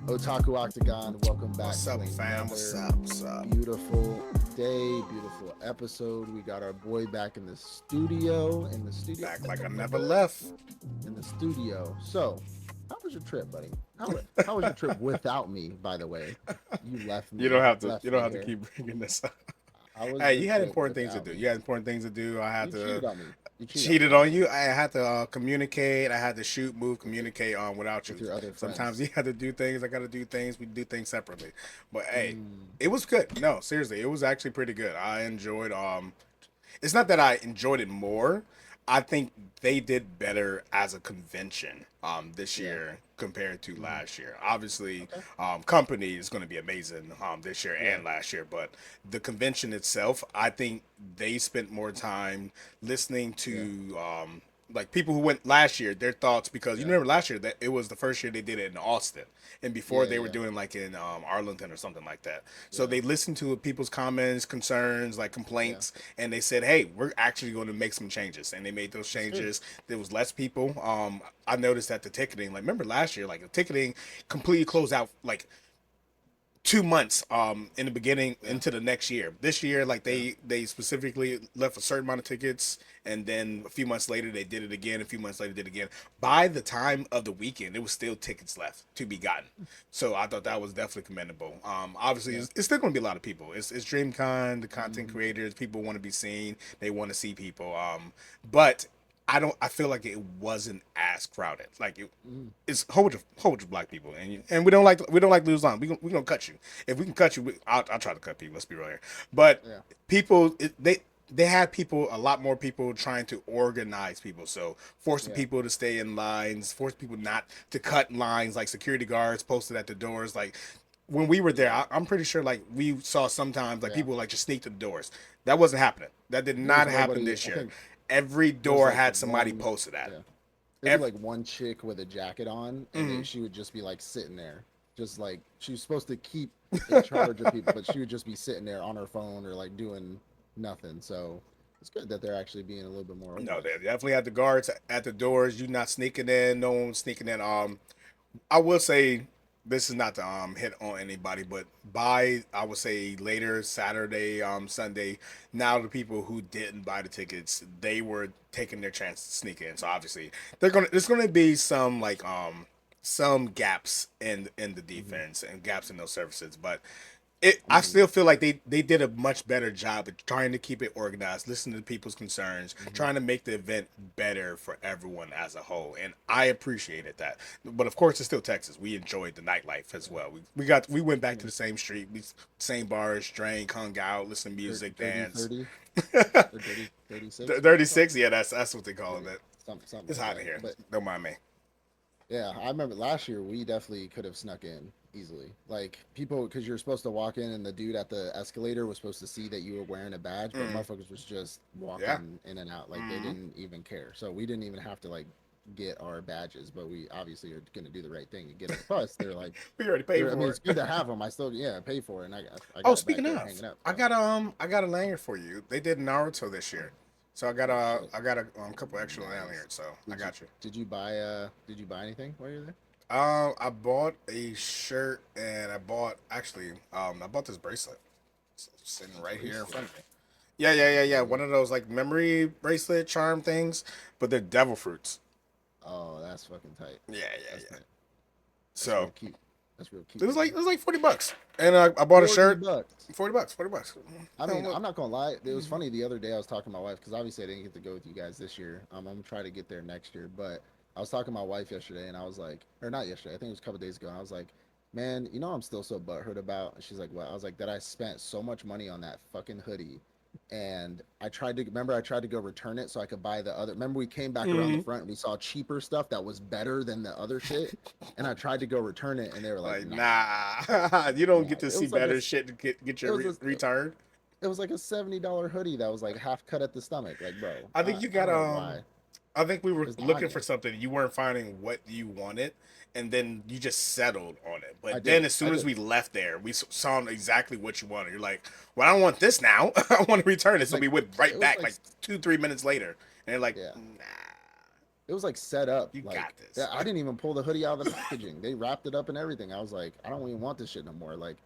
Otaku Octagon, welcome back What's to up, fam? What's another up? What's up? beautiful day, beautiful episode. We got our boy back Back like I never left. in the studio. So, how was your trip, buddy? How was your trip without me? By the way, you You don't have to. You left don't me have to here. keep bringing this up. How was Hey, the you had trip important things to without do. me? You had important things to do. I had You to cheated on me. You cheated on me cheated last on time you. I had to communicate. I had to shoot, move, communicate without you. with your other Sometimes friends. you had to do things. I got to do things. We do things separately. But hey, Mm, it was good. No, seriously, it was actually pretty good. I enjoyed. It's not that I enjoyed it more. I think they did better as a convention this yeah. year compared to Hmm. last year. Obviously, Okay. company is going to be amazing this year Yeah. and last year, but the convention itself, I think they spent more time listening Yeah. to like people who went last year, their thoughts, because you Yeah. remember last year that it was the first year they did it in Austin, and before Yeah. they were Yeah. doing like in Arlington or something like that. So Yeah. they listened to people's comments, concerns, like Yeah. complaints, and they said, "Hey, we're actually going to make some changes." And they made those It's good. changes. There was less people. I noticed that the ticketing, like remember last year, like the ticketing completely closed out like 2 months in the beginning Yeah. into the next year. This year, like Yeah. they specifically left a certain amount of tickets, and then a few months later they did it again. A few months later did it again. By the time of the weekend, there was still tickets left to be gotten. So I thought that was definitely commendable. Obviously, Yeah. it's still going to be a lot of people. It's DreamCon, the content Hmm. creators, people want to be seen. They want to see people. But I don't. I feel like it wasn't as crowded. Like Hmm. it's a whole bunch of black people, and we don't like lose line. We gonna cut you if we can cut you. I'll try to cut people. Let's be real here. But Yeah. people, they had people, a lot more people trying to organize people. So forcing Yeah. people to stay in lines, force people not to cut lines, like security guards posted at the doors. Like when we were there, Yeah. I'm pretty sure like we saw sometimes like Yeah. people like just sneak to the doors. That wasn't happening. That did There was not happen nobody. this I year. think Every there was door like had somebody one. posted at it. Yeah. There'd be Every, like one chick with a jacket on, and mm-hmm. she would just be like sitting there, just like she was supposed to keep in charge of people, but she would just be sitting there on her phone or like doing nothing. So it's good that they're actually being a little bit more No, they organized. definitely had the guards at the doors. You not sneaking in, no one sneaking in. I will say this is not to hit on anybody, but by I would say later Saturday, Sunday, now the people who didn't buy the tickets, they were taking their chance to sneak in. So obviously there's gonna be some gaps in the Hmm. defense and gaps in those services, but I Hmm. still feel like they did a much better job at trying to keep it organized, listen to people's concerns, Hmm. trying to make the event better for everyone as a whole, and I appreciated that. But of course, it's still Texas. We enjoyed the nightlife as Yeah. well. We went back Yeah. to the same street, same bars, drank, hung out, listened to music, Dirty dance. 30 or dirty 36. What is it called? 36, yeah, that's what they call Yeah. it. Something It's like hot in that. here. But Don't mind me. yeah, I remember last year we definitely could have snuck in easily. Like people, because you're supposed to walk in, and the dude at the escalator was supposed to see that you were wearing a badge, but Mm, motherfuckers was just yeah. walking in and out, like they Mm-hmm. didn't even care. So we didn't even have to like get our badges, but we obviously are gonna do the right thing and get them. Plus, they're like, We already paid I mean, for it's it. good to have them. I still, yeah, pay for it, and I Oh, got it back speaking there of, hanging up. So I got a lanyard for you. They did Naruto this year, so oh shit, I got a couple extra nice. lanyards. So I Did you got you. did you buy anything while you're there? I bought a shirt and I bought this bracelet. It's sitting right here in Bracelet. front of me. Yeah. Okay. One of those like memory bracelet charm things, but they're devil fruits. Oh, that's fucking tight. Yeah, That's yeah. tight. That's real So cute. That's real cute, man. it was like $40, and I bought a 40 shirt. bucks. $40, $40. I Oh, mean, look. I'm not gonna lie. It was funny the other day. I was talking to my wife because obviously I didn't get to go with you guys this year. I'm gonna try to get there next year. But I was talking to my wife yesterday, and I was like, or not yesterday. I think it was a couple days ago. And I was like, man, I'm still so butthurt about. And she's like, what? I was like, that I spent so much money on that fucking hoodie, and I tried to go return it so I could buy the other. Remember we came back around the Mhm. front and we saw cheaper stuff that was better than the other shit, and I tried to go return it, and they were like, Like, nah, nah, you don't nah. get to see better shit to get It your was a return. it was like a $70 hoodie that was like half cut at the stomach. Like, bro, I think you I got don't know why. I think we were It's looking for Anya. something. You weren't finding what you wanted, and then you just settled on it. I But then, did. as I soon as did. we left there, we saw exactly what you wanted. You're like, "Well, I don't want this now. I want to return it." It's So like we went right it was back like like 2 3 minutes later, and they're like, yeah. "Nah." it was like set up. You Like got this. I didn't even pull the hoodie out of the packaging. They wrapped it up and everything. I was like, I don't even want this shit no more. Like,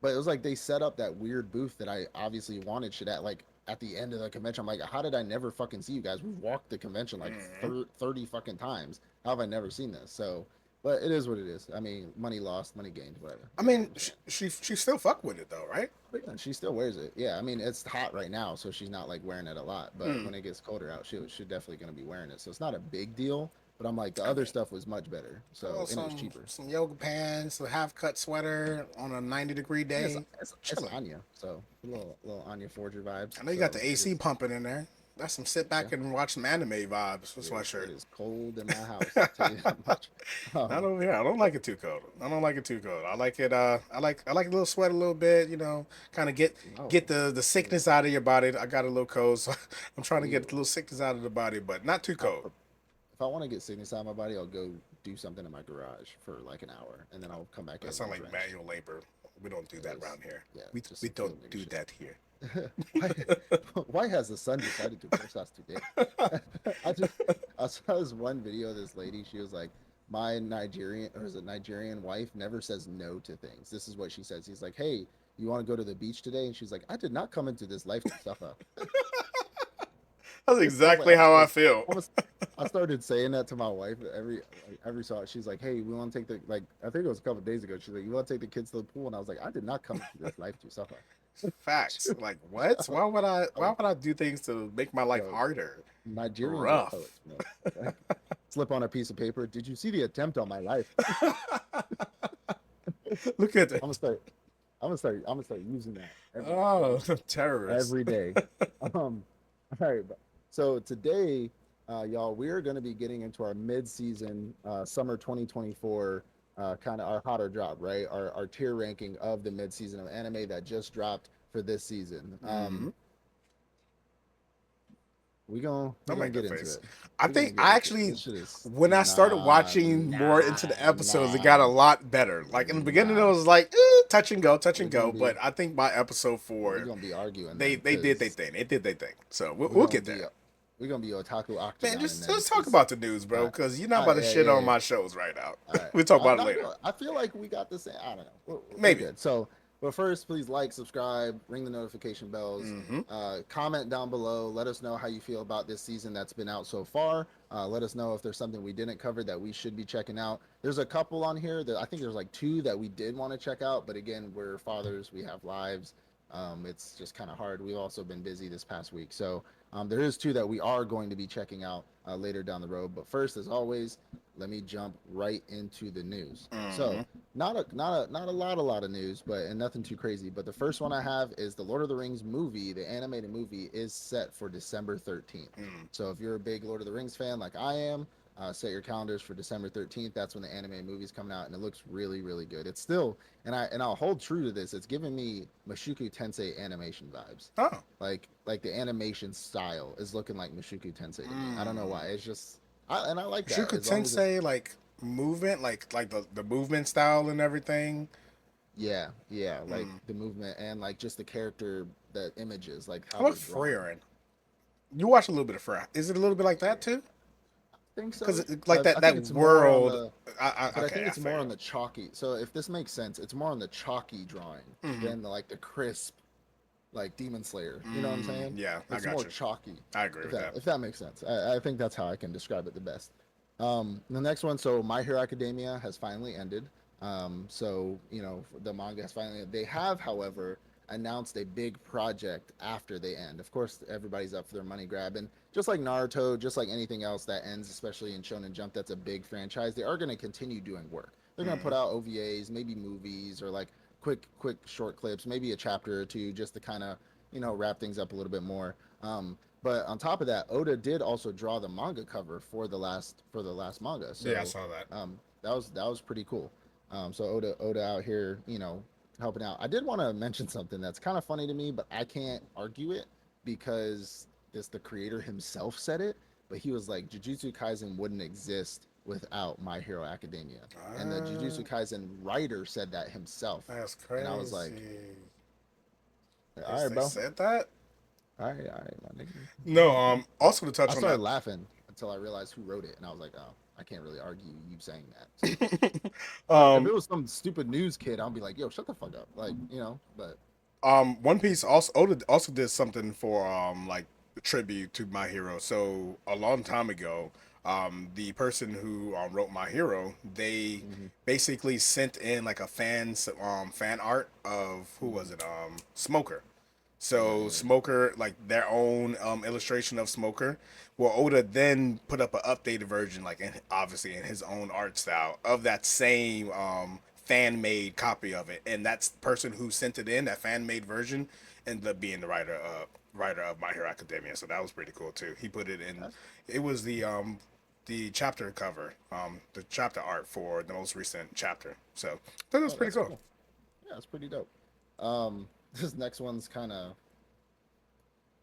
but it was like they set up that weird booth that I obviously wanted shit at. Like at the end of the convention, I'm like, how did I never fucking see you guys? We walked the convention like Mhm. 30 fucking times. How have I never seen this? So, but it is what it is. I mean, money lost, money gained, whatever. I You know what mean, I'm saying? she still fuck with it though, right? But yeah, she still wears it. Yeah, I mean it's hot right now, so she's not like wearing it a lot. But Mm. when it gets colder out, she's definitely gonna be wearing it. So it's not a big deal. But I'm like the I other mean, stuff was much better. oh, So and it was cheaper. some yoga pants, a half cut sweater on a 90-degree Yeah, it's day, it's chilling. Anya. So little Anya Forger vibes. I know you got So the it AC is. pumping in there. That's some sit back Yeah, and watch some anime vibes. it That's is. sweatshirt. It is cold in my house. I'll tell you that much. Not Um, over here. I don't like it too cold. I don't like it too cold. I like it. I like a little sweat a little bit. You know, kind of get no. the Ew, sickness out of your body. I got a little cold, so I'm trying to get a ew. little sickness out of the body, but not too I, cold. if I want to get sickness out of my body, I'll go do something in my garage for like an hour, and then I'll come back That in sounds and like drenched. manual labor. We don't do It that is. around here. Yeah, just We some don't field nigga do shit. that here. why, why has the sun decided to force us today? I just I saw this one video of this lady. She was like, my Nigerian or is it Nigerian wife never says no to things. This is what she says. He's like, hey, you want to go to the beach today? And she's like, I did not come into this life to suffer. That's I was like, exactly how I feel. I started saying that to my wife every so she's like, hey, we want to take the like I think it was a couple of days ago. She's like, you want to take the kids to the pool? And I was like, I did not come into this life to suffer. Facts. Like what? Why would I? I Why was, would I do things to make my life yo, harder? Nigerians are Rough. poets, man. Like, slip on a piece of paper. Did you see the attempt on my life? Look at I'm gonna that. start. I'm gonna start using that Oh, terrorist. every day. All right. So today, y'all, we are going to be getting into our mid-season summer 2024 kind of our hotter drop, right? Our tier ranking of the mid-season of anime that just dropped for this season. Hmm. We Don't gonna make get that into face. it. I We gonna think get I into it. actually, This shit is when I started watching more into the episodes, it got a lot better. Like in the beginning, it nah. was like touch and We're go. gonna be But I think by episode we're 4, gonna be arguing they then, they did their because thing. They did their thing. So we'll, we're we'll gonna get be there. we're gonna be Otaku Man, Octagon and just then let's talk because about the news, bro, all because you're not about to right, shit yeah, on yeah. my shows right now. All right. We'll talk about it No, later. I feel like we got the same. I don't know. We're Maybe. good. So, but first, please like, subscribe, ring the notification bells, Hmm. comment down below. Let us know how you feel about this season that's been out so far. Let us know if there's something we didn't cover that we should be checking out. There's a couple on here that I think there's like 2 that we did want to check out, but again, we're fathers, we have lives. It's just kind of hard. We've also been busy this past week, so there is 2 that we are going to be checking out later down the road. But first, as always, let me jump right into the news. So, Hmm. not a lot of news, but and nothing too crazy. But the first one I have is the Lord of the Rings movie. The animated movie is set for December 13th. Mm. So if you're a big Lord of the Rings fan like I am, set your calendars for December 13th. That's when the anime movie's coming out, and it looks really really good. It's still I'll hold true to this. It's giving me Mushoku Tensei animation vibes. Oh. Like the animation style is looking like Mushoku Tensei to me. I don't know Mm. why. It's just and I like that Shuka as long as it's Tensei, like movement, like the movement style and everything. yeah, like Mm. the movement and like just the character, the images, like how How about they're drawn. Freyrin? You watch a little bit of Freyrin. Is it a little bit like that Yeah, too? I think Because so. like I that think it's more on world. the but I Okay, think I it's feel more you. on the chalky. So if this makes sense, it's more on the chalky drawing Hmm. than the crisp like Demon Slayer. You know what I'm saying? Yeah, I It's got more you. chalky. I agree with that. If that makes sense. I think that's how I can describe it the best. The next one, so My Hero Academia has finally ended. So the manga has finally. They have, however, announced a big project after they end. Of course, everybody's up for their money grab, and just like Naruto, just like anything else that ends, especially in Shonen Jump, that's a big franchise. They are going to continue doing work. They're going to put Hmm. out OVAs, maybe movies, or like quick short clips, maybe a chapter or two, just to kind of wrap things up a little bit more. But on top of that, Oda did also draw the manga cover for the last manga. Yeah, I So saw that. that was pretty cool. So Oda out here, helping out. I did want to mention something that's kind of funny to me, but I can't argue it because the creator himself said it. But he was like, Jujutsu Kaisen wouldn't exist without My Hero Academia, and the Ah, Jujutsu Kaisen writer said that himself. that's And I was like, crazy. all right, They bro. said that. All right, my nigga. No. Also to I touch on started that. laughing. until I realized who wrote it, and I was like, oh, I can't really argue you saying that. So, but if um it was some stupid news kid, I'll be like, yo, shut the fuck up, like you know. But One Piece also Oda also did something for like tribute to My Hero. So a long time ago, the person who wrote My Hero, they hmm basically sent in like a fan art of who was hmm it Smoker. yeah, So yeah, Smoker, like their own illustration of Smoker. Well, Oda then put up an updated version, like obviously in his own art style of that same fan made copy of it. And that's the person who sent it in, that fan made version, ended up being the writer of My Hero Academia. So that was pretty cool too. He put it in. that's It was the chapter cover, the chapter art for the most recent chapter. So that was oh, pretty that's cool. cool. Yeah, that's pretty dope. This next one's kind of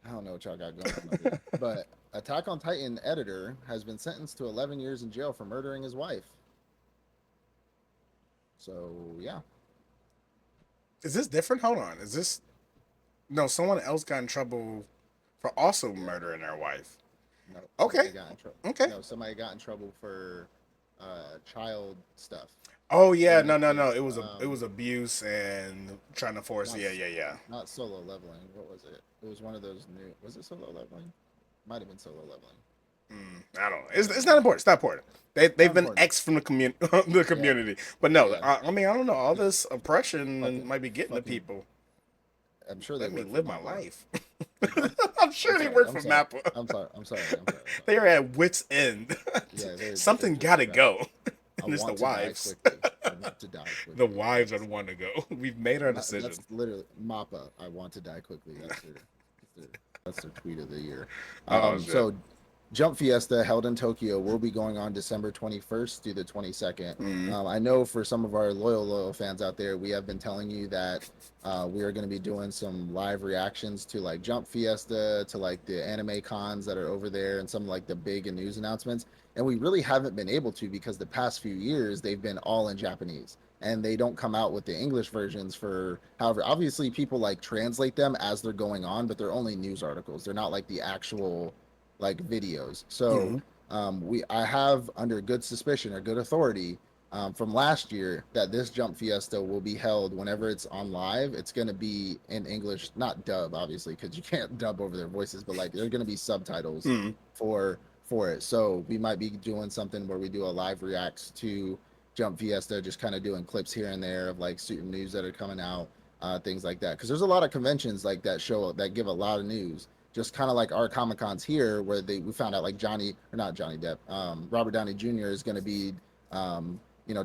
I don't know what y'all got going on over there, but Attack on Titan editor has been sentenced to 11 years in jail for murdering his wife. So yeah, Is this different? Hold on. Is this no? Someone else got in trouble for also yeah. murdering their wife. No, Okay. somebody got in trouble. Okay. No, somebody got in trouble for child stuff. Oh They yeah, no, no, no. mentioned It was abuse and trying to force. not Yeah, yeah, yeah. not solo leveling. What was it? It was one of those new. Was it solo leveling? Might have been solo leveling. I don't know. It's not important. It's not important. They've Not been important. X from the community, the Yeah, community. But no, yeah. I mean I don't know. All Just this oppression fucking, might be getting to fucking. people. I'm sure they Let me work for live my Mappa. life. What? I'm I'm sure they sorry. work I'm for sorry. Mappa. I'm sorry. I'm sorry. I'm sorry. I'm sorry. They are at wits end. Yeah, they're Something just gotta strapped. go. I And it's the want to die wives. quickly. I want to die The quickly. wives are the one to go. We've made our That's decision. literally Mappa. I want to die quickly. Their that's their tweet of the year. Oh shit. So Jump Fiesta held in Tokyo will be going on December 21st through the 22nd. Mm. I know for some of our loyal fans out there, we have been telling you that we are going to be doing some live reactions to like Jump Fiesta, to like the anime cons that are over there, and some like the big and news announcements. And we really haven't been able to because the past few years they've been all in Japanese and they don't come out with the English versions for however obviously people like translate them as they're going on, but they're only news articles. They're not like the actual like videos. So Mm-hmm. we I have under good suspicion or good authority from last year that this Jump Fiesta will be held whenever it's on live. It's going to be in English, not dub, obviously, because you can't dub over their voices, but like there's going to be subtitles Mm-hmm. for for it. So we might be doing something where we do a live reacts to Jump Fiesta, just kind of doing clips here and there of like certain news that are coming out, things like that. Because there's a lot of conventions like that show that give a lot of news. Just kind of like our Comic Cons here, where we found out like Johnny or not Johnny Depp, Robert Downey Jr. is going to be,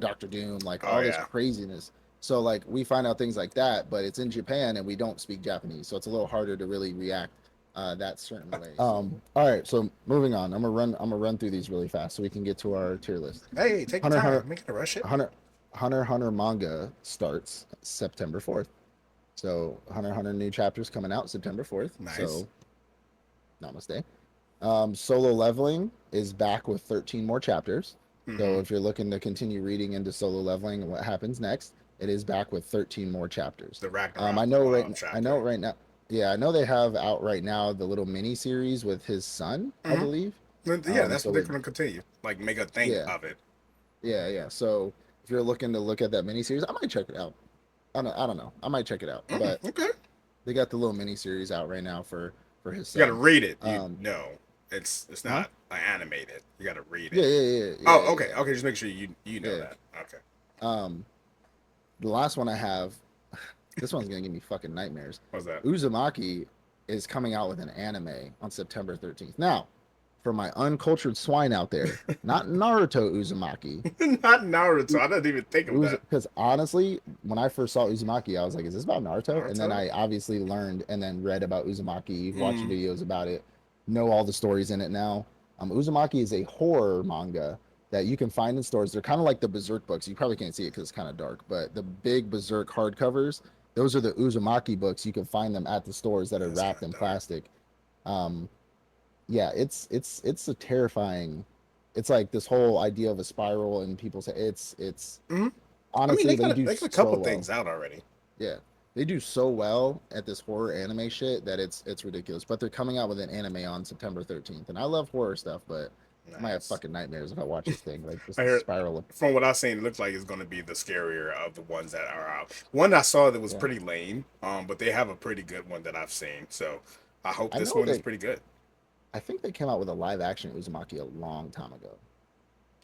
Doctor Doom, like Oh all this yeah. craziness. So like we find out things like that, but it's in Japan and we don't speak Japanese, so it's a little harder to really react that certain way. All right, so moving on. I'm gonna run through these really fast so we can get to our tier list. Hey, take your Hunter time. Hunter Make it a rush it. Hunter manga starts September 4th. So Hunter new chapters coming out September 4th. Nice. So namaste. Solo leveling is back with 13 more chapters. So Mm-hmm. if you're looking to continue reading into solo leveling and what happens next, it is back with 13 more chapters. The I Ragnarok know I know chapter. right now. Yeah, I know they have out right now the little mini series with his son, I Mm-hmm. believe. Yeah, that's So what they're we're gonna continue. Like make a thing yeah, of it. yeah. So if you're looking to look at that mini series, I might check it out. I don't know. I might check it out. But Okay. they got the little mini series out right now for his You gotta son. read it. You Um, know, it's huh? not animated. You gotta read Yeah, it. yeah, yeah, yeah, Oh, yeah, okay, yeah. okay. Just make sure you know Yeah. that. Okay. Um, the last one I have, this one's gonna give me fucking nightmares. What's that? Uzumaki is coming out with an anime on September 13th. Now, for my uncultured swine out there, not Naruto Uzumaki. Not Naruto. I didn't even think of that. Because honestly, when I first saw Uzumaki, I was like, "Is this about Naruto?" And then Naruto. I obviously learned and then read about Uzumaki, watched Mm. videos about it, know all the stories in it now. Uzumaki is a horror manga that you can find in stores. They're kind of like the Berserk books. You probably can't see it because it's kind of dark, but the big Berserk hardcovers, those are the Uzumaki books. You can find them at the stores that Yeah, are it's kind wrapped of in dark. plastic. Um, yeah, it's a terrifying. It's like this whole idea of a spiral, and people say it's Hmm. I mean, honestly they do they got a couple so well. things out already. Yeah, they do so well at this horror anime shit that it's ridiculous. But they're coming out with an anime on September 13th, and I love horror stuff, but I might have Nice. fucking nightmares if I watch this thing. Like just I the heard spiral of from what I've seen, it looks like it's going to be the scarier of the ones that are out. One I saw that was yeah. pretty lame, but they have a pretty good one that I've seen. So I hope I this know one is they. pretty good. I think they came out with a live action Uzumaki a long time ago.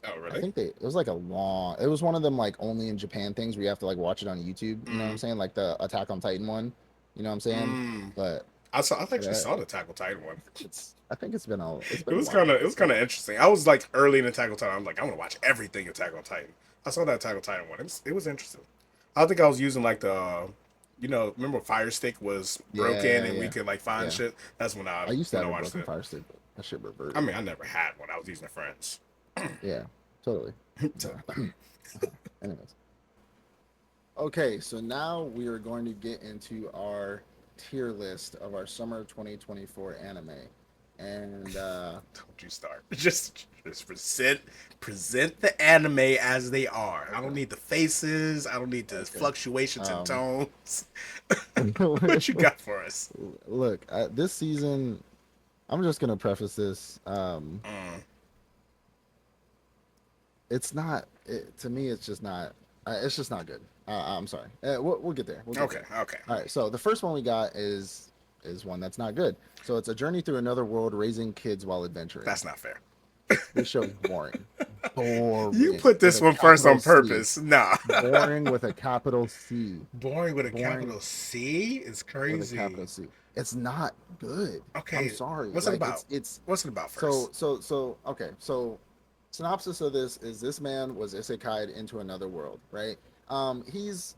Oh, I really? think it was like a long. It was one of them like only in Japan things where you have to like watch it on YouTube. You know what I'm Mm. saying? Like the Attack on Titan one. You know what I'm saying? Mm. But I saw. I actually that saw the Tackle Titan one. it's. I think it's It been a was kind while. of. It was kind of interesting. I was like early in Attack on Titan. I'm like, I want to watch everything Attack on Titan. I saw that Attack on Titan one. It was interesting. I think I was using like the, remember Fire Stick was broken Yeah, and we yeah, could like find yeah. shit. That's I used to when I have a watched broken it. Fire Stick, but that shit I reverted. mean, I never had one. I was using a friend's. Yeah, totally. But anyways, okay. So now we are going to get into our tier list of our summer 2024 anime, and Don't you start. Just present the anime as they are. I don't okay, need the faces. I don't need the okay. fluctuations in Um, tones. What you got for us? look, this season, I'm just gonna preface this. Mm, It's not. To me, it's just not. It's just not good. I'm sorry. We'll get there. We'll get okay, there. okay. All right. So the first one we got is one that's not good. So it's a journey through another world, raising kids while adventuring. That's not fair. This show is boring. You Boring put with this a one first capital on C. purpose. Nah. Boring with a capital C. Boring with a Boring capital C is with a crazy. capital C. It's not good. I'm Okay, sorry. what's it Like about? it's What's it about so first? so so okay. So synopsis of this is this man was isekai'd into another world, right? He's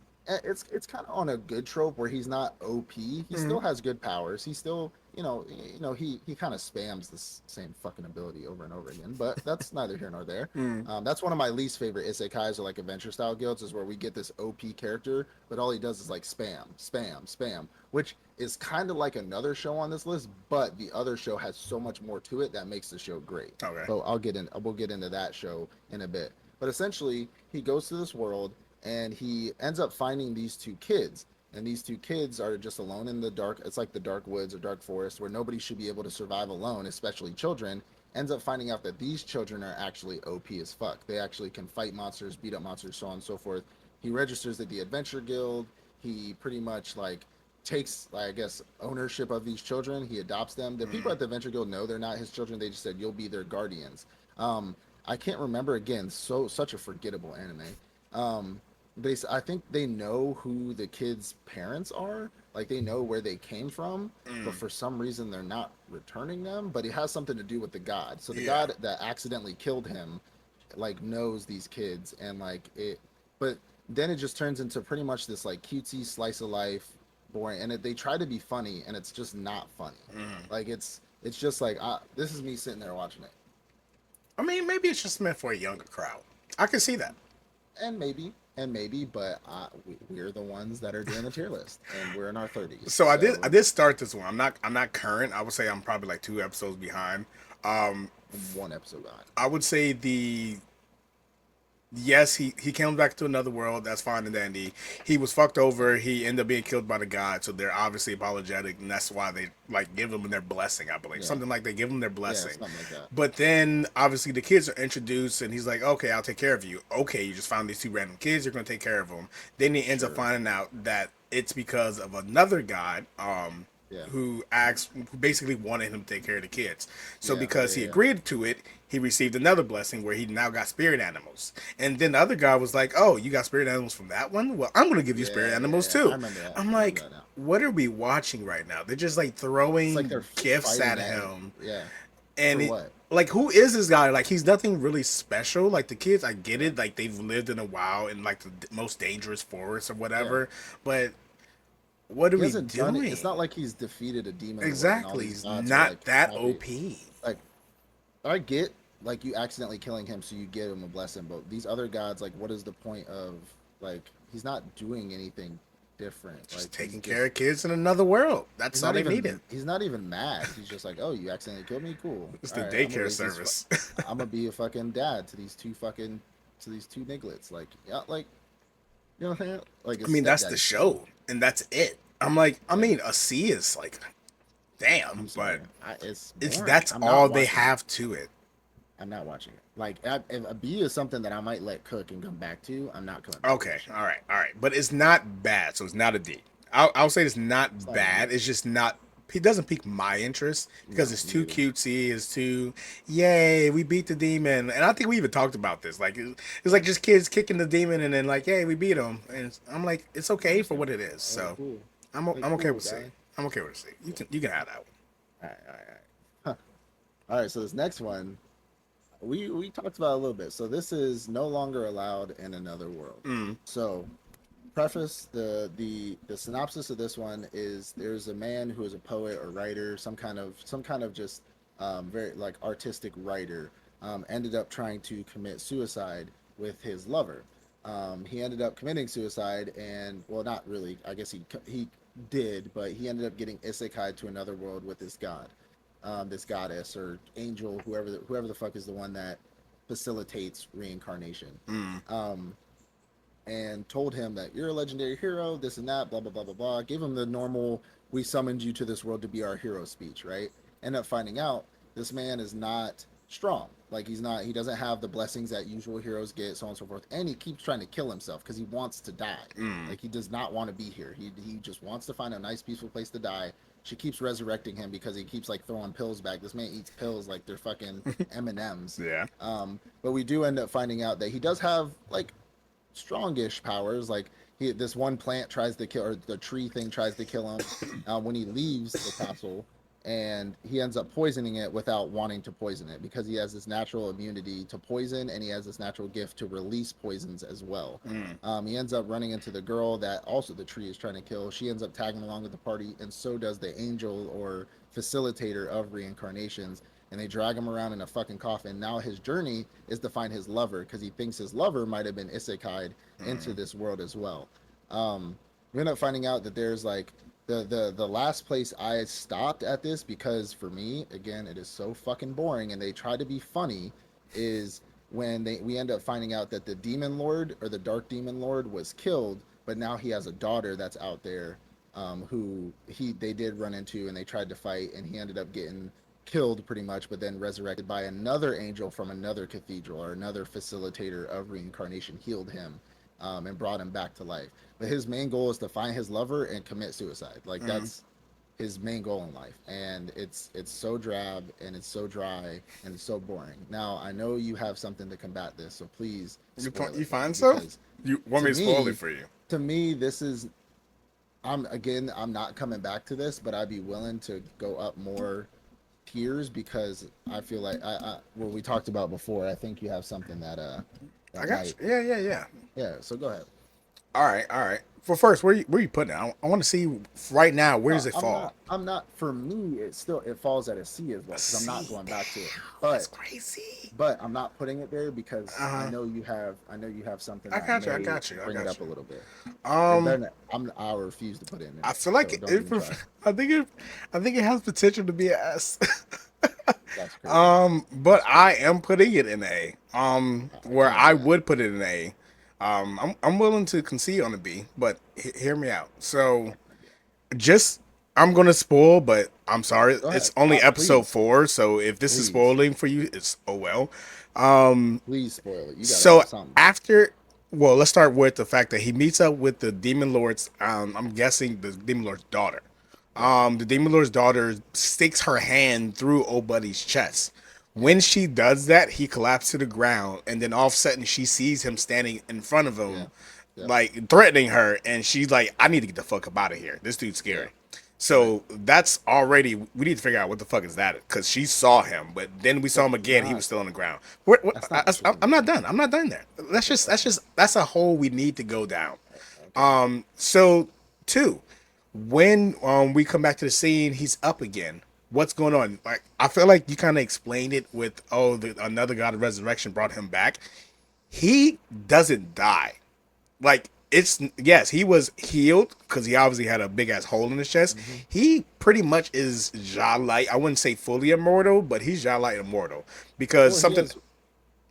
it's kind of on a good trope where he's not OP. He Mm-hmm. still has good powers. He still, he kind of spams the same fucking ability over and over again. But that's neither here nor there. Mm, That's one of my least favorite isekais or like adventure style guilds is where we get this OP character, but all he does is like spam, spam, spam, which is kind of like another show on this list, but the other show has so much more to it that makes the show great. okay. So we'll get into that show in a bit. But essentially, he goes to this world and he ends up finding these two kids. And these two kids are just alone in the dark. It's like the dark woods or dark forest where nobody should be able to survive alone, especially children. Ends up finding out that these children are actually OP as fuck. They actually can fight monsters, beat up monsters, so on and so forth. He registers at the Adventure Guild. He pretty much like takes, I guess, ownership of these children. He adopts them. The people Mm, at the Adventure Guild know they're not his children. They just said you'll be their guardians. I can't remember again. Such a forgettable anime. I think they know who the kids' parents are. Like they know where they came from, but mm, for some reason they're not returning them. But it has something to do with the god. So the yeah. god that accidentally killed him, like knows these kids, and like it. But then it just turns into pretty much this like cutesy slice of life, boring. And they try to be funny, and it's just not funny. Mm. Like it's just like this is me sitting there watching it, I mean, maybe it's just meant for a younger crowd. I can see that. and maybe, but we're the ones that are doing the tier list, and we're in our 30s, So I so did start this one. I'm not current. I would say I'm probably like 2 episodes behind. Um, I'm one episode on. I would say the yes, he comes back to another world. That's fine and dandy. He was fucked over. He ended up being killed by the god. So they're obviously apologetic, and that's why they like give him their blessing. I believe Yeah, something like they give him their yeah, blessing. something like that. But then obviously the kids are introduced, and he's like, "Okay, I'll take care of you." Okay, you just found these two random kids. You're gonna take care of them. Then he ends up Sure. finding out that it's because of another god. Yeah, Who basically wanted him to take care of the kids. So yeah, because yeah, he yeah. agreed to it, he received another blessing where he now got spirit animals. And then the other guy was like, "Oh, you got spirit animals from that one? Well, I'm gonna give you spirit Yeah, yeah, animals yeah. I too." remember that. I'm I remember like, that now. what are we watching right now? They're just like It's like they're throwing gifts fighting at that. him, Yeah, and for it what? like who is this guy? Like he's nothing really special. Like the kids, I get Yeah, it. Like they've lived in a while in like the most dangerous forest or yeah. whatever. But what are He we hasn't done it. It's doing? not like he's defeated a demon lord, and all Exactly. these He's gods are not like that happy. OP. Like I get like you accidentally killing him so you give him a blessing, but these other gods, like, what is the point of like he's not doing anything different? Just Like he's taking care just of kids in another world. That's all they needed. he's not even mad. He's just like, oh, you accidentally killed me, cool. It's All the right, I'm gonna daycare raise service. I'm gonna be a fucking dad to these two nigglets. Like yeah, like you know what I'm saying? Like I it's mean, that's the stepdaddy shit. show, and that's it. I'm like, I Yeah, mean, a C is like, I'm damn, but sorry. It's it's boring. that's I'm all not they watching it. have to it. I'm not watching it. Like, if a B is something that I might let cook and come back to, I'm not coming back to Okay, that shit. all right, but it's not bad, so it's not a D. I'll say it's It's not not a D. bad. It's just not. It doesn't pique my interest because No, it's me too either. cutesy. It's too, yay, we beat the demon, and I think we even talked about this. Like it's like just kids kicking the demon, and then like, hey, we beat him, and I'm like, it's okay for what it is. All right, So cool. Like, I'm okay cool, with C. guy. I'm okay with C. You can have that All right, all right, all right. Huh. All right, so this next one, we talked about a little bit. So this is no longer allowed in another world. one. So preface the synopsis of this one is there's a man who is a poet or writer, some kind of just very like artistic writer, ended up trying to commit suicide with his lover. He ended up committing suicide, and well, not really. I guess he did, but he ended up getting isekai to another world with this god, this goddess or angel, whoever the fuck is the one that facilitates reincarnation. Mm, Um, and told him that you're a legendary hero, this and that, blah blah blah blah blah. Gave him the normal "we summoned you to this world to be our hero" speech, right? End up finding out this man is not strong. Like he doesn't have the blessings that usual heroes get, so on and so forth. And he keeps trying to kill himself because he wants to die. mm. Like he does not want to be here. He just wants to find a nice peaceful place to die. She keeps resurrecting him because he keeps like throwing pills back. This man eats pills like they're fucking M&Ms. Yeah. But we do end up finding out that he does have like strongish powers. Like this one plant tries to kill, or the tree thing tries to kill him when he leaves the castle, and he ends up poisoning it without wanting to poison it because he has this natural immunity to poison, and he has this natural gift to release poisons as well. Mm. He ends up running into the girl that also the tree is trying to kill. She ends up tagging along with the party, and so does the angel or facilitator of reincarnations, and they drag him around in a fucking coffin. Now his journey is to find his lover because he thinks his lover might have been isekai'd into Mm. this world as well. We end up finding out that there's like the last place I stopped at this, because for me, again, it is so fucking boring, and they try to be funny, is when we end up finding out that the demon lord or the dark demon lord was killed, but now he has a daughter that's out there, who they did run into and they tried to fight, and he ended up getting killed pretty much, but then resurrected by another angel from another cathedral, or another facilitator of reincarnation healed him, and brought him back to life. But his main goal is to find his lover and commit suicide. Like Mm. that's his main goal in life, and it's so drab and it's so dry and it's so boring. Now I know you have something to combat this, so please spoil You it for me, find so? because You want to me to spoil it me, for you? this is, I'm not coming back to this, but I'd be willing to go up more tiers because I feel like what we talked about before. I think you have something I that got might, you. Yeah. yeah. So go ahead. All right. For first, where you putting it? I want to see right now. Where No, does it I'm fall? not. I'm not. For me, it falls at a C as well because I'm not See, going damn, back to it. that's But crazy. I'm not putting it there because Uh huh. I know you have something I that got you. I may got you. I bring it got up a you. little bit. It Um, better. I refuse to put it in I there. feel So like don't even try. I think it has potential to be an S. That's crazy. But That's I crazy. am putting it in A. I Where can't do I that. would put it in A. I'm willing to concede on a B, but hear me out. So just I'm gonna spoil, but I'm sorry, Go it's ahead. only episode Please, 4. So if this is please, spoiling for you, it's oh well. Um, please spoil it. You got to so have something. after, well, let's start with the fact that he meets up with the demon lord's. I'm guessing the demon lord's daughter. Yep. The demon lord's daughter sticks her hand through old buddy's chest. Yep. When she does that, he collapses to the ground, and then all of a sudden she sees him standing in front of Yeah. him, Yep. like threatening her, and she's like, "I need to get the fuck up out of here. This dude's Yeah. scary." Right. So that's already, we need to figure out what the fuck is that, because she saw him, but then we saw That's him again. He not. was still on the ground. That's not interesting I'm to not me. done. I'm not done there. Okay. That's a hole we need to go down. Okay. So two, when we come back to the scene, he's up again. What's going on? Like, I feel like you kind of explained it with, oh, another god of resurrection brought him back. He doesn't die. Like, it's, yes, he was healed because he obviously had a big ass hole in his chest. Hmm. He pretty much is Jawlight. I wouldn't say fully immortal, but he's Jawlight immortal because Well, he something. has.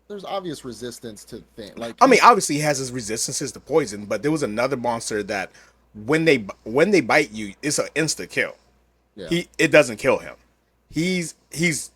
There's obvious resistance to things. Like I mean, he's. obviously he has his resistances to poison, but there was another monster that when they bite you, it's an insta kill. Yeah. It doesn't kill him. he's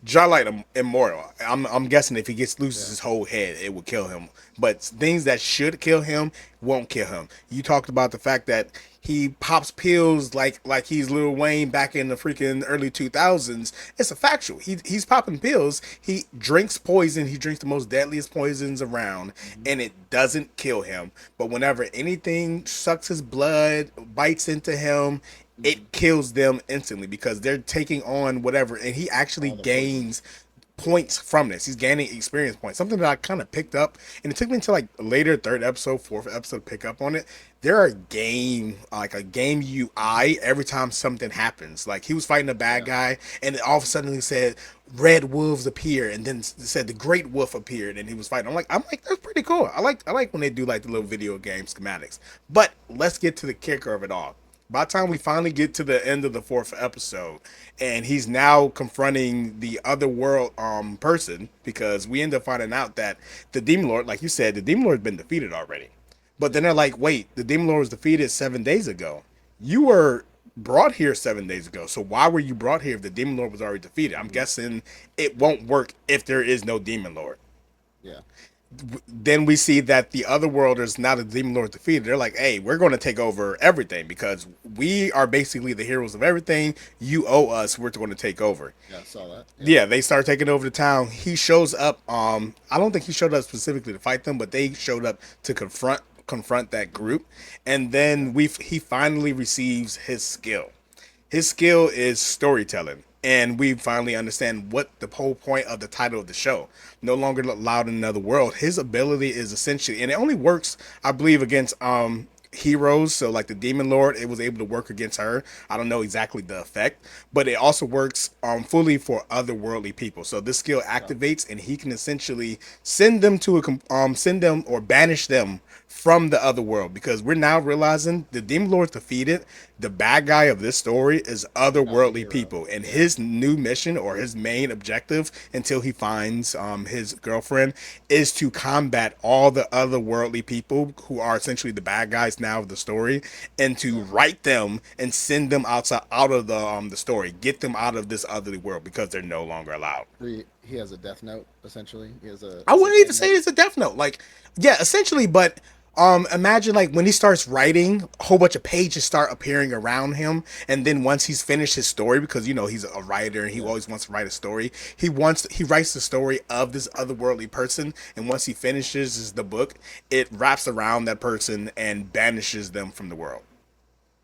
Jawlight immortal. I'm guessing if he gets loses Yeah. his whole head, it would kill him. But things that should kill him won't kill him. You talked about the fact that he pops pills like he's Lil Wayne back in the freaking early 2000s. It's a factual. He's popping pills. He drinks poison. He drinks the most deadliest poisons around, Hmm. and it doesn't kill him. But whenever anything sucks his blood, bites into him, Hmm. it kills them instantly because they're taking on whatever, and he actually All the poison. gains points from this. He's gaining experience points. Something that I kind of picked up, and it took me until like later third episode, fourth episode to pick up on it. There are game like a game UI every time something happens. Like he was fighting a bad Yeah. guy, and then all of a sudden he said red wolves appear, and then it said the great wolf appeared, and he was fighting. I'm like that's pretty cool. I like when they do like the little video game schematics. But let's get to the kicker of it all. By the time we finally get to the end of the fourth episode, and he's now confronting the other world person, because we end up finding out that the Demon Lord, like you said, the Demon Lord's been defeated already. But then they're like, wait, the Demon Lord was defeated 7 days ago. You were brought here 7 days ago. So why were you brought here if the Demon Lord was already defeated? I'm Hmm. guessing it won't work if there is no Demon Lord. Yeah. Then we see that the other worlders, now that the Demon Lord defeated, they're like, hey, we're going to take over everything because we are basically the heroes of everything. You owe us. We're going to take over. Yeah. I saw that. Yeah. Yeah, they start taking over the town. He shows up. I don't think he showed up specifically to fight them, but they showed up to confront that group. And then he finally receives his skill. His skill is storytelling, and we finally understand what the whole point of the title of the show. No longer allowed in another world. His ability is essentially, and it only works, I believe, against heroes. So like the Demon Lord, it was able to work against her. I don't know exactly the effect, but it also works fully for otherworldly people. So this skill Yeah. activates, and he can essentially send them to send them or banish them from the other world, because we're now realizing the Demon Lord's defeated. The bad guy of this story is Not the otherworldly hero. people, and Yeah. his new mission or his main objective until he finds his girlfriend is to combat all the otherworldly people who are essentially the bad guys now of the story, and to Yeah. write them and send them outside out of the story, get them out of this other world because they're no longer allowed. So he has a death note essentially. He has a I wouldn't even satanic say note. it's a death note. Like, yeah, essentially, but imagine like when he starts writing, a whole bunch of pages start appearing around him, and then once he's finished his story, because he's a writer and he Yeah. always wants to write a story. He writes the story of this otherworldly person, and once he finishes the book, it wraps around that person and banishes them from the world.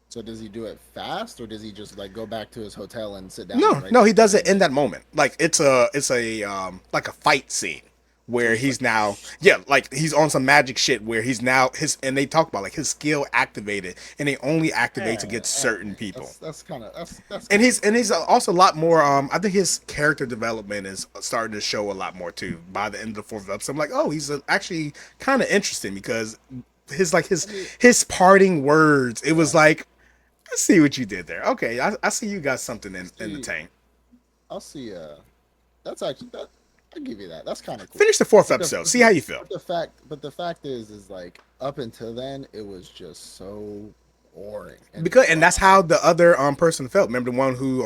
So does he do it fast, or does he just like go back to his hotel and sit down and No, write no, the he does it story? in that moment. Like it's a like a fight scene So where it's just like, he's now, yeah, like he's on some magic shit where he's now his, and they talk about like his skill activated, and they only activates against certain okay. people. That's And kind of he's cool. also a lot more. I think his character development is starting to show a lot more too. By the end of the fourth episode, I'm like, oh, he's actually kind of interesting because his like I mean, his parting words. It was yeah. like, I see what you did there. Okay, I see you got something I'll in the see. tank. I'll see. That's actually that. I'll give you that. That's kind of cool. Finish the fourth But the episode. but See the how you feel. but the fact is like up until then it was just so boring and And that's dry. how the other person felt. Remember the one who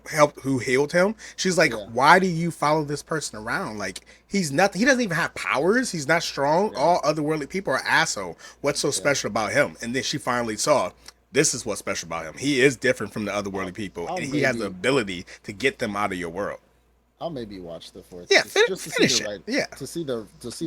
helped, who healed him? She's like, Yeah. why do you follow this person around? Like he's nothing. He doesn't even have powers. He's not strong. Yeah. All otherworldly people are asshole. What's so Yeah. special about him? And then she finally saw this is what's special about him. He is different from the otherworldly I'll, people, I'll and he has the maybe ability to get them out of your world. I'll maybe watch the fourth Yeah, just to see the finish it. right Yeah, to see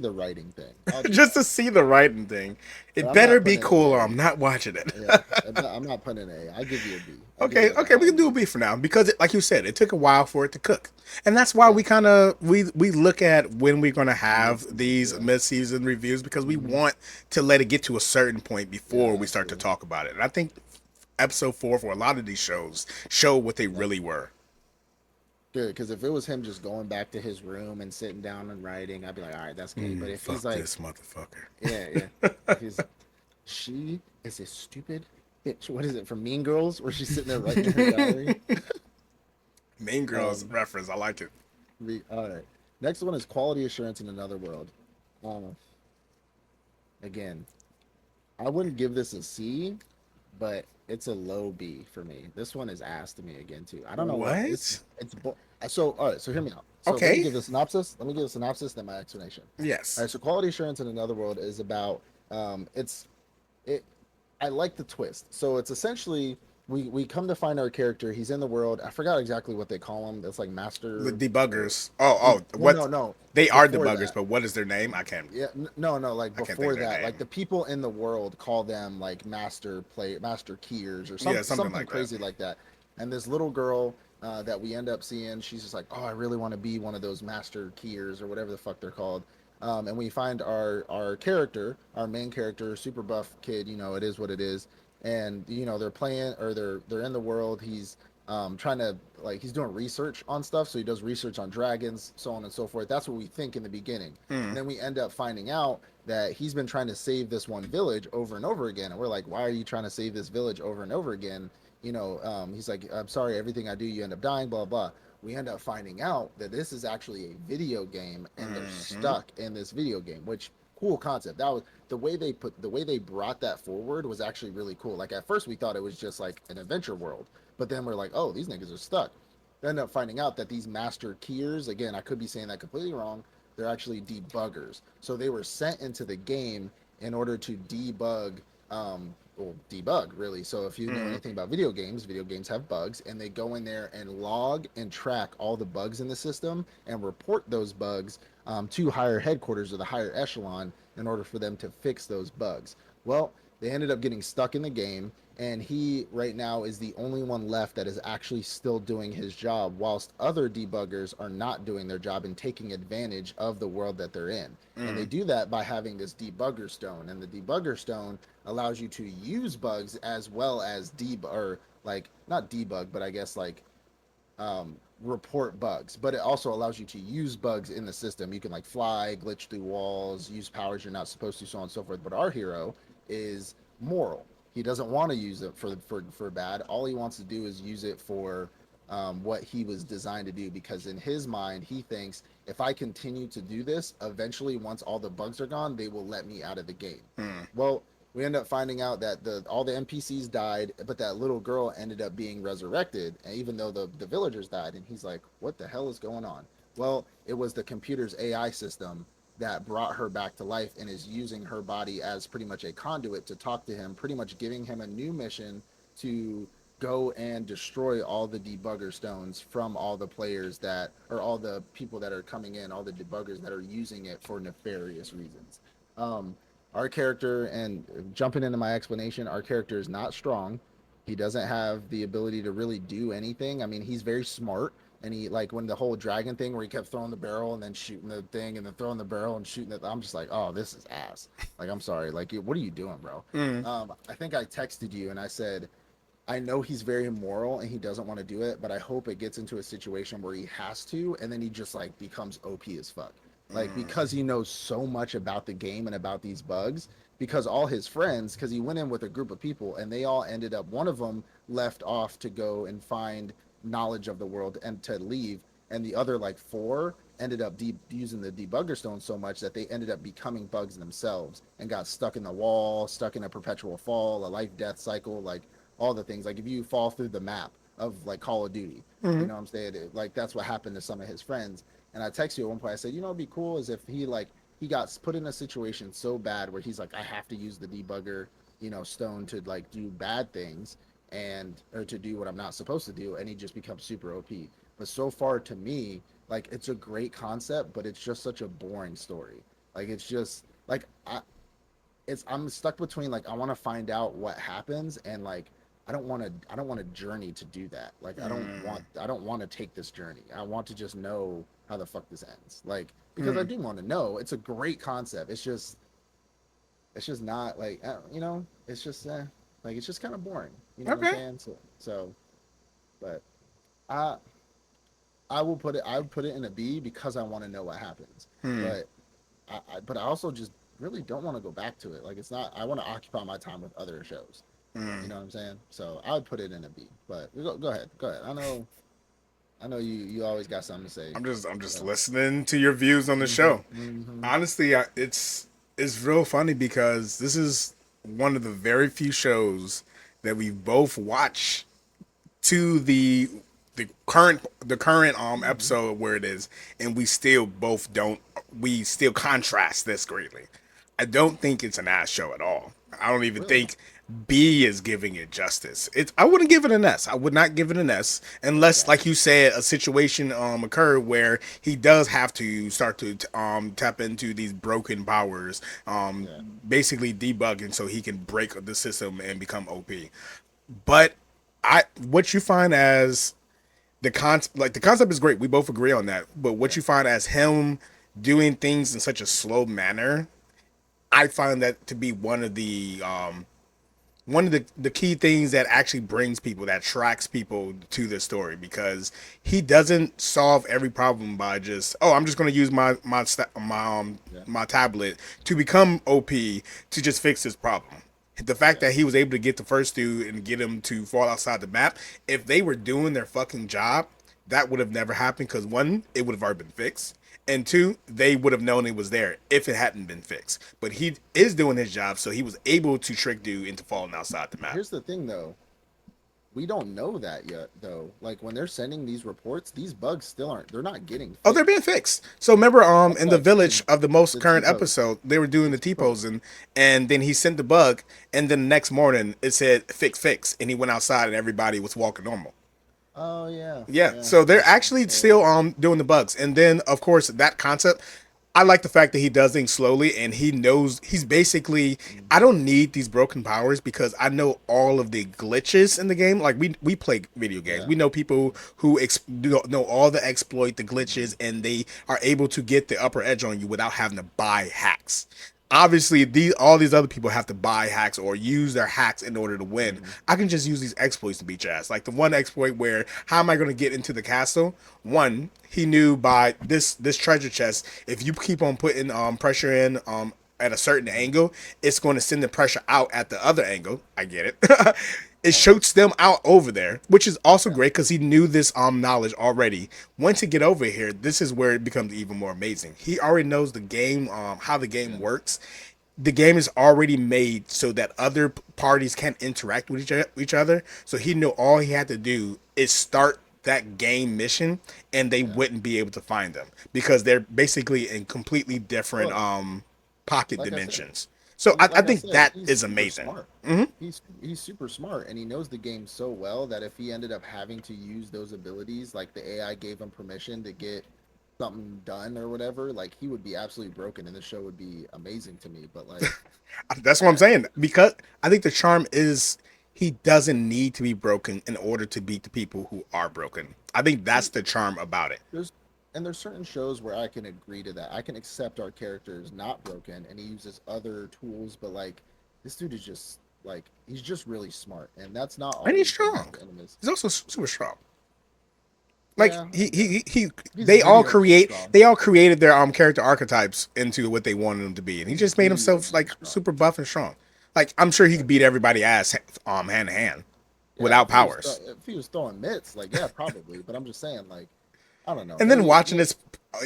the writing thing. I'll do just that. to see the writing thing. But It I'm better not be putting it in cool, or A. I'm not watching it. Yeah, I'm not putting an A. I give you a B. I give Okay, you like a okay, we can hard do a B. beef for now because, like you said, it took a while for it to cook, and that's why Yeah. we kind of we look at when we're gonna Mid have season. these Yeah. mid-season reviews because we Hmm. want to let it get to a certain point Yeah. before we start to Absolutely. talk about it. And I think episode four for a lot of these shows show what they Yeah. really were. Good, because if it was him just going back to his room and sitting down and writing, I'd be like, all right, that's good. But if he's Fuck like, this motherfucker. yeah, yeah, if he's she is a stupid bitch. What is it from Mean Girls where she's sitting there writing in her diary? Main girls Um, reference, I like it. all right. Next one is quality assurance in another world. Um, again, I wouldn't give this a C, but it's a low B for me. This one is ass to me again too. I don't know why. What? So all right. So hear me out. So let me Okay. give the synopsis. Let me give a synopsis, then my explanation. All Yes. right. So quality assurance in another world is about it's it I like the twist. So it's essentially we come to find our character. He's in the world. I forgot exactly what they call him. That's like The master or debuggers. no, What? no, no. They are Before debuggers, that. but what is their name? Yeah, no, no, like I can't think before of their that, like name. the people in the world call them like master keyers or Yeah, something something like that. crazy like that. And this little girl that we end up seeing, she's just like, oh, I really want to be one of those master keyers or whatever the fuck they're called. And we find our character, our main character, super buff kid. You know, it is what it is. And you know, they're playing or they're in the world. He's trying to like he's doing research on stuff, so he does research on dragons, so on and so forth. That's what we think in the beginning, Hmm. and then we end up finding out that he's been trying to save this one village over and over again, and we're like, why are you trying to save this village over and over again? You know, he's like, I'm sorry, everything I do, you end up dying, blah blah. We end up finding out that this is actually a video game, and they're Mm-hmm. stuck in this video game, which cool concept. That was the way they brought that forward was actually really cool. Like at first we thought it was just like an adventure world, but then we're like, oh, these niggas are stuck. They end up finding out that these master keyers, again, I could be saying that completely wrong, they're actually debuggers. So they were sent into the game in order to debug, well, debug really. So if you know Mm-hmm. anything about video games have bugs, and they go in there and log and track all the bugs in the system and report those bugs to higher headquarters or the higher echelon in order for them to fix those bugs. Well, they ended up getting stuck in the game, and he right now is the only one left that is actually still doing his job, whilst other debuggers are not doing their job and taking advantage of the world that they're in. And they Mm. do that by having this debugger stone, and the debugger stone allows you to use bugs as well as debug, or like not debug, but I guess like report bugs, but it also allows you to use bugs in the system. You can like fly, glitch through walls, use powers you're not supposed to, so on and so forth. But our hero is moral. He doesn't want to use it for bad. All he wants to do is use it for what he was designed to do. Because in his mind, he thinks if I continue to do this, eventually, once all the bugs are gone, they will let me out of the game. Mm. Well, we end up finding out that all the NPCs died, but that little girl ended up being resurrected, even though the villagers died. And he's like, "What the hell is going on?" Well, it was the computer's AI system that brought her back to life and is using her body as pretty much a conduit to talk to him, pretty much giving him a new mission to go and destroy all the debugger stones from all the players that or all the people that are coming in, all the debuggers that are using it for nefarious reasons. Um, our character, and jumping into my explanation, our character is not strong. He doesn't have the ability to really do anything. I mean, he's very smart, and he like when the whole dragon thing where he kept throwing the barrel and then shooting the thing and then throwing the barrel and shooting it. I'm just like, oh, this is ass. Like, I'm sorry. Like, what are you doing, bro? Mm. I think I texted you and I said I know he's very immoral and he doesn't want to do it, but I hope it gets into a situation where he has to, and then he just like becomes OP as fuck. Like Mm. because he knows so much about the game and about these bugs, because all his friends, because he went in with a group of people and they all ended up, one of them left off to go and find knowledge of the world and to leave, and the other like four ended up using the debugger stone so much that they ended up becoming bugs themselves and got stuck in the wall, stuck in a perpetual fall, a life death cycle, like all the things. Like if you fall through the map of like Call of Duty, Mm-hmm. you know what I'm saying? Like that's what happened to some of his friends. And I texted you at one point. I said, you know, it'd be cool is if he got put in a situation so bad where he's like, I have to use the debugger, you know, stone to like do bad things and or to do what I'm not supposed to do, and he just becomes super OP. But so far to me, like it's a great concept, but it's just such a boring story. Like it's just like I'm stuck between like I want to find out what happens and like I don't want a journey to do that. Like Mm. I don't want to take this journey. I want to just know how the fuck this ends. Like because I Mm. do want to know. It's a great concept. It's just not like you know, it's just like it's just kind of boring. You know what I'm Okay. saying? So but I I would put it in a B because I want to know what happens. Hmm. But but I also just really don't want to go back to it. Like it's not. I want to occupy my time with other shows. You Mm. know what I'm saying? So I would put it in a B. But go ahead, go ahead. I know you always got something to say. I'm just So. listening to your views on the Mm-hmm, show. mm-hmm, Honestly, it's real funny because this is one of the very few shows that we both watch to the current Hmm. episode where it is, and we still both don't. We still contrast this greatly. I don't think it's an ass show at all. I don't even Really? think B is giving it justice. I wouldn't give it an S. I would not give it an S unless, Yeah. like you said, a situation occurred where he does have to start to tap into these broken powers, Yeah. basically debugging so he can break the system and become OP. But I what you find as the concept is great. We both agree on that. But what Yeah. you find as him doing things in such a slow manner, I find that to be one of the key things that actually brings people, that attracts people to the story, because he doesn't solve every problem by just, oh, I'm just going to use Yeah. my tablet to become OP to just fix this problem. The fact Yeah. that he was able to get the first dude and get him to fall outside the map, if they were doing their fucking job, that would have never happened, because one, it would have already been fixed, and two, they would have known it was there if it hadn't been fixed. But he is doing his job, so he was able to trick dude into falling outside the map. Here's the thing, though. We don't know that yet, though. Like when they're sending these reports, these bugs still aren't. They're not getting Oh, they're being fixed. fixed. So remember, That's in what the I'm saying. village of the most The T current pose. episode, they were doing The the T T pose, pose. and then he sent the bug, and then the next morning it said fix, and he went outside and everybody was walking normal. Oh yeah. Yeah, Yeah. so they're That's actually so. still doing the bugs, and then of course that concept. I like the fact that he does things slowly, and he knows he's basically. I Mhm. don't need these broken powers because I know all of the glitches in the game. Like we play video games, Yeah. we know people who know all the exploit, the Hmm. glitches, and they are able to get the upper edge on you without having to buy hacks. Obviously, all these other people have to buy hacks or use their hacks in order to win. Hmm. I can just use these exploits to beat your ass. Like the one exploit where, how am I going to get into the castle? One, he knew by this treasure chest, if you keep on putting pressure in at a certain angle, it's going to send the pressure out at the other angle. I get it. It Yeah. shoots them out over there, which is also Yeah. great because he knew this knowledge already. Once he get over here, this is where it becomes even more amazing. He already knows the game, how the game Yeah. works. The game is already made so that other parties can interact with each other. So he knew all he had to do is start that game mission, and they Yeah. wouldn't be able to find them because they're basically in completely different Well, pocket like I said, dimensions. So I like I think said, that he's is super amazing. smart. Hmm. He's super smart, and he knows the game so well that if he ended up having to use those abilities, like the AI gave him permission to get something done or whatever, like he would be absolutely broken, and the show would be amazing to me. But like, That's what I'm I, saying. Because I think the charm is he doesn't need to be broken in order to beat the people who are broken. I think that's see, the charm about it. there's there's certain shows where I can agree to that. I can accept our character is not broken, and he uses other tools, but like this dude is just like he's just really smart, and that's not And he's always the strong. most enemies. He's also super strong. Like Yeah, he's they all video game create strong. they all created their character archetypes into what they wanted them to be, and he He's just made video himself game like strong. super buff and strong. Like I'm sure he Yeah, could beat everybody ass hand to hand yeah. without powers. If he was throwing mitts, like yeah, probably. But I'm just saying, like I don't know. And Then then watching he this,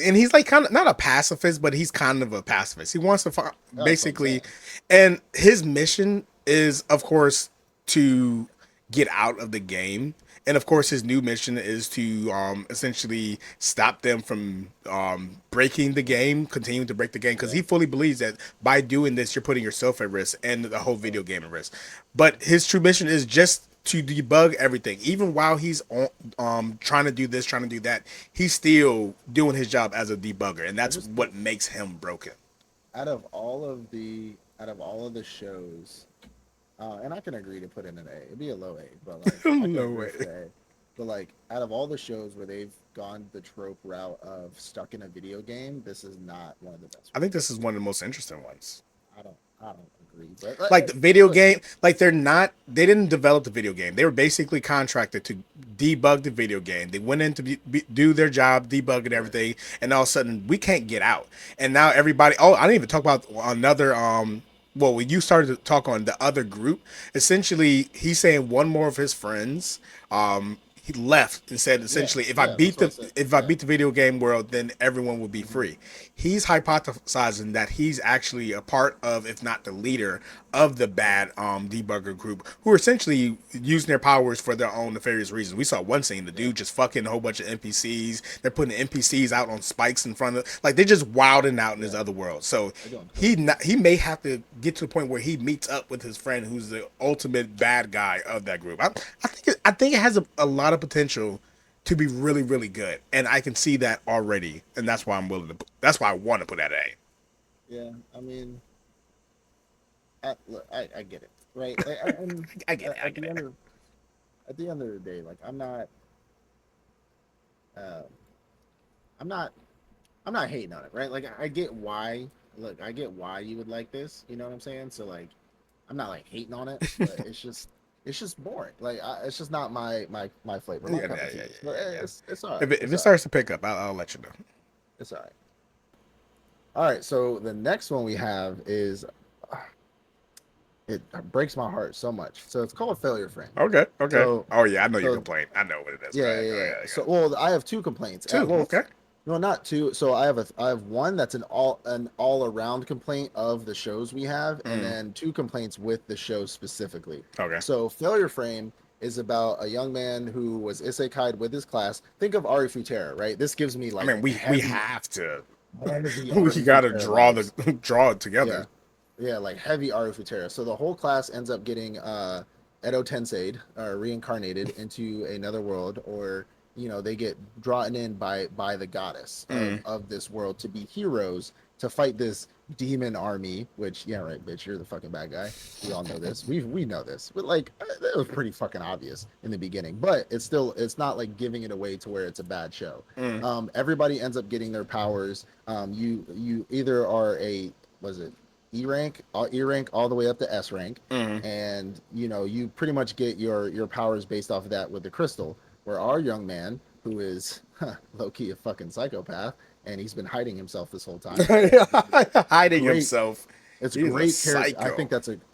and he's like kind of not a pacifist, but he's kind of a pacifist. He wants to that's what I'm basically, saying. and his mission is, of course, to get out of the game. And of course, his new mission is to essentially stop them from breaking the game, continuing to break the game, because Yeah, he fully believes that by doing this, you're putting yourself at risk and the whole video game at risk. But his true mission is just to debug everything. Even while he's trying to do this, trying to do that, he's still doing his job as a debugger, and I that's just what makes him broken. out of all of the shows, and I can agree to put in an A. It'd be a low A, but like I can No agree way. for A. But like out of all the shows where they've gone the trope route of stuck in a video game, this is not one of the best I ones. think this is one of the most interesting ones. I don't agree, but Like the video but game, like they didn't develop the video game. They were basically contracted to debug the video game. They went in to do their job, debugging right, everything, and all of a sudden we can't get out. And now everybody, oh, I didn't even talk about another, well, when you started to talk on the other group, essentially he's saying one more of his friends, he left and said yeah, essentially yeah, that's what I said. if I Yeah, beat the video game world, then everyone will be hmm free. He's hypothesizing that he's actually a part of, if not the leader of the bad debugger group who are essentially using their powers for their own nefarious reasons. We saw one scene, the Yeah, dude just fucking a whole bunch of NPCs. They're putting the NPCs out on spikes in front of, like, they're just wilding out in this yeah, other world. So they're going crazy. he may have to get to the point where he meets up with his friend who's the ultimate bad guy of that group. I think it has a lot of potential to be really really good, and I can see that already, and that's why I'm willing to. That's why I want to put that at Yeah, I mean, look, I get it, right? And A. I get it. I at get the end it. of the day, like uh, I'm not I'm not hating on it, right? Like I get why. Look, I get why you would like this. You know what I'm saying? So like, I'm not like hating on it, but it's just boring. Like it's just not my flavor, my Yeah, cup yeah, of tea. yeah, But yeah, yeah. it's all right. If It's it all right. starts to pick up, I'll let you know. It's all right. All right. So the next one we have is it breaks my heart so much. So it's called Failure Frame. Okay, okay. So Oh yeah, I know your so complaint. I know what it is. Go yeah, ahead, yeah, go yeah. ahead, go So ahead. well, I have two complaints. Two. Well, Okay. no, not two. So I have one that's an all around complaint of the shows we have, and Mm, then two complaints with the show specifically. okay. So Failure Frame is about a young man who was isekai'd with his class. Think of Ari Futera, right? This gives me I like mean, we heavy, have to. heavy We Ari got to Futera draw the vibes. draw it together. Yeah, yeah, like heavy Ari Futera. So the whole class ends up getting Edo Tensei'd or reincarnated into another world, or they get drawn in by the goddess Mm. of this world to be heroes to fight this demon army. Which yeah, right, bitch, you're the fucking bad guy. We all know this. We know this, but like it was pretty fucking obvious in the beginning. But it's not like giving it away to where it's a bad show. Mm. Everybody ends up getting their powers. You either are a was it E rank all the way up to S rank, Mm. and you pretty much get your powers based off of that with the crystal. Where our young man, who is low key a fucking psychopath, and he's been hiding himself this whole time. Hiding Great, himself. it's He's a great character. psycho.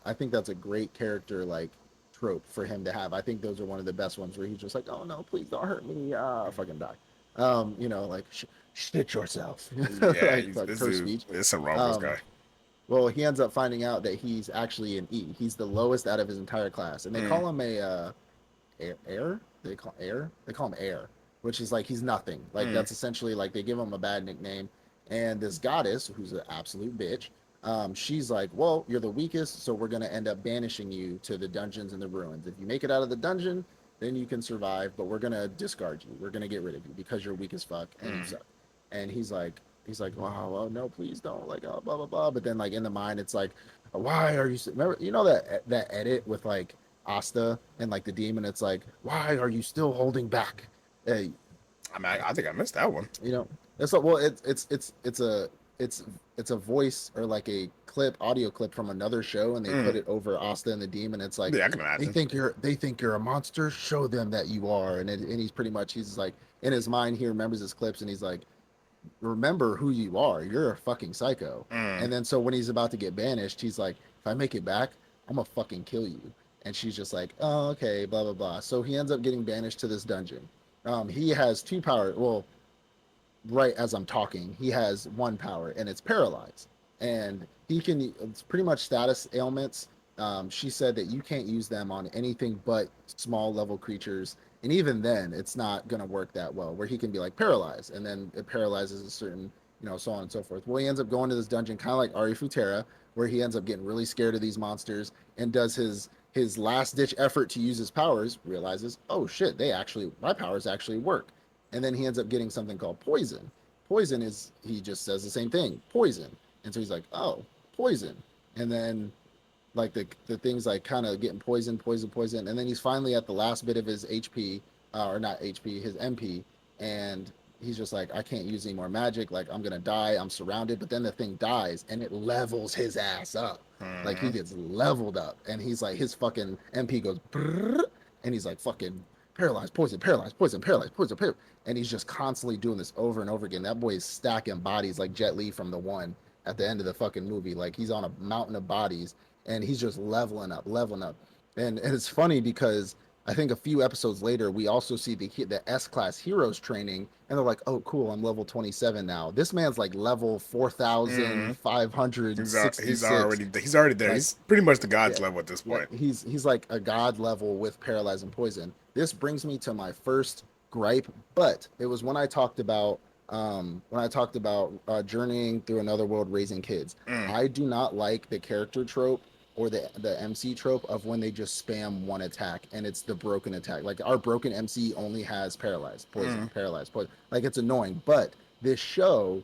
I think that's a great character like trope for him to have. I think those are one of the best ones where he's just like, oh no, please don't hurt me, fucking die. Like shit yourself, Yeah, like this curse dude. speech. There's something wrong with this Um, guy. well, he ends up finding out that he's actually an E. He's the lowest out of his entire class, and they Mm. call him a air. They call air. They call him air, which is like he's nothing. Like Mm. that's essentially like they give him a bad nickname. And this goddess, who's an absolute bitch, she's like, well, you're the weakest, so we're gonna end up banishing you to the dungeons and the ruins. If you make it out of the dungeon, then you can survive, but we're gonna discard you. We're gonna get rid of you because you're weak as fuck and you Mm. suck. And he's like, wow, well, no, please don't, like, blah blah blah. But then, like in the mind, it's like, why are you? Remember, that edit with like Asta and like the demon. It's like, why are you still holding back? Hey, I mean, I think I missed that one. you know, it's like, well, it's it's a voice or like a audio clip from another show, and they Mm. put it over Asta and the demon. It's like Yeah, I can imagine. they think you're a monster. Show them that you are. And he's pretty much he's like in his mind he remembers his clips, and he's like, remember who you are. You're a fucking psycho. Mm. And then so when he's about to get banished, he's like, if I make it back, I'm gonna fucking kill you. And she's just like, oh, okay, blah blah blah. So he ends up getting banished to this dungeon. He has two powers. Well, right as I'm talking, he has one power, and it's paralyzed. And he can. It's pretty much status ailments. She said that you can't use them on anything but small level creatures, and even then, it's not gonna work that well. Where he can be like paralyzed, and then it paralyzes a certain, so on and so forth. Well, he ends up going to this dungeon, kind of like Ari Futera, where he ends up getting really scared of these monsters and does his last ditch effort to use his powers. Realizes, oh shit, my powers actually work, and then he ends up getting something called poison. Poison is he just says the same thing, poison, and so he's like, oh, poison, and then like the things like kind of getting poison, and then he's finally at the last bit of his HP, or not HP, his MP, and he's just like, I can't use any more magic, like I'm gonna die, I'm surrounded. But then the thing dies, and it levels his ass up, like he Mm. gets leveled up, and he's like his fucking MP goes, brrr, and he's like fucking paralyzed, poison, paralyzed, poison, paralyzed, poison, paralyzed. And he's just constantly doing this over and over again. That boy is stacking bodies like Jet Li from the one at the end of the fucking movie. Like he's on a mountain of bodies, and he's just leveling up, leveling up. And it's funny because I think a few episodes later, we also see the S class heroes training, and they're like, "Oh, cool! I'm level 27 now." This man's like level Mm. 4,566. He's already there. Like, He's pretty much the yeah, god's level at this yeah, point. he's like a god level with paralyze and poison. This brings me to my first gripe, but it was when I talked about journeying through another world raising kids. Mm. I do not like the character trope or the MC trope of when they just spam one attack and it's the broken attack. Like our broken MC only has Mm. paralyzed, poison. Like it's annoying, but this show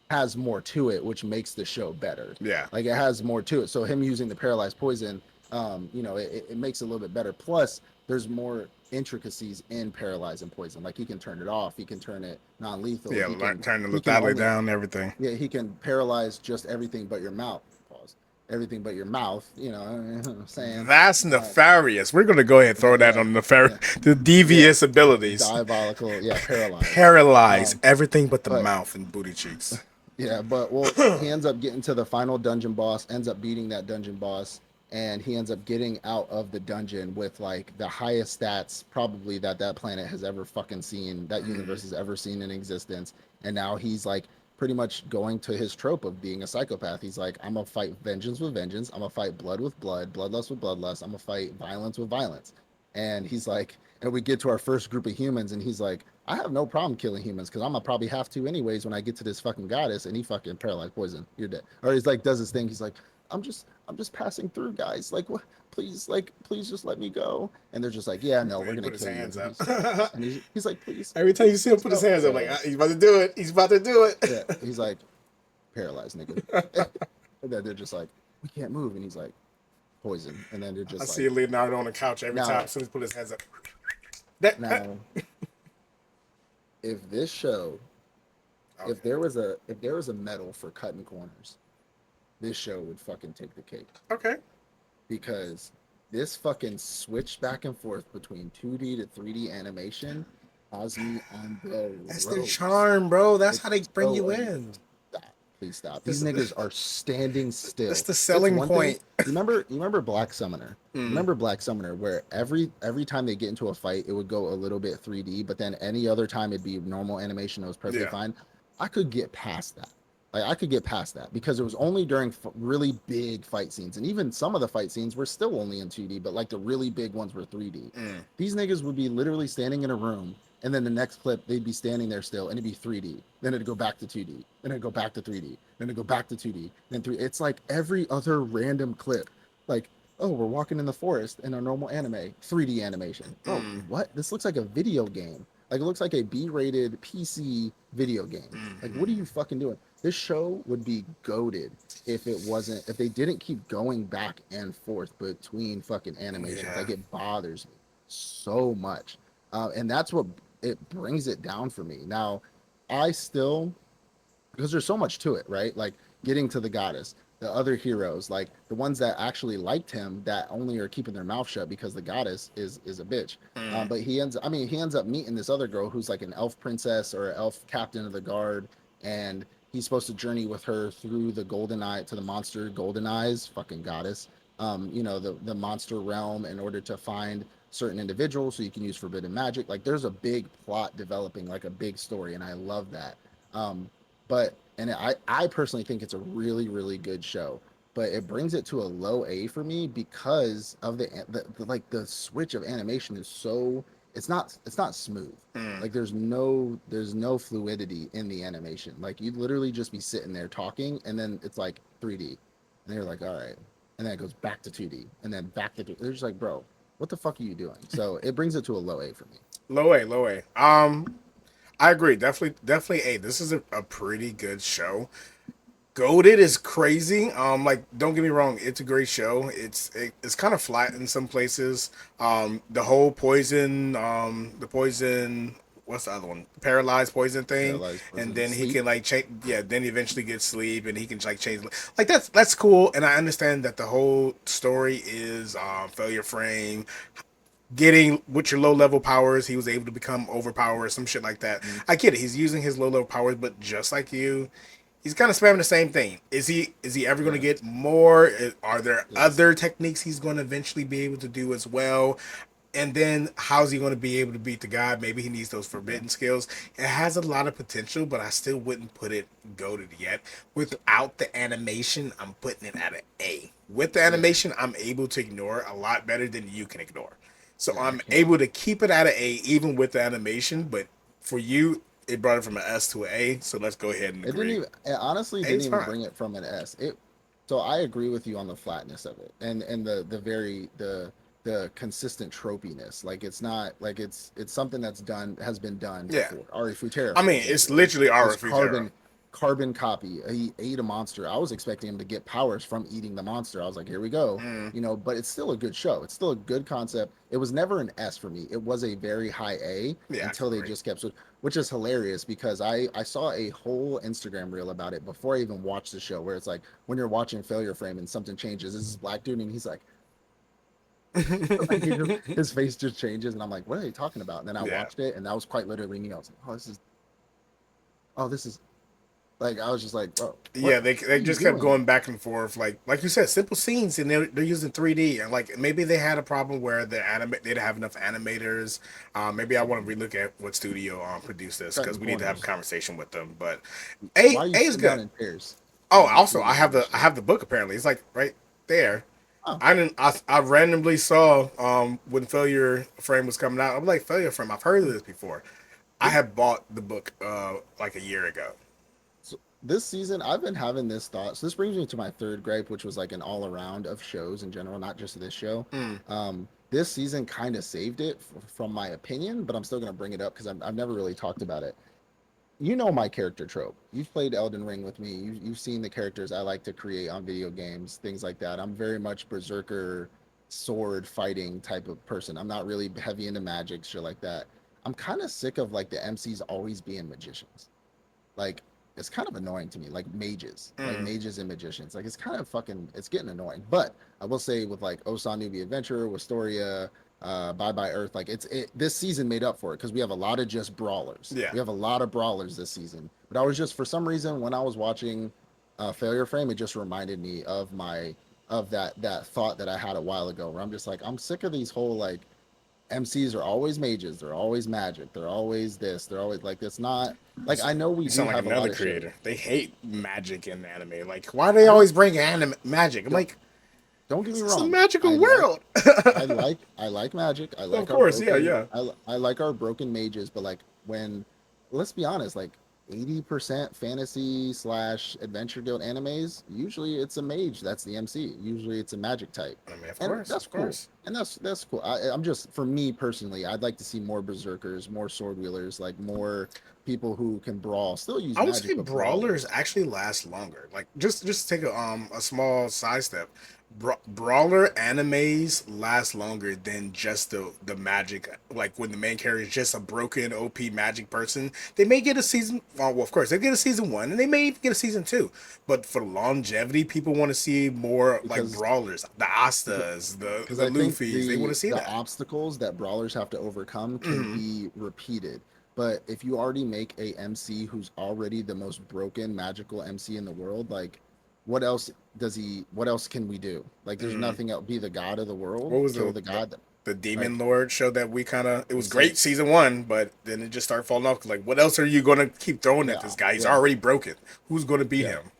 has more to it, which makes the show better. Yeah. Like it has more to it. So him using the paralyzed poison, it makes it a little bit better. Plus, there's more intricacies in paralyze and poison. Like he can turn it off, he can turn it non-lethal, Yeah, turn the he can lethality only down, everything. yeah, he can paralyze just everything but your mouth. Pause. Everything but your mouth. You know what I'm saying? That's Uh, nefarious. We're gonna go ahead and throw that yeah, on yeah, the yeah. devious abilities. Diabolical. Yeah, paralyzed. Paralyze Um, everything but the but mouth and booty cheeks. yeah, but well, he ends up getting to the final dungeon boss, ends up beating that dungeon boss, and he ends up getting out of the dungeon with like the highest stats probably that planet has ever fucking seen, that Mm. universe has ever seen in existence. And now he's like pretty much going to his trope of being a psychopath. He's like, I'm gonna fight vengeance with vengeance. I'm gonna fight blood with blood, bloodlust with bloodlust. I'm gonna fight violence with violence. And he's like, and we get to our first group of humans, and he's like, I have no problem killing humans because I'm gonna probably have to anyways when I get to this fucking goddess, and he fucking paralyzed poison. You're dead. Or he's like, does his thing. He's like, I'm just passing through, guys. Like, what? Please, like, please just let me go. And they're just like, yeah, no, we're He gonna put his kill you. hands up. He's like, please, Every time you see him put his no. hands up, like he's about to do it. He's about to do it. Yeah, he's like paralyzed, nigga. And then they're just like, we can't move, and he's like, poison. And then they're I just like, see Leonardo on the couch every time now, as soon as he put his hands up. That. now, if this show, Okay. if there was a medal for cutting corners, this show would fucking take the cake Okay. because this fucking switch back and forth between 2D to 3D animation has me on the That's their ropes. charm, bro. That's how It's they bring so you in. stop. Please stop. These This, niggas are standing that's still. the It's selling one thing. point. You remember Black Summoner? You Mm. remember Black Summoner where every time they get into a fight, it would go a little bit 3D, but then any other time it'd be normal animation. It was perfectly Yeah. fine. I could get past that. Like I could get past that because it was only during really big fight scenes, and even some of the fight scenes were still only in 2D, but like the really big ones were 3D. Mm. These niggas would be literally standing in a room, and then the next clip they'd be standing there still, and it'd be 3D. Then it'd go back to 2D. Then it'd go back to 3D. Then it'd go back to 2D. Then 3. It's like every other random clip, like, oh, we're walking in the forest in a normal anime, 3D animation. Bro, Mm. what? This looks like a video game. Like it looks like a B-rated PC video game. Like what are Mm. you fucking doing? This show would be goaded if they didn't keep going back and forth between fucking animations. Yeah. Like it bothers me so much, and that's what it brings it down for me. Now, I still because there's so much to it, right? Like getting to the goddess, the other heroes, like the ones that actually liked him that only are keeping their mouth shut because the goddess is a bitch. Mm. But he ends up meeting this other girl who's like an elf princess or an elf captain of the guard, and he's supposed to journey with her through the golden eye to the monster golden eyes, fucking goddess. The monster realm in order to find certain individuals so you can use forbidden magic. Like there's a big plot developing, like a big story, and I love that. I personally think it's a really really good show, but it brings it to a low A for me because of the switch of animation is so it's not smooth. Mm. Like there's no fluidity in the animation. Like you'd literally just be sitting there talking, and then it's like 3D, and you're like, all right, and then it goes back to 2D, and then back to 3D. They're just like, bro, what the fuck are you doing? So it brings it to a low A for me. Low A, low A. I agree. Definitely A. This is a pretty good show. Goated is crazy. Like don't get me wrong, it's a great show. It's kind of flat in some places. The whole poison, the poison. What's the other one? Paralyzed poison thing, Paralyzed and person, then he sleep. can like change. Yeah, then he eventually gets sleep, and he can like change. Like that's cool, and I understand that the whole story is failure frame, getting with your low level powers, he was able to become overpowered or some shit like that. Mm, I get it. He's using his low level powers, but just like you, he's kind of spamming the same thing. Is he ever going to yeah. get more? Are there Yes. other techniques he's going to eventually be able to do as well? And then how's he going to be able to beat the god? Maybe he needs those Yeah. forbidden skills. It has a lot of potential, but I still wouldn't put it goated yet. So Without the animation, I'm putting it at an A. With the yeah, animation, I'm able to ignore a lot better than you can ignore. So yeah, I I'm can't. able to keep it at an A even with the animation, but for you, it brought it from an S to an A. So let's go ahead and It didn't agree. even. It honestly A didn't is even fine. bring it from an S. It. So I agree with you on the flatness of it, and the very the consistent tropiness. Like it's not like it's something that's done has been done Yeah. before. Ari Futera, I for mean, it's example, literally is Aura Zero. carbon copy. He ate a monster. I was expecting him to get powers from eating the monster. I was like, here we go. Mm, But it's still a good show. It's still a good concept. It was never an S for me. It was a very high A yeah, I can until they agree. just kept, which is hilarious because I saw a whole Instagram reel about it before I even watched the show, where it's like when you're watching Failure Frame and something changes, this is black dude and he's like, like his face just changes and I'm like, what are they talking about? And then I Yeah. watched it and that was quite literally me. I was like, oh, this is like I was just like, bro, Yeah, what they are you just kept doing? going back and forth, like you said, simple scenes, and they're using 3D, and like maybe they had a problem where they didn't have enough animators. Maybe I want to relook at what studio produced this because Cutting we need to have a corners. conversation with them. But Why are A you is sitting down good. in pairs Oh, on also I 3D have I animation? have the book apparently. It's like right there. Oh, I randomly saw when Failure Frame was coming out. I'm like Failure Frame. I've heard of this before. I this had bought the book like a year ago. So this season, I've been having this thought. So this brings me to my third gripe, which was like an all around of shows in general, not just this show. Mm, This season kind of saved it from my opinion, but I'm still going to bring it up because I've never really talked about it. You know my character trope. You've played Elden Ring with me. You've seen the characters I like to create on video games, things like that. I'm very much berserker, sword fighting type of person. I'm not really heavy into magic, shit like that. I'm kind of sick of like the MCs always being magicians. Like it's kind of annoying to me, like mm. mages and magicians, like it's kind of fucking, it's getting annoying. But I will say with like Osan Newbie Adventure, Wistaria, Bye Bye Earth, like this season made up for it because we have a lot of just brawlers. Yeah. We have a lot of brawlers this season. But I was just for some reason when I was watching Failure Frame, it just reminded me of that thought that I had a while ago, where I'm just like I'm sick of these whole like MCs are always mages, they're always magic, they're always this, they're always like it's not like I know we You do sound like have a another lot of shows. creator. They hate magic in anime. Like, why do they I don't always bring anime magic? I'm don't like, don't get me this is a wrong. magical world. I like magic. I Of like our course, yeah, broken yeah. I like our broken mages, but like when let's be honest, like 80% fantasy slash adventure guild animes, usually it's a mage that's the MC. Usually it's a magic type. I mean, of And course, that's of cool. course. And that's cool. I'm just for me personally, I'd like to see more berserkers, more sword wheelers, like more people who can brawl. Still use I would say magic, but brawl. brawlers actually last longer. Like, just take a small sidestep. Brawler animes last longer than just the magic. Like when the main character is just a broken OP magic person, they may get a season. Well, of course they get a season one, and they may even get a season two. But for longevity, people want to see more like because brawlers, the Astas, because the I think Luffy's. They want to see the that. obstacles that brawlers have to overcome can Hmm. be repeated. But if you already make a MC who's already the most broken magical MC in the world, like what else what else can we do? Like there's Hmm. nothing else. Be the god of the world, What was kill the god. the Demon Like Lord show that we kind of it was see, great season one, but then it just started falling off. 'Cause, like, what else are you gonna keep throwing at yeah, this guy? He's yeah, already broken. Who's gonna beat yeah. him?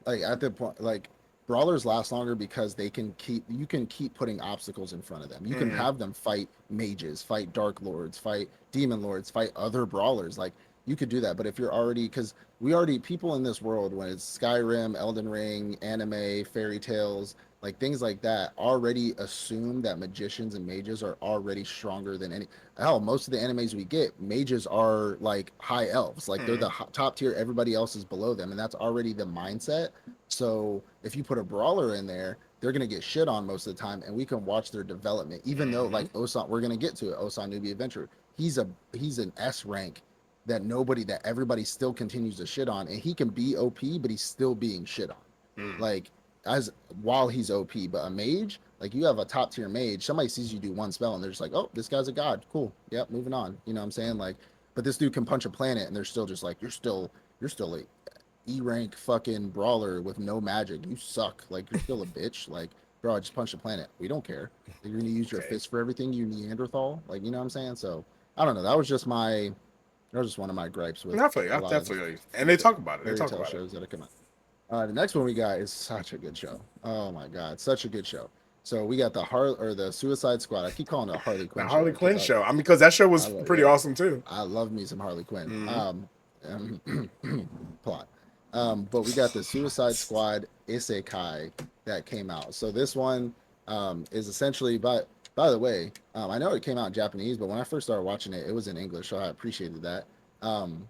Like at the point like brawlers last longer because they can keep you can keep putting obstacles in front of them. You can Mm, have them fight mages, fight dark lords, fight demon lords, fight other brawlers. Like you could do that. But if you're already because we already people in this world when it's Skyrim, Elden Ring, anime, fairy tales, like things like that, already assume that magicians and mages are already stronger than any hell. Most of the animes we get, mages are like high elves, like they're mm, the top tier, everybody else is below them, and that's already the mindset. So if you put a brawler in there, they're gonna get shit on most of the time, and we can watch their development. Even though mm-hmm. like Osan, we're gonna get to it. Osan Newbie Adventure, he's an S rank that everybody still continues to shit on, and he can be OP, but he's still being shit on. Mm. Like as while he's OP, but a mage, like you have a top tier mage, somebody sees you do one spell and they're just like, oh, this guy's a god, cool, yep, moving on. You know what I'm saying? Like, but this dude can punch a planet, and they're still just like, you're still a E rank fucking brawler with no magic. You suck. Like you're still a bitch. Like bro, I just punched a planet. We don't care. You're gonna use your Okay. fist for everything, you Neanderthal. Like, you know what I'm saying? So I don't know. That was just one of my gripes with I feel you. a I lot of definitely feel you. And these they talk about it. They fairy talk tale about it. shows that have come out. The next one we got is such a good show. Oh my god, such a good show. So we got the Suicide Squad. I keep calling it a Harley The Quinn show Harley because Quinn show. I mean, because that show was pretty yeah, awesome too. I love me some Harley Quinn. Mm-hmm. Plot. But we got the Suicide Squad Isekai that came out. So this one is essentially, by the way, I know it came out in Japanese, but when I first started watching it, it was in English, so I appreciated that. Um,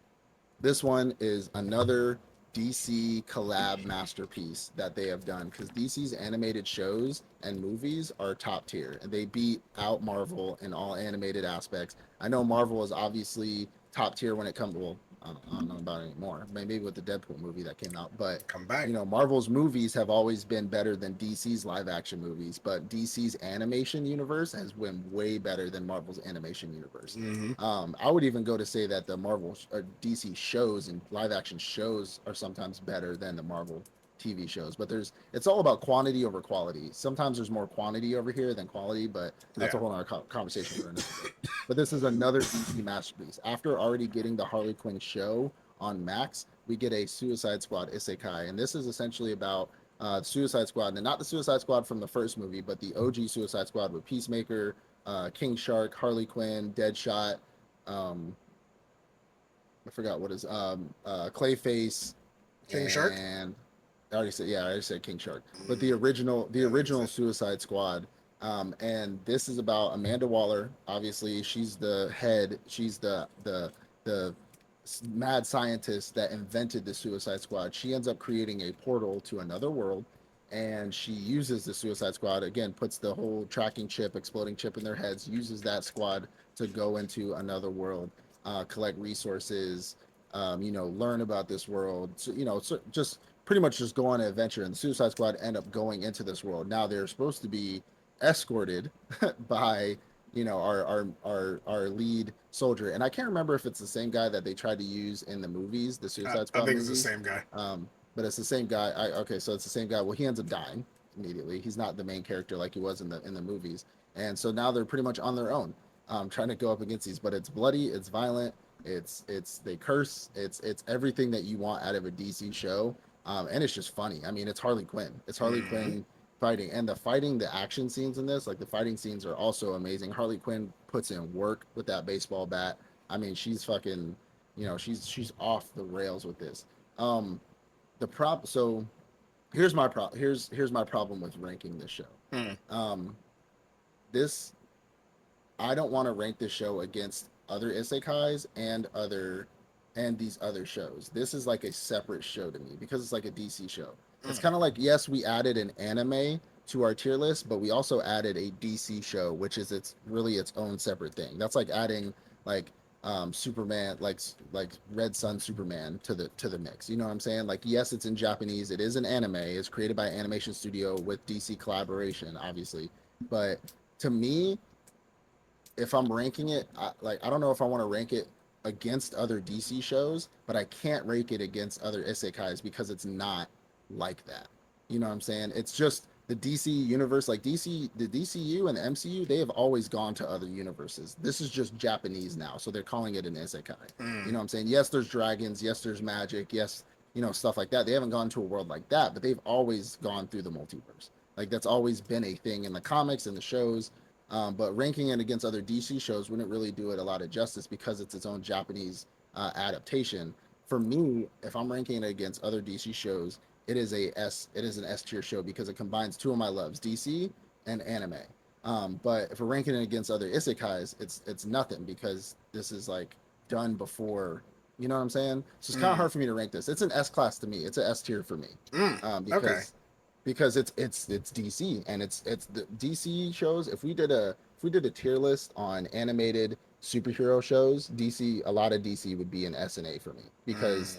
this one is another DC collab masterpiece that they have done because DC's animated shows and movies are top tier and they beat out Marvel in all animated aspects. I know Marvel is obviously top tier when it comes. Well, I don't know about it anymore. Maybe with the Deadpool movie that came out, but Come back. Marvel's movies have always been better than DC's live action movies, but DC's animation universe has been way better than Marvel's animation universe. Mm-hmm. I would even go to say that the Marvel or DC shows and live action shows are sometimes better than the Marvel TV shows. But it's all about quantity over quality. Sometimes there's more quantity over here than quality, but that's Yeah. a whole other conversation for another day. But this is another DC masterpiece. After already getting the Harley Quinn show on Max, we get a Suicide Squad Isekai, and this is essentially about Suicide Squad, and not the Suicide Squad from the first movie, but the OG Suicide Squad with Peacemaker, King Shark, Harley Quinn, Deadshot. Um, I forgot what is Clayface, King Shark. and I already said King Shark, but the Yeah, that makes original sense. Suicide Squad. And this is about Amanda Waller. Obviously, she's the head. She's the mad scientist that invented the Suicide Squad. She ends up creating a portal to another world, and she uses the Suicide Squad again. Puts the whole tracking chip, exploding chip in their heads. Uses that squad to go into another world, collect resources. Learn about this world. So just pretty much just go on an adventure. And the Suicide Squad end up going into this world. Now they're supposed to be escorted by our lead soldier, and I can't remember if it's the same guy that they tried to use in the movies, the Suicide I Squad think it's the movies. same guy. But it's the same guy. Okay, so it's the same guy. Well, he ends up dying immediately. He's not the main character like he was in the movies, and so now they're pretty much on their own, trying to go up against these. But it's bloody, it's violent, it's they curse, it's everything that you want out of a DC show, and it's just funny. I mean, it's Harley Quinn. It's Harley Mm-hmm. Quinn fighting, and the action scenes in this, like the fighting scenes, are also amazing. Harley Quinn puts in work with that baseball bat. I mean, she's fucking, she's off the rails with this. Um, the prop. So here's my problem with ranking this show. Mm. Um, this I don't want to rank this show against other isekais and these other shows. This is like a separate show to me because it's like a DC show. It's Mm. kind of like, yes, we added an anime to our tier list, but we also added a DC show, which is its own separate thing. That's like adding like Superman, like Red Sun Superman to the mix. You know what I'm saying? Like, yes, it's in Japanese. It is an anime. It's created by an animation studio with DC collaboration, obviously. But to me, if I'm ranking it, I don't know if I want to rank it against other DC shows, but I can't rank it against other isekais because it's not like that. You know what I'm saying? It's just the DC universe, like the DCU and the MCU, they have always gone to other universes. This is just Japanese now, so they're calling it an isekai. You Mm. know what I'm saying? Yes, there's dragons, yes, there's magic, yes, stuff like that. They haven't gone to a world like that, but they've always gone through the multiverse. Like, that's always been a thing in the comics and the shows. But ranking it against other DC shows wouldn't really do it a lot of justice because it's its own Japanese adaptation. For me, if I'm ranking it against other DC shows, it is an S tier show because it combines two of my loves, DC and anime. But if we're ranking it against other isekais, it's nothing because this is like done before. You know what I'm saying? So it's kind of Mm. hard for me to rank this. It's an S class to me. It's an S tier for me, Mm. Okay. because it's DC and it's the DC shows. If we did a tier list on animated superhero shows, DC a lot of DC would be an S and A for me because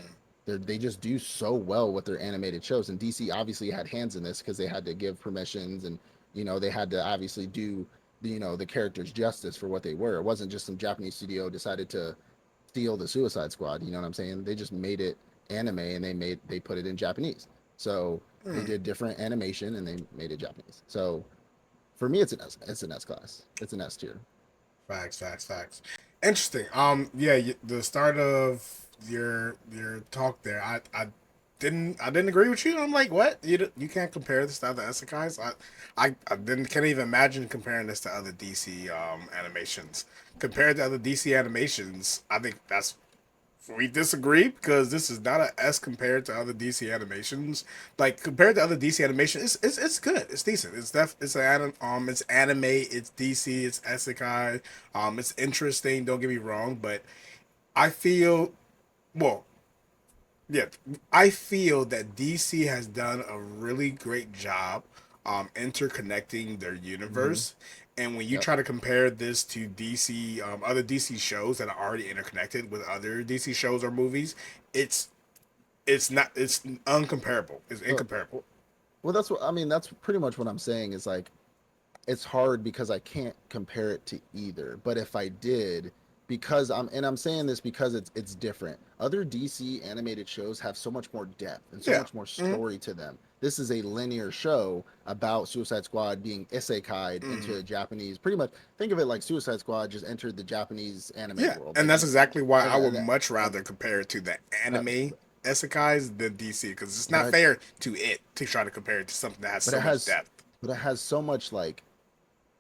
Mm. they just do so well with their animated shows, and DC obviously had hands in this because they had to give permissions, and they had to obviously do the characters justice for what they were. It wasn't just some Japanese studio decided to steal the Suicide Squad. You know what I'm saying? They just made it anime and they put it in Japanese. So They did different animation and they made it Japanese. So for me, it's an S. It's an S class. It's an S tier. Facts, facts, facts. Interesting. Yeah, the start of your talk there, I didn't agree with you. I'm like, what? You can't compare this to other isekais. I didn't can't even imagine comparing this to other DC animations. Compared to other DC animations, I think that's we disagree because this is not a S compared to other DC animations. Like compared to other DC animations, it's good. It's decent. It's anime. It's DC. It's isekai. It's interesting. Don't get me wrong, but I feel well. Yeah, I feel that DC has done a really great job interconnecting their Mm-hmm. universe. And when you Yep. try to compare this to DC, other DC shows that are already interconnected with other DC shows or movies, it's it's uncomparable. It's So, incomparable. well, that's what I mean. That's pretty much what I'm saying. Is like it's hard because I can't compare it to either. But if I did, because I'm saying this because it's different. Other DC animated shows have so much more depth and so Yeah. much more Mm-hmm. story to them. This is a linear show about Suicide Squad being isekai'd Mm-hmm. into a Japanese. Pretty much, think of it like Suicide Squad just entered the Japanese anime Yeah, world. and Like that's you, exactly why I would and, much and, rather compare it to the but anime isekais than DC because it's but not I fair to it to try to compare it to something that has but so it much has depth. but it has so much like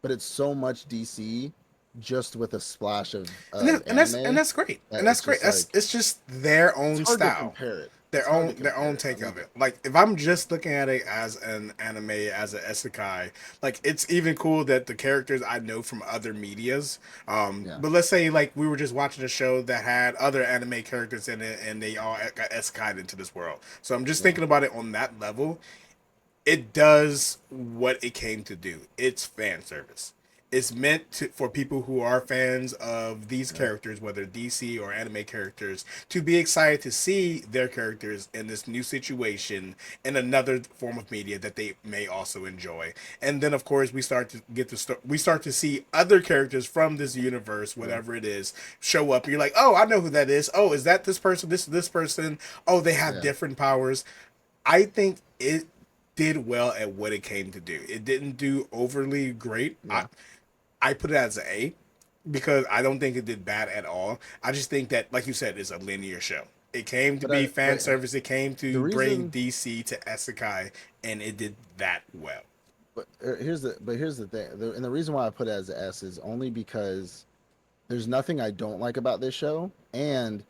but it's so much DC just with a splash and of that, and that's and anime that's great, that and that's it's great. just That's like it's just their it's own hard to style, compare it. It's their hard to own compare it. take of it. Like if I'm just looking at it as an anime, as an isekai, like it's even cool that the characters I know from other medias. Yeah, But let's say like we were just watching a show that had other anime characters in it, and they all got isekai'd into this world. So I'm just yeah, thinking about it on that level. It does what it came to do. It's fan service. It's meant for people who are fans of these right. characters, whether DC or anime characters, to be excited to see their characters in this new situation in another form of media that they may also enjoy. And then, of course, we start to see other characters from this universe, Yeah, whatever it is, show up. You're like, oh, I know who that is. Oh, is that this person? This person? Oh, they have yeah. different powers. I think it did well at what it came to do. It didn't do overly great. Yeah. I put it as an A because I don't think it did bad at all. I just think that, like you said, it's a linear show. It came to be fan But service. It came the to bring reason DC to Isekai, and it did that well. here's the thing, and the reason why I put it as an S is only because there's nothing I don't like about this show, and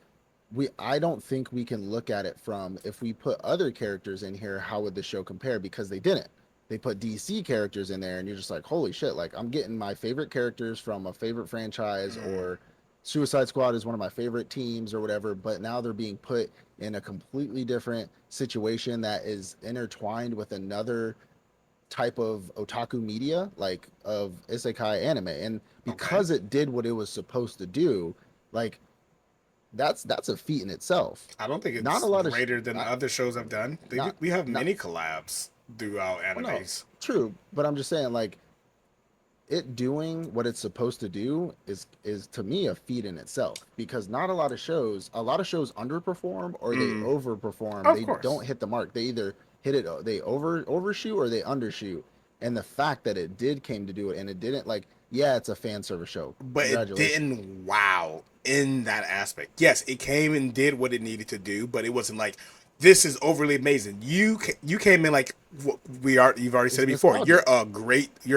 we I don't think we can look at it from if we put other characters in here, how would the show compare? Because they didn't. They put DC characters in there, and you're just like, holy shit! Like I'm getting my favorite characters from a favorite franchise, or Suicide Squad is one of my favorite teams, or whatever. But now they're being put in a completely different situation that is intertwined with another type of otaku media, like of isekai anime, and Okay, because it did what it was supposed to do, like that's a feat in itself. I don't think Not a it's lot of greater than not other shows I've done. not We have not many collabs throughout well, no, animes. true, but I'm just saying like it doing what it's supposed to do is to me a feat in itself because not a lot of shows underperform or they Mm, overperform. of They don't course. hit the mark. They either hit it, they overshoot or they undershoot. And the fact that it did came to do it and it didn't, like, yeah, it's a fan service show. But it Congratulations. didn't wow in that aspect. Yes, it came and did what it needed to do, but it wasn't like this is overly amazing. You came in like you've already said It's it before. nostalgia. You're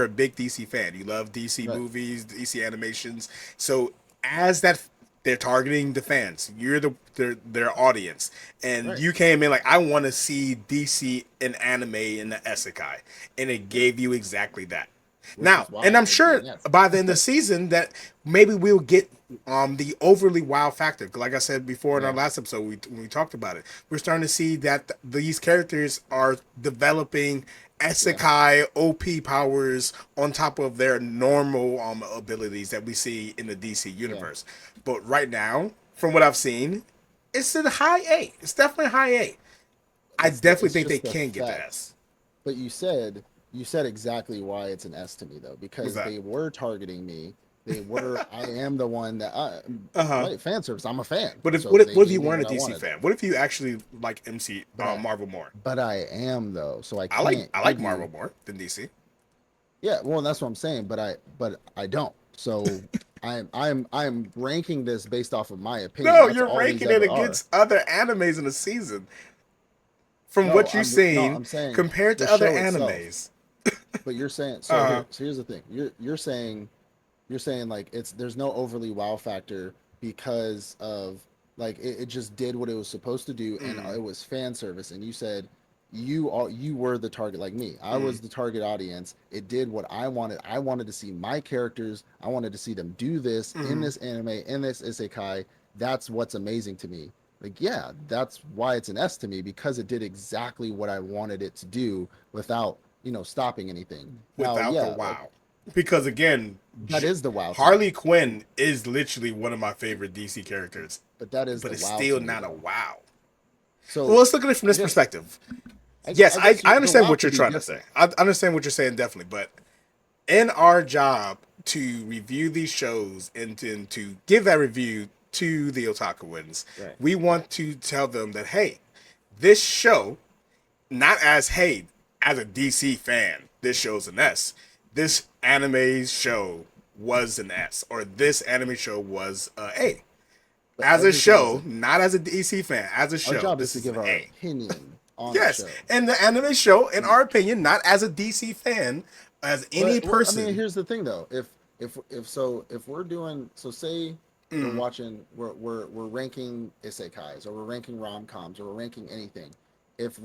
a big DC fan. You love DC Right. movies, DC animations. So as that they're targeting the fans. You're their audience, and Right. you came in like I want to see DC in anime in the isekai, and it Yeah. gave you exactly that. Which Now, is why and I'm it would be sure an S. by the end of the season that maybe we'll get the overly wow factor. Like I said before in our Yeah. last episode, when we talked about it, we're starting to see that these characters are developing Yeah. Isekai OP powers on top of their normal abilities that we see in the DC Yeah. universe. But right now, from what I've seen, it's a high A. It's definitely a high A. I definitely It's think they just the can get the fact. S. But you said exactly why it's an S to me though, What's because that? they were targeting me They were. I am the one that. Uh huh. Right, fan service. I'm a fan, But if so they what if gave you me weren't a what I DC wanted. fan? What if you actually like But I, Marvel more? but I am though, so I I can't like give Marvel you. more than DC. Yeah, well, that's what I'm saying. But I don't. So I'm ranking this based off of my opinion. No, That's you're all these ranking it ever are. against other animes in the season. From No, what you've I'm no. seen I'm saying compared the to other show itself. animes. But you're saying so Uh, here. So here's the thing. You're saying like it's there's no overly wow factor because of like it just did what it was supposed to do and mm, it was fan service and you said you were the target like me. I mm, was the target audience. It did what I wanted. I wanted to see my characters. I wanted to see them do this in mm. this anime, in this isekai. That's what's amazing to me. Like yeah, that's why it's an S to me because it did exactly what I wanted it to do without, stopping anything. Now, Without the yeah, like wow. Because again, that is the wow to me. Harley Quinn is literally one of my favorite DC characters, But that is but the it's wow still to me not a though. wow. Well, So let's look at it from I this guess perspective. Yes, I the understand wow what you're could be trying to say. different. I understand what you're saying definitely, but in our job to review these shows and to give that review to the Otakuans, Right. we want to tell them that hey, this show, not as hey, as a DC fan, this show's an S. This anime show was an S, or this anime show was a A. But As a everything is show, not as a DC fan, as a our show, job is this to is an give our A. opinion on the Yes, show. and the anime show, in And our opinion, not as a DC fan, as any but well, I mean, person. here's the thing though. If we're doing so say we're Mm, watching we're ranking isekais or we're ranking rom-coms or we're ranking anything. If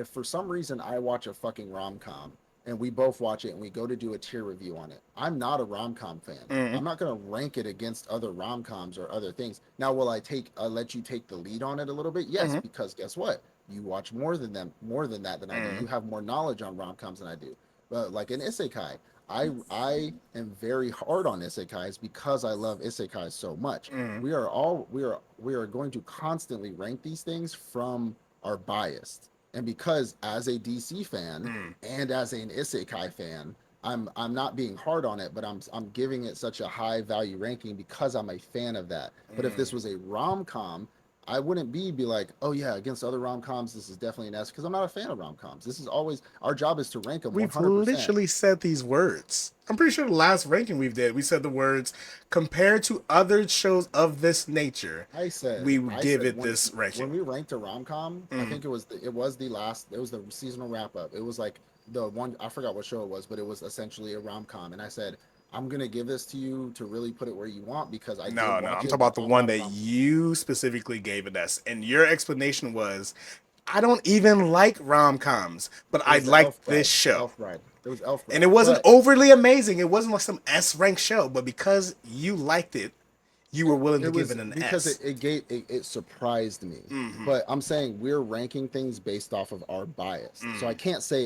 for some reason I watch a fucking rom-com and we both watch it and we go to do a tier review on it, I'm not a rom-com fan. mm, I'm not gonna rank it against other rom-coms or other things. Now, will I let you take the lead on it a little bit? Yes, mm, because guess what? You watch more than that than I do. mm, You have more knowledge on rom-coms than I do. But like an isekai, I am very hard on isekais because I love isekais so much. mm, We are going to constantly rank these things from our bias. And because as a DC fan mm, and as an isekai fan, I'm not being hard on it, but I'm giving it such a high value ranking because I'm a fan of that. But if mm. this was a rom com, I wouldn't be like, oh yeah, against other rom coms, this is definitely an S because I'm not a fan of rom coms. This is always our job is to rank them We've 100%. literally said these words. I'm pretty sure the last ranking we said the words compared to other shows of this nature. We would I give said it this when ranking. we ranked a rom com, I Mm. think it was the seasonal wrap up. It was like the one I forgot what show it was, but it was essentially a rom com, and I said I'm gonna give this to you to really put it where you want because I did No, no, I'm watch talking it, but about the I'm one not a that rom. you specifically gave it us, and your explanation was, I don't even like rom coms, but It I was the like Elf this Bride. show. Elf Bride. It was Elf And it Bride, wasn't but overly amazing. It wasn't like some S rank show, but because you liked it, you were willing it to give was it an because S. it surprised me. Mm-hmm. But I'm saying we're ranking things based off of our bias. So Mm,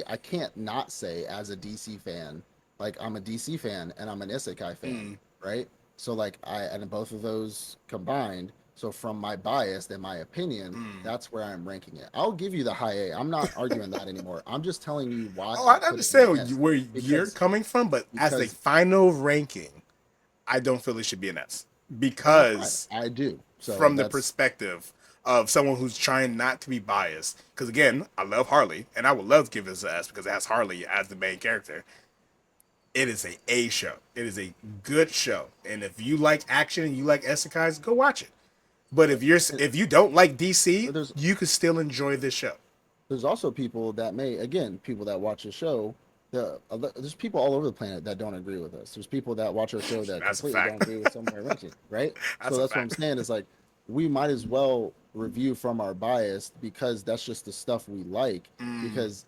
I can't not say as a DC fan, like I'm a DC fan and I'm an Isekai fan, mm. right? So like I and both of those combined, so from my bias and my opinion, Mm. that's where I'm ranking it. I'll give you the high A. I'm not arguing that anymore. I'm just telling you why Oh, I I put it in the understand S. where you're Because coming from, but as a because final ranking, I don't feel it should be an S and that's fine. because I do. So from the that's perspective of someone who's trying not to be biased. Because again, I love Harley, and I would love to give this an S because it has Harley as the main character. It is a show. It is a good show, and if you like action and you like isekais, go watch it. But right. if you don't like DC, But you can still enjoy this show. there's also people that may again people that watch the show there's people all over the planet that don't agree with us. There's people that watch our show that That's a completely don't fact. agree with some of our ranking, right? That's So a that's what I'm fact. saying is like we might as well review from our bias because that's just the stuff we like. Mm, Because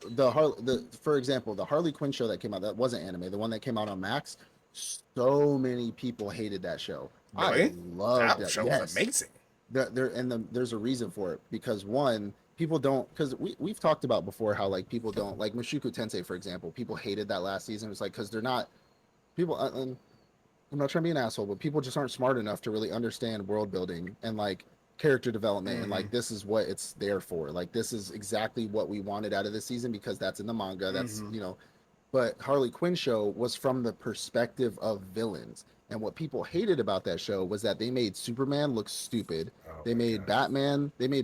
for example, the Harley Quinn show that came out that wasn't anime, the one that came out on Max, so many people hated that show. I really? loved That that. show was Yes, amazing. there's a reason for it because one people don't because we've talked about before how like people don't like Mushoku Tensei for example people hated that last season. It's like because they're not people and I'm not trying to be an asshole but people just aren't smart enough to really understand world building and like character development and Mm-hmm. like this is what it's there for, like this is exactly what we wanted out of this season because that's in the manga, that's Mm-hmm. but Harley Quinn show was from the perspective of villains. And what people hated about that show was that they made Superman look stupid. Oh They my made gosh.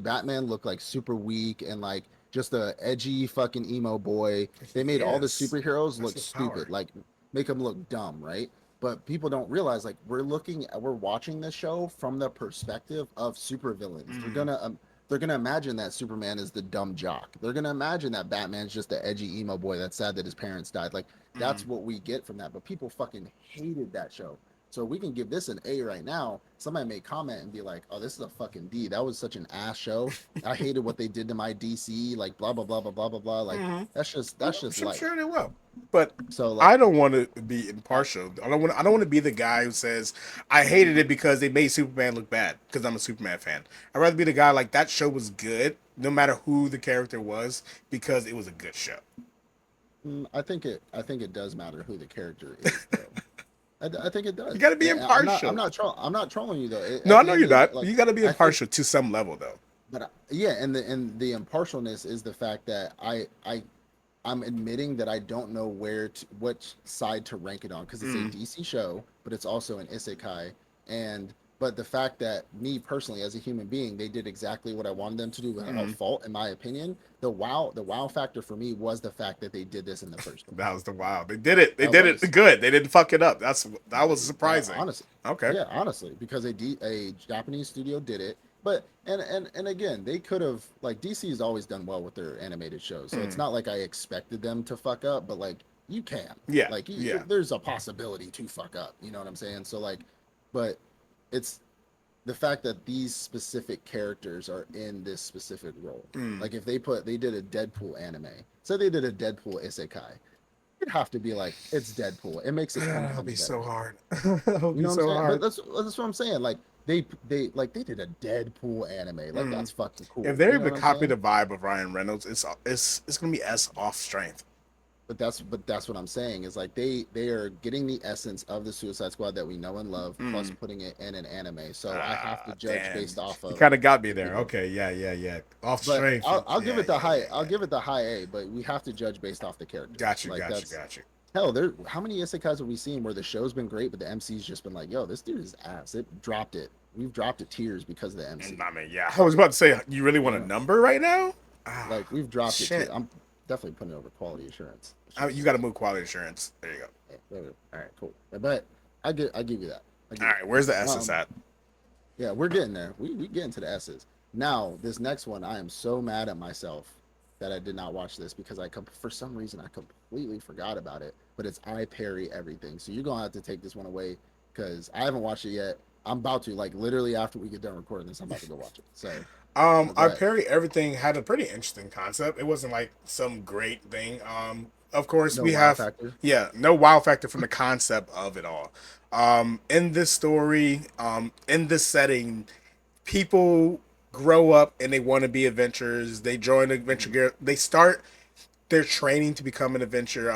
Batman look like super weak and like just a edgy fucking emo boy. They made all the Yes, superheroes that's look his stupid, power. like make them look dumb, right? But people don't realize like we're watching this show from the perspective of supervillains. Mm, They're gonna imagine that Superman is the dumb jock. They're gonna imagine that Batman's just the edgy emo boy that's sad that his parents died. Like mm. that's what we get from that. But people fucking hated that show. So we can give this an A right now. Somebody may comment and be like, "Oh, this is a fucking D. That was such an ass show. I hated what they did to my DC. Like blah blah blah blah blah blah blah. Like Hmm. that's just I'm life." sure they will, but So like, I don't want to be impartial. I don't want to be the guy who says I hated it because they made Superman look bad because I'm a Superman fan. I'd rather be the guy like that show was good, no matter who the character was, because it was a good show. I think it does matter who the character is though. I think it You does. got to be impartial. I'm not trolling you though. No, At I the know end you're of the day, not. like You got to be I think, impartial to some level, though. but yeah, and the impartialness is the fact that I'm admitting that I don't know which side to rank it on because it's a Mm, DC show, but it's also an isekai, and but the fact that me personally as a human being, they did exactly what I wanted them to do without mm. fault, in my opinion. The wow factor for me was the fact that they did this in the first place. That was the wow. They did it. They That did it was good. They didn't fuck it up. That was surprising. honestly, Okay. yeah, honestly, because a Japanese studio did it. But and again, they could have like DC has always done well with their animated shows, so it's Mm. not like I expected them to fuck up, but like you can, Yeah. like Yeah. there's a possibility to fuck up. You know what I'm saying? So like, but it's the fact that these specific characters are in this specific role. Mm. Like if they did a Deadpool anime, so they did a Deadpool isekai, you'd have to be like it's Deadpool. It makes it 10 That'll times be better. so hard. That'll You be know what I'm so saying? But hard. that's what I'm saying. Like they did a Deadpool anime. Like Mm. that's fucking If cool. they're You know able what to I'm copy saying? the vibe of Ryan Reynolds, it's gonna be S off strength. But that's what I'm saying is like they are getting the essence of the Suicide Squad that we know and love, plus Mm. putting it in an anime. So I have Ah, to judge damn. based off You of kind of got me the there. video. Okay, yeah, yeah, yeah. Off But strength. I'll give Yeah, it the yeah, high yeah, I'll yeah. give it the high A. But we have to judge based off the characters. Got you, Like got you, that's got you. hell. There how many isekais have we seen where the show's been great, but the MC's just been like, yo, this dude is ass. It dropped it. We've dropped it tiers because of the And MC. I mean, yeah, I was about to say, you really You want a know, number right now? Ah, like we've dropped it tier. shit. I'm definitely putting it over quality assurance. It's You just got to move quality insurance. There you go. all right, cool. But I give you that. I All give you right, where's the that. essence at? Yeah, we're getting there. We getting to the S's. Now, this next one, I am so mad at myself that I did not watch this because for some reason I completely forgot about it. But it's I Parry Everything. So you're gonna have to take this one away because I haven't watched it yet. I'm about to like literally after we get done recording this, I'm about to go watch it. So go I ahead. Parry Everything had a pretty interesting concept. It wasn't like some great thing. Of course No we wow have, factor. yeah, no wow factor from the concept of it all. In this story, in this setting, people grow up and they want to be adventurers. They join adventure Mhm. gear. They start their training to become an adventurer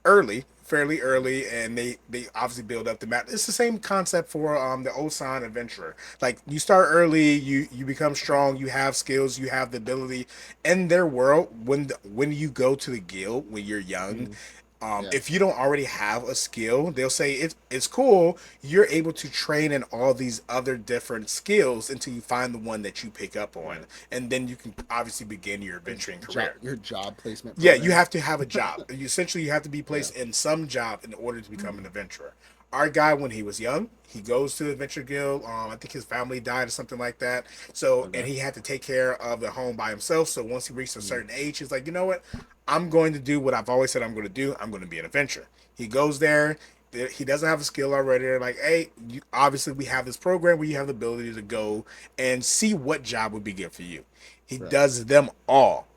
early, fairly early, and they obviously build up the map. It's the same concept for the Ossan adventurer. Like you start early, you become strong, you have skills, you have the ability. In their world, when you go to the guild when you're young, Mhm. Yeah. if you don't already have a skill, they'll say it's cool. You're able to train in all these other different skills until you find the one that you pick up on, Right. and then you can obviously begin your adventuring career. Your job placement Yeah, you program. have to have a job. You have to be Yeah. placed in some job in order to become an adventurer. Our guy, when he was young, he goes to the Adventure Guild. I think his family died or something like that. So, and Okay. he had to take care of the home by himself. So once he reached a Mhm. certain age, he's like, you know what? I'm going to do what I've always said I'm going to do. I'm going to be an adventurer. He goes there. He doesn't have a skill already. They're like, hey, obviously we have this program where you have the ability to go and see what job would be good for you. He Right. does them all,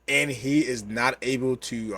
and he is not able to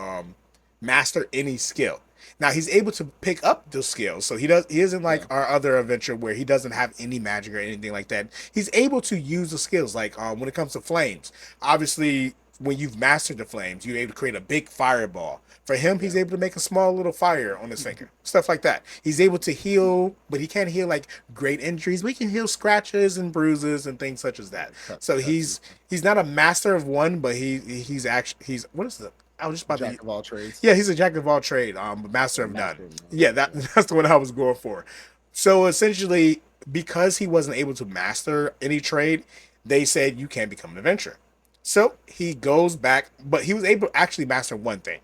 master any skill. Now he's able to pick up those skills, so he isn't like Yeah. our other adventure where he doesn't have any magic or anything like that. He's able to use the skills, like when it comes to flames. Obviously, when you've mastered the flames, you're able to create a big fireball. For him, he's Yeah. able to make a small little fire on his finger, stuff like that. He's able to heal, but he can't heal like great injuries. We can heal scratches and bruises and things such as that. Cut So cuts and he's not a master of one, but he's actually he's what is it? I was just about to. Jack of all trades, Yeah, he's a jack of all trade, master or of none. master of none. Yeah, Yeah. that's the one I was going for. So essentially, because he wasn't able to master any trade, they said you can't become an adventurer. So he goes back, but he was able to actually master one thing.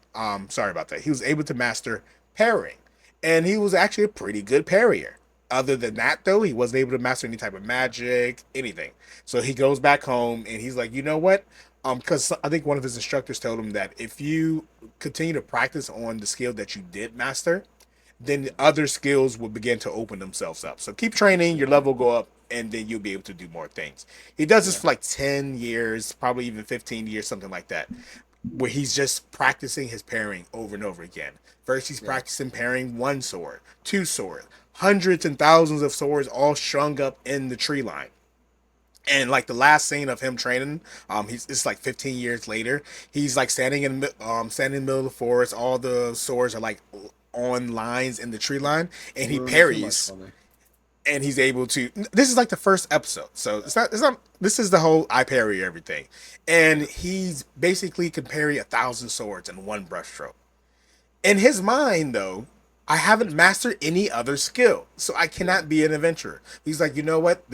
Sorry about that. He was able to master parrying, and he was actually a pretty good parrier. Other than that, though, he wasn't able to master any type of magic, anything. So he goes back home, and he's like, you know what? Because I think one of his instructors told him that if you continue to practice on the skill that you did master, then other skills will begin to open themselves up. So keep training, your level will go up, and then you'll be able to do more things. He does this Yeah. for like 10 years, probably even 15 years, something like that, where he's just practicing his pairing over and over again. First, he's Yeah. practicing pairing one sword, two swords, hundreds and thousands of swords all strung up in the tree line. And like the last scene of him training, he's it's like 15 years later. He's like standing in the middle of the forest. All the swords are like on lines in the tree line, and Don't he ruin it too much parries, for me. and he's able to. This is like the first episode, so it's not. This is the whole I parry everything, and he's basically can parry 1,000 swords in one brushstroke. In his mind, though, I haven't mastered any other skill, so I Yeah. cannot be an adventurer. He's like, you know what?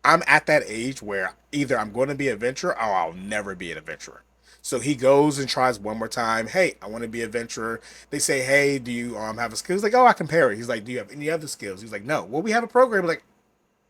I'm at that age where either I'm going to be an adventurer or I'll never be an adventurer. So he goes and tries one more time. Hey, I want to be an adventurer. They say, hey, do you have a skill? He's like, oh, I can parry. He's like, do you have any other skills? He's like, no. Well, we have a program. He's like,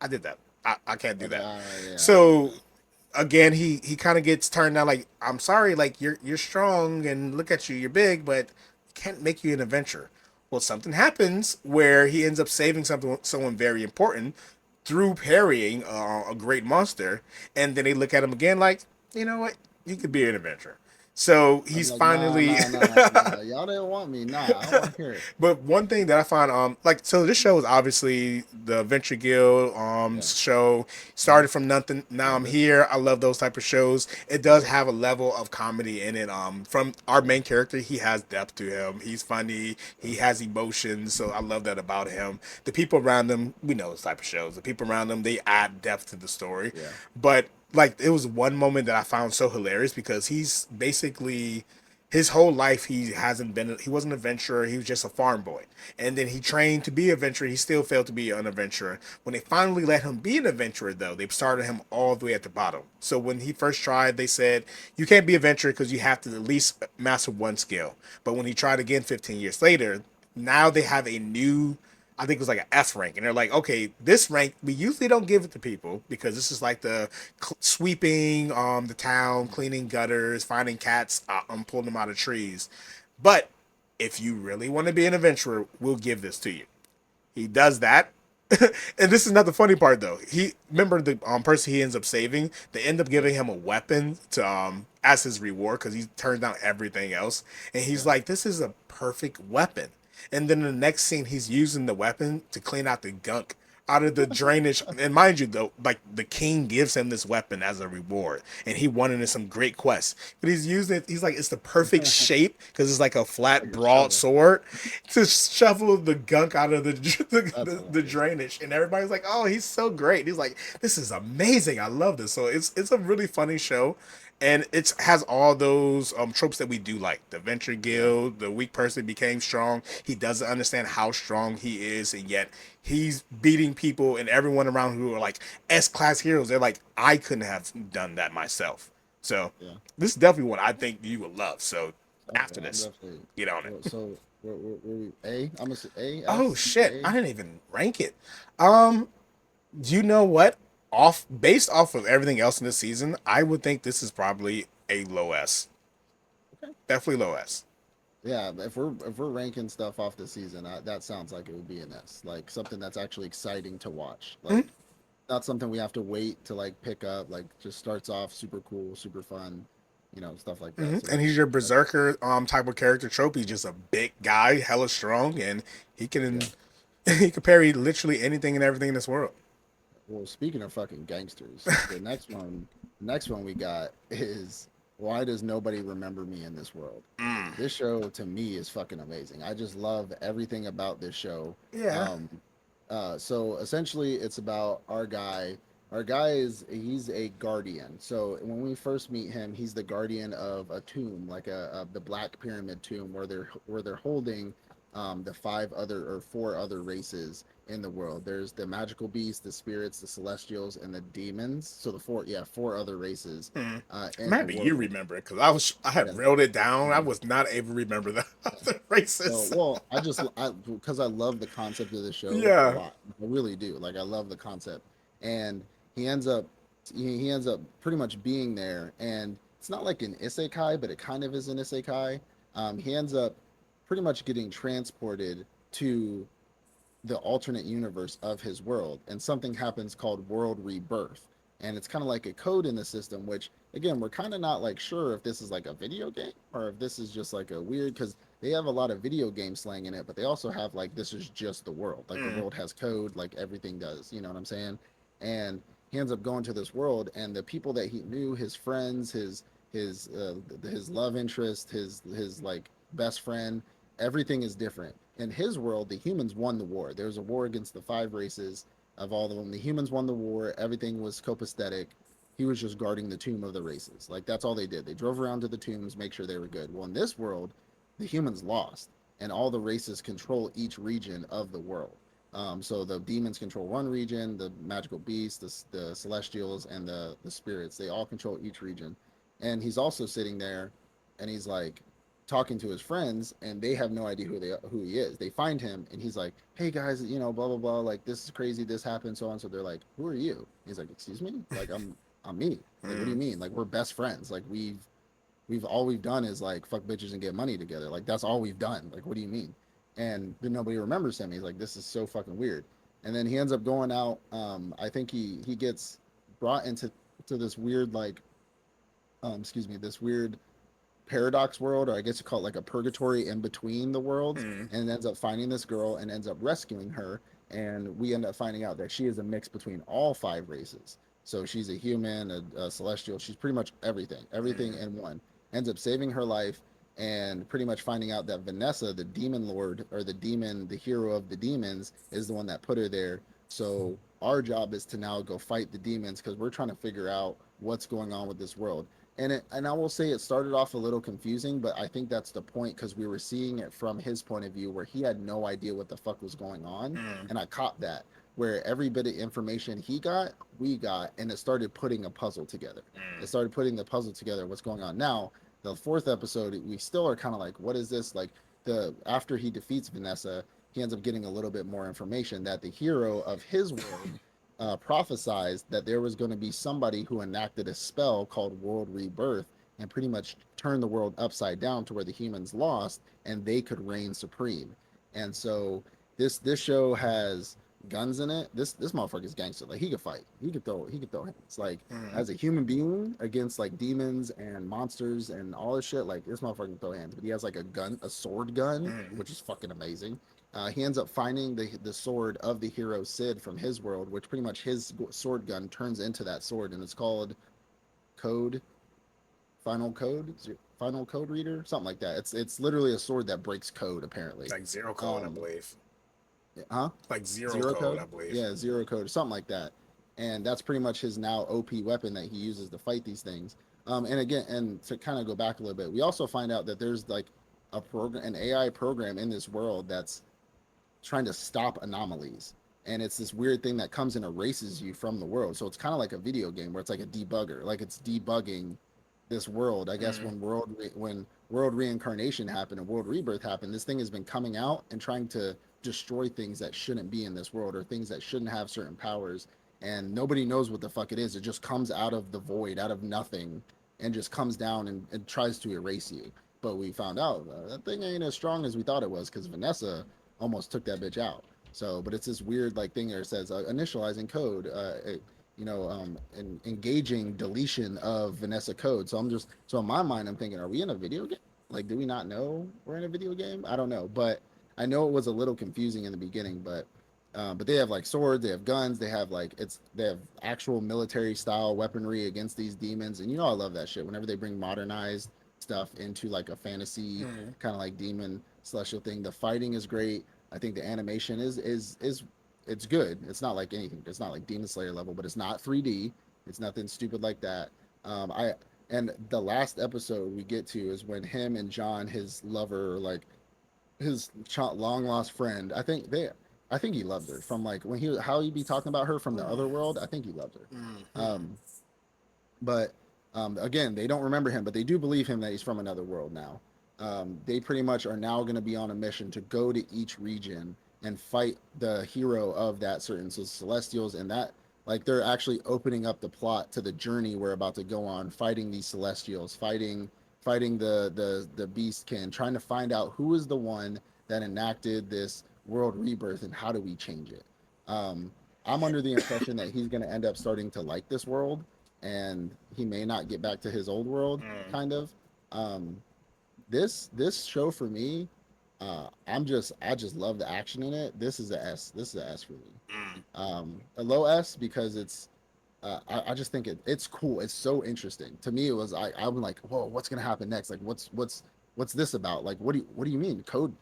I did that. I can't do Okay. that. Yeah. I get So that. again, he kind of gets turned down. Like, I'm sorry, like you're strong and look at you, you're big, but can't make you an adventurer. Well, something happens where he ends up saving someone very important through parrying a great monster, and then they look at him again like, you know what, you could be an adventurer. So I'm he's like, nah, finally nah, nah, nah. Y'all didn't want me. Nah, I don't want to hear it. But one thing that I find, like, so this show is obviously the Adventure Guild Yeah. show. Hmm. Started from nothing, now I'm Love it. here. I love those type of shows. It does Yep. have a level of comedy in it. From our Yeah. main character, he has depth to him. He's funny. Yeah. He has emotions. So I love that about him. The people around him, we know this type of shows. The people around him, they add depth to the story. Yeah. But like, it was one moment that I found so hilarious because he's basically his whole life he wasn't an adventurer, he was just a farm boy, and then he trained to be an adventurer. He still failed to be an adventurer. When they finally let him be an adventurer, though, they started him all the way at the bottom. So when he first tried, they said you can't be an adventurer because you have to at least master one skill. But when he tried again 15 years later, now they have a new, I think it was like an F rank, and they're like, okay, this rank we usually don't give it to people because this is like the sweeping the town, cleaning gutters, finding cats, pulling them out of trees. But if you really want to be an adventurer, we'll give this to you. He does that. And this is not the funny part though. He remember the person he ends up saving. They end up Yeah. giving him a weapon to as his reward because he turned down everything else. And he's Yeah. like, "This is a perfect weapon." And then in the next scene, he's using the weapon to clean out the gunk out of the drainage. And mind you, though, like the king gives him this weapon as a reward, and he won it in some great quest. But he's using it. He's like, it's the perfect shape because it's like a flat, Like a broad shovel. sword to shovel the gunk out of the That's the hilarious. drainage. And everybody's like, "Oh, he's so great." He's like, "This is amazing. I love this." So it's a really funny show, and it has all those tropes that we do like. The Venture Yeah. Guild, the weak person became strong. He doesn't understand how strong he is, and yet he's beating people and everyone around who are like S class heroes. They're like, I couldn't have done that myself. So Yeah. this is definitely one I think you will love. So Okay. after I'm this, definitely. get on it. Well, so where we A? I'm gonna say A Oh S shit, I A. didn't even rank it. Um, do you know what? Off based off of everything else in this season, I would think this is probably a low S. Okay. Definitely low S. Yeah, if we're ranking stuff off the season, that sounds like it would be an S. Like something that's actually exciting to watch. Mhm. Like not something we have to wait to like pick up. Like just starts off super cool, super fun, stuff like that. So And he's your that's berserker type of character trope. He's just a big guy, hella strong, and he can yeah. he can parry literally anything and everything in this world. Well, speaking of fucking gangsters, the next one we got is why does nobody remember me in this world? Mm. This show to me is fucking amazing. I just love everything about this show. Yeah. So essentially, it's about our guy. Our guy is he's a guardian. So when we first meet him, he's the guardian of a tomb, like the Black Pyramid tomb, where they're holding the five other or four other races in the world. There's the magical beasts, the spirits, the celestials, and the demons. So the four other races Mm. in the Maybe you world. remember it because I had Yeah. wrote it down. I Mhm. was not able to remember the other So, races. well, because I love the concept of the show a Yeah. lot. I really do. Like, I love the concept, and he ends up he ends up pretty much being there, and it's not like an isekai, but it kind of is an isekai. He ends up pretty much getting transported to the alternate universe of his world, and something happens called world rebirth, and it's kind of like a code in the system, which again we're kind of not like sure if this is like a video game or if this is just like a weird, because they have a lot of video game slang in it, but they also have like this is just the world, like the Mm. world has code, like everything does, you know what I'm saying? And he ends up going to this world, and the people that he knew, his friends, his love interest, his like best friend, everything is different. In his world, the humans won the war. There was a war against the five races of all of them. The humans won the war. Everything was copacetic. He was just guarding the tomb of the races. Like that's all they did. They drove around to the tombs, make sure they were good. Well, in this world, the humans lost, and all the races control each region of the world. So the demons control one region, the magical beasts, the celestials, and the spirits. They all control each region. And he's also sitting there, and he's like, talking to his friends, and they have no idea who he is. They find him and he's like, "Hey guys, you know, blah blah blah, like this is crazy, this happened, so on." So they're like, "Who are you?" He's like, "Excuse me? Like I'm me. Like what do you Mm. mean? Like we're best friends. Like we've all we've done is like fuck bitches and get money together. Like that's all we've done. Like what do you mean?" And then nobody remembers him. He's like, "This is so fucking weird." And then he ends up going out. I think he gets brought into to this weird like excuse me, this weird paradox world, or I guess you call it like a purgatory in between the worlds, Mm. and ends up finding this girl and ends up rescuing her. And we end up finding out that she is a mix between all five races. So she's a human, a celestial. She's pretty much everything, everything Mm. in one. Ends up saving her life, and pretty much finding out that Vanessa, the demon lord or the demon, the hero of the demons, is the one that put her there. So our job is to now go fight the demons because we're trying to figure out what's going on with this world. And I will say it started off a little confusing, but I think that's the point because we were seeing it from his point of view where he had no idea what the fuck was going on, Mm. and I caught that where every bit of information he got, we got, and it started putting a puzzle together. It Mm. started putting the puzzle together. What's going on now? The fourth episode, we still are kind of like, what is this? Like the after he defeats Vanessa, he ends up getting a little bit more information that the hero of his world prophesized that there was going to be somebody who enacted a spell called World Rebirth and pretty much turned the world upside down to where the humans lost and they could reign supreme. And so this show has guns in it. This motherfucker's gangster. Like he could fight. He could throw hands. Like Mm. as a human being against like demons and monsters and all this shit. Like this motherfucker can throw hands. But he has like a gun, a sword gun, Mm. which is fucking amazing. He ends up finding the sword of the hero Sid from his world, which pretty much his sword gun turns into that sword, and it's called Code Final Code Final Code Reader, something like that. It's literally a sword that breaks code apparently. Like zero code, I Um, believe. huh? Like zero Zero code, code? I believe. Yeah, zero code, something like that. And that's pretty much his now OP weapon that he uses to fight these things. And again, and to kind of go back a little bit, we also find out that there's like an AI program in this world that's trying to stop anomalies. And it's this weird thing that comes and erases you from the world. So it's kind of like a video game where it's like a debugger, like it's debugging this world. I guess Mm. when world reincarnation happened and world rebirth happened, this thing has been coming out and trying to destroy things that shouldn't be in this world or things that shouldn't have certain powers. And nobody knows what the fuck it is. It just comes out of the void, out of nothing, and just comes down and tries to erase you. But we found out that thing ain't as strong as we thought it was because Vanessa almost took that bitch out. So, but it's this weird like thing there. It says initializing code, engaging deletion of Vanessa code. So I'm just so in my mind I'm thinking, are we in a video game? Like, do we not know we're in a video game? I don't know, but I know it was a little confusing in the beginning. But they have like swords, they have guns, they have actual military style weaponry against these demons, and you know I love that shit. Whenever they bring modernized stuff into like a fantasy Mm. kind of like demon celestial thing, the fighting is great. I think the animation is it's good. It's not like anything. It's not like Demon Slayer level, but it's not 3D. It's nothing stupid like that. I and the last episode we get to is when him and John, his lover, like his long lost friend. I think he loved her from like when he how he be talking about her from the other world. I think he loved her. Mm-hmm. Um, but again, they don't remember him, but they do believe him that he's from another world now. They pretty much are now going to be on a mission to go to each region and fight the hero of that certain so celestials and that like they're actually opening up the plot to the journey we're about to go on, fighting these celestials, fighting the beastkin, trying to find out who is the one that enacted this world rebirth and how do we change it. Um, I'm under the impression that he's going to end up starting to like this world and he may not get back to his old world Mm. kind of. um this show for me, I just love the action in it. This is a S. This is a S for me. Mm. A low S because it's I just think it's cool. It's so interesting to me. It was I'm like, whoa, what's gonna happen next? Like what's this about? Like what do you mean code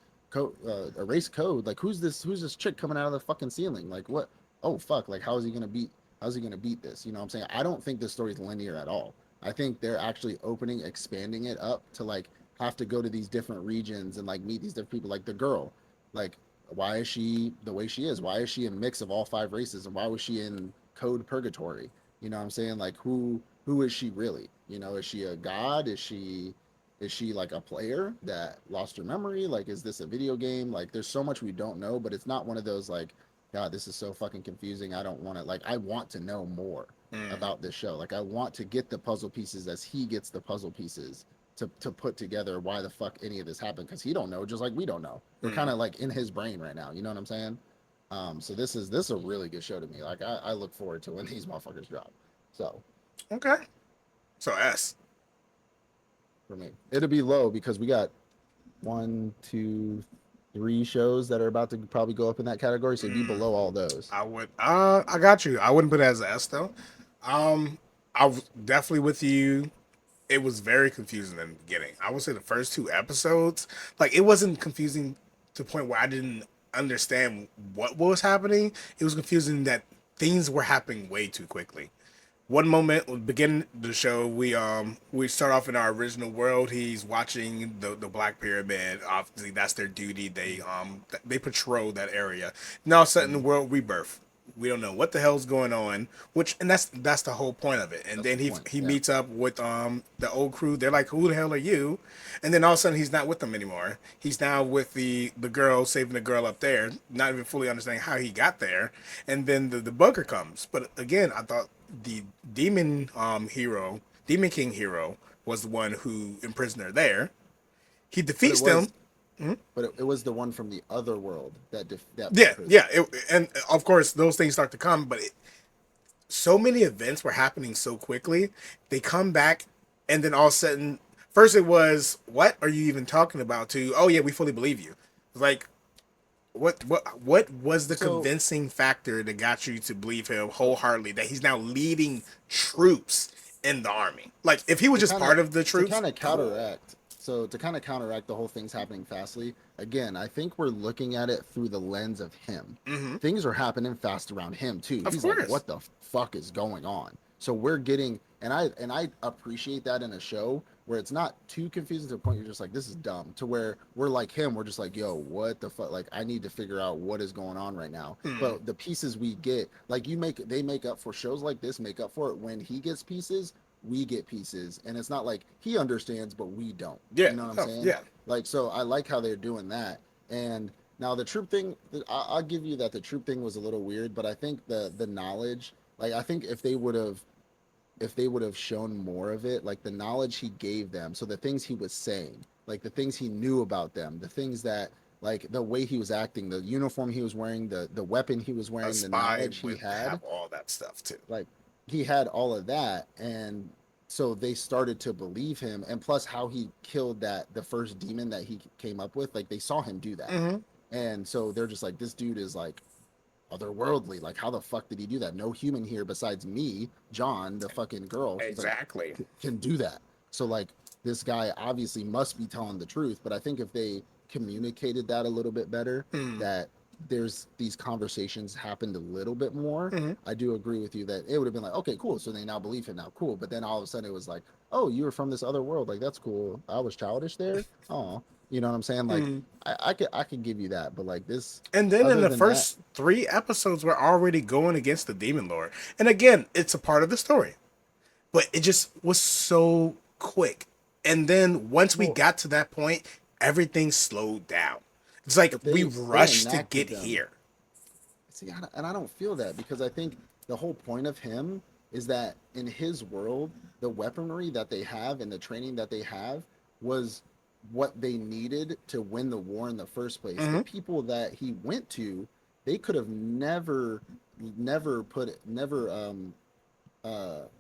erase code? Like who's this chick coming out of the fucking ceiling? Like what? Oh fuck! Like how's he gonna beat this? You know what I'm saying? I don't think this story's linear at all. I think they're actually expanding it up to like have to go to these different regions and like meet these different people. Like the girl, like why is she the way she is? Why is she a mix of all five races? And why was she in code purgatory? You know what I'm saying? Like who is she really? You know, is she a god? Is she like a player that lost her memory? Like is this a video game? Like there's so much we don't know, but it's not one of those like, God, this is so fucking confusing. I don't want to like I want to know more Mm. about this show. Like I want to get the puzzle pieces as he gets the puzzle pieces to put together why the fuck any of this happened because he don't know just like we don't know. We're kind Mm. of like in his brain right now. You know what I'm saying? So this is a really good show to me. Like I look forward to when these motherfuckers drop. So Okay. So S. for me, it'll be low because we got one, two, three shows that are about to probably go up in that category. So be Mm. below all those. I would. I got you. I wouldn't put it as an S though. Um, I was definitely with you. It was very confusing in the beginning. I would say the first two episodes, like it wasn't confusing to the point where I didn't understand what was happening. It was confusing that things were happening way too quickly. One moment, begin the show, we start off in our original world. He's watching the Black Pyramid. Obviously, that's their duty. They patrol that area. Now, set in the Mm-hmm. world rebirth. We don't know what the hell's going on, which and that's the whole point of it. And That's then the he point. he Yeah. meets up with the old crew. They're like, "Who the hell are you?" And then all of a sudden, he's not with them anymore. He's now with the girl, saving the girl up there, not even fully understanding how he got there. And then the bunker comes. But again, I thought the demon king hero, was the one who imprisoned her there. He But it defeats them. was it was the one from the other world that Yeah, imprisoned. yeah, and of course those things start to come, but so many events were happening so quickly. They come back, and then all of a sudden, first it was, "What are you even talking about?" To, "Oh yeah, we fully believe you." Like, what was the So convincing factor that got you to believe him wholeheartedly that he's now leading troops in the army? Like, if he was to just kind of part of the to troops, kind of cool. counteract to kind of counteract the whole thing's happening fastly again. I think we're looking at it through the lens of him. Hmm. Things are happening fast around him too. Of He's like, course. what the fuck is going on? So we're getting and I appreciate that in a show where it's not too confusing to the point you're just like, this is dumb, to where we're like him, we're just like, yo, what the fuck? Like I need to figure out what is going on right now. Hmm. But the pieces we get, like they make up for shows like this, make up for it when he gets pieces, we get pieces, and it's not like he understands but we don't. Yeah. You know what I'm Oh, saying? yeah. Like so I like how they're doing that. And now the troop thing, I'll give you that the troop thing was a little weird, but I think the knowledge, like I think if they would have shown more of it, like the knowledge he gave them, so the things he was saying, like the things he knew about them, the things that like the way he was acting, the uniform he was wearing, the weapon he was A wearing, the spy knowledge he would had, have all that stuff too. like he had all of that. And so they started to believe him, and plus how he killed that the first demon that he came up with, like they saw him do that. Hmm. And so they're just like, this dude is like otherworldly. Like, how the fuck did he do that? No human here besides me, John, the fucking girl. She's like, Exactly. can do that. So like, this guy obviously must be telling the truth. But I think if they communicated that a little bit better, Hmm. that there's these conversations happened a little bit more, Hmm. I do agree with you that it would have been like, okay, cool. So they now believe him now, cool. But then all of a sudden it was like, oh, you were from this other world. Like that's cool. I was childish there. Oh, you know what I'm saying? Like Hmm. I could give you that, but like this, And then in other the than that, first 3 episodes, we're already going against the Demon Lord. And again, it's a part of the story, but it just was so quick. And then once we well, got to that point, everything slowed down. It's like but we they rushed to enacted get them. here. See, and I don't feel that because I think the whole point of him is that in his world, the weaponry that they have and the training that they have was what they needed to win the war in the first place. The Hmm. people that he went to, they could have never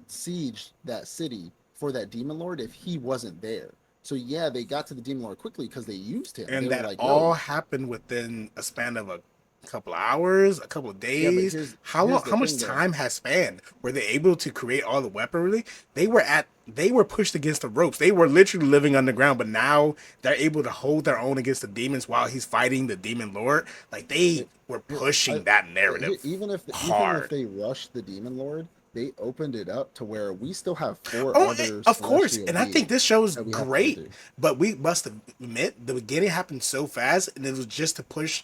sieged that city for that demon lord if he wasn't there. So yeah, they got to the demon lord quickly because they used him. They And were that like, "Yo, all happened within a span of a couple of hours, a couple of yeah." But days. How long? here's the How much thing though. time has spanned? Were they able to create all the weaponry? They were pushed against the ropes. They were literally living underground, but now they're able to hold their own against the demons while he's fighting the demon lord. Like they It, were here, pushing that narrative even if hard. they rushed the demon lord, they opened it up to where we still have four Oh, other of course, celestial and I think this beings show is that we have to go great. through. But we must admit the beginning happened so fast, and it was just to push.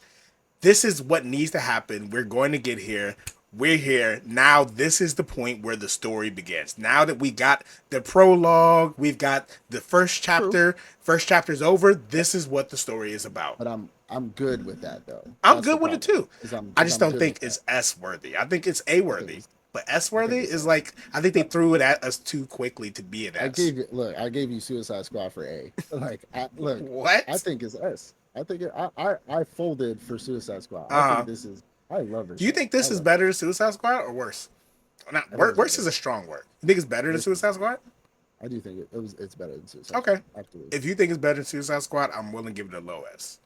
This is what needs to happen. We're going to get here. We're here now. This is the point where the story begins. Now that we got the prologue, we've got the first True, chapter. First chapter's over. This is what the story is about. but I'm good with that though. I'm That's the good with it problem. too. Is I'm I is just I'm don't good think with that. it's S worthy. I think it's A I think worthy. it's But S I think worthy it's is S. like I think they threw it at us too quickly to be an I S. gave you look. I gave you Suicide Squad for A. Like look, I What? think it's S. I think I folded for Suicide Squad. I Uh think this is. I love this Do you show. think I this is love it. better than Suicide Squad or worse? Not I think this is worse is better. a strong word. You think it's better than This is. Suicide Squad? I do think it's better than Suicide Okay. Squad. Absolutely. If you think it's better than Suicide Squad, I'm willing to give it a low S.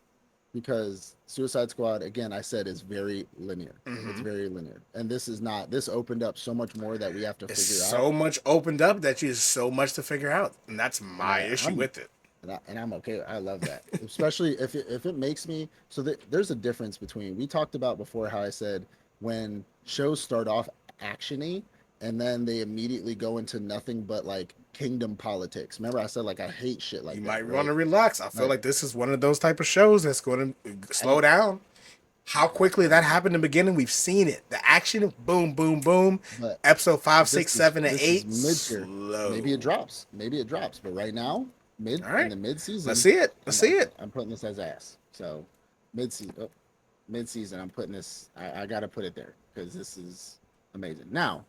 Because Suicide Squad, again, I said is very linear. It's Hmm. very linear, and this is not. This opened up so much more that we have to It's figure out, so much opened up that you have so much to figure out, and that's and my issue I'm with it. and I'm okay. I love that, especially if it makes me so that there's a difference between we talked about before how I said when shows start off actiony and then they immediately go into nothing but like kingdom politics. Remember I said like I hate shit You like that, might want right? to relax. I feel Like like this is one of those type of shows that's going to I slow don't. down. How quickly that happened in the beginning, we've seen it. The action, boom, boom, boom. But Episode five, this six, is seven, and this is eight, mid tier. Maybe it slow. drops. Maybe it drops. But right now, All in right, the mid let's season, see it. Let's see it. I'm putting this as ass. So mid season, mid season, I'm putting this. I got to put it there because this is amazing. Now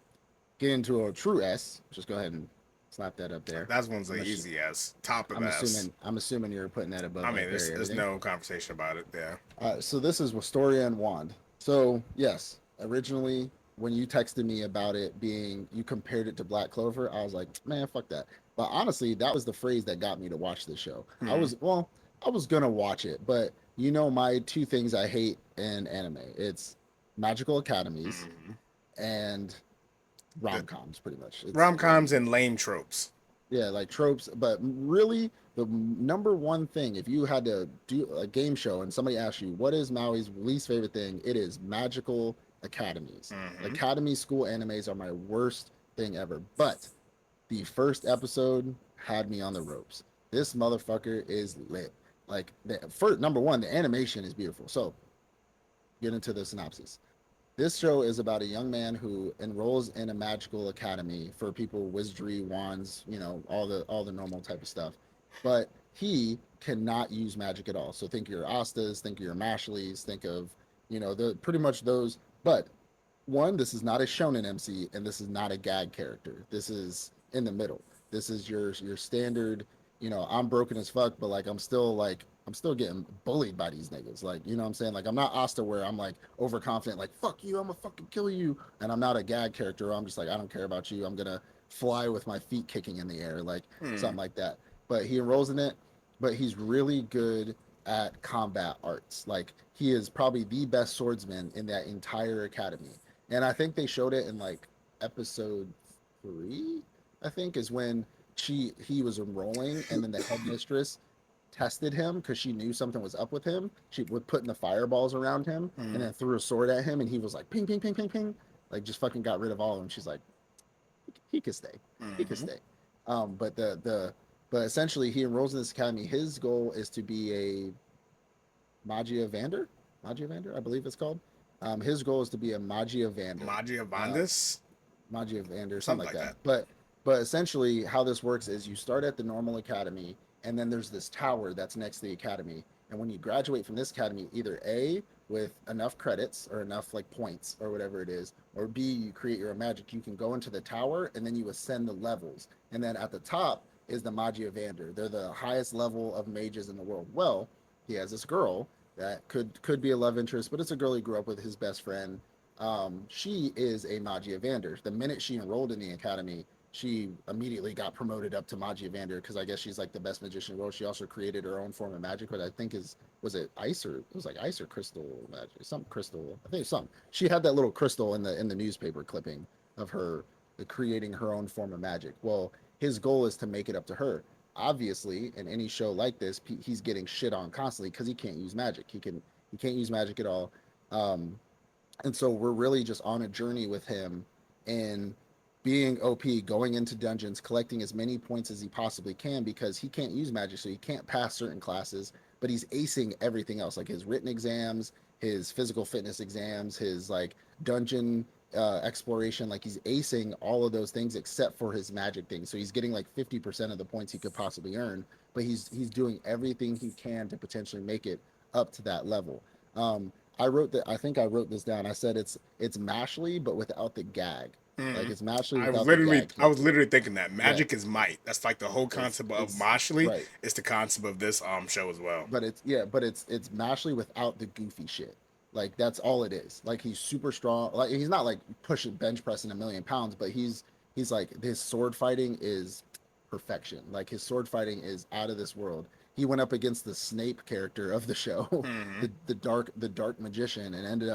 get into a true S. Just go ahead and slap that up there. That one's I'm the assu- easy S, top of I'm the S. assuming you're putting that I above mean, like Parry there's Everything. no conversation about it there. So this is Wistaria and Wand. So yes, originally when you texted me about it being you compared it to Black Clover, I was like, man, fuck that. But honestly, that was the phrase that got me to watch this show. Hmm. I was gonna watch it, but you know my two things I hate in anime. It's magical academies Hmm. and The rom coms, pretty much. rom coms and lame tropes. Yeah, like tropes, but really the number one thing, if you had to do a game show and somebody asked you what is Maui's least favorite thing, it is magical academies. Hmm. Academy school animes are my worst thing ever. But the first episode had me on the ropes. This motherfucker is lit. Like the first number one, the animation is beautiful. So get into the synopsis. This show is about a young man who enrolls in a magical academy for people with wizardry, wands, you know, all the normal type of stuff. But he cannot use magic at all. So think of your Astas, think of your Mashleys, think of, you know, the pretty much those. But one, this is not a shonen MC, and this is not a gag character. This is in the middle. This is your standard. You know, I'm broken as fuck, but like I'm still getting bullied by these niggas. Like you know what I'm saying? Like I'm not Asta where I'm like overconfident, like fuck you, I'm gonna fucking kill you, and I'm not a gag character. I'm just like I don't care about you. I'm gonna fly with my feet kicking in the air, like Hmm. something like that. But he enrolls in it, but he's really good at combat arts. Like he is probably the best swordsman in that entire academy, and I think they showed it in like episode 3. I think is when he was enrolling, and then the headmistress tested him because she knew something was up with him. She would put in the fireballs around him and then threw a sword at him, and he was like ping, ping, ping, ping, ping, like just fucking got rid of all of them. She's like, he could stay, he could Mm-hmm. stay. But but essentially he enrolls in this academy. His goal is to be a Magia Vander, Magia Vander, I believe it's called. His goal is to be a Magia Vander. Magia Uh, Vandus, Magia Vander, something something like like that. that. But essentially, how this works is you start at the normal academy, and then there's this tower that's next to the academy. And when you graduate from this academy, either A, with enough credits or enough like points or whatever it is, or B, you create your own magic. You can go into the tower and then you ascend the levels. And then at the top is the Magia Vander. They're the highest level of mages in the world. Well, he has this girl that could be a love interest, but it's a girl he grew up with, his best friend. She is a Magia Vander. The minute she enrolled in the academy, she immediately got promoted up to Magia Vander because I guess she's like the best magician in the world. She also created her own form of magic, but I think is was it ice or it was like ice or crystal magic, some crystal. I think some. She had that little crystal in the newspaper clipping of her creating her own form of magic. Well, his goal is to make it up to her. Obviously, in any show like this, he's getting shit on constantly because he can't use magic. He can't use magic at all. Um, and so we're really just on a journey with him in being OP, going into dungeons, collecting as many points as he possibly can because he can't use magic, so he can't pass certain classes, but he's acing everything else, like his written exams, his physical fitness exams, his like dungeon exploration. Like he's acing all of those things except for his magic thing. So he's getting like 50% of the points he could possibly earn, but he's doing everything he can to potentially make it up to that level. I wrote that. I think I wrote this down. I said it's Mashley, but without the gag. Like Mm. it's Mashley I was without the literally, gag I was cancel. literally thinking that Yeah, magic is might. That's like the whole concept of it's Moshly. right. It's the concept of this show as well. But it's yeah, but it's Mashley without the goofy shit. Like that's all it is. Like he's super strong. Like he's not like pushing bench pressing 1,000,000 pounds, but he's like his sword fighting is perfection. Like his sword fighting is out of this world. He went up against the Snape character of the show, Mm-hmm. the dark magician, and ended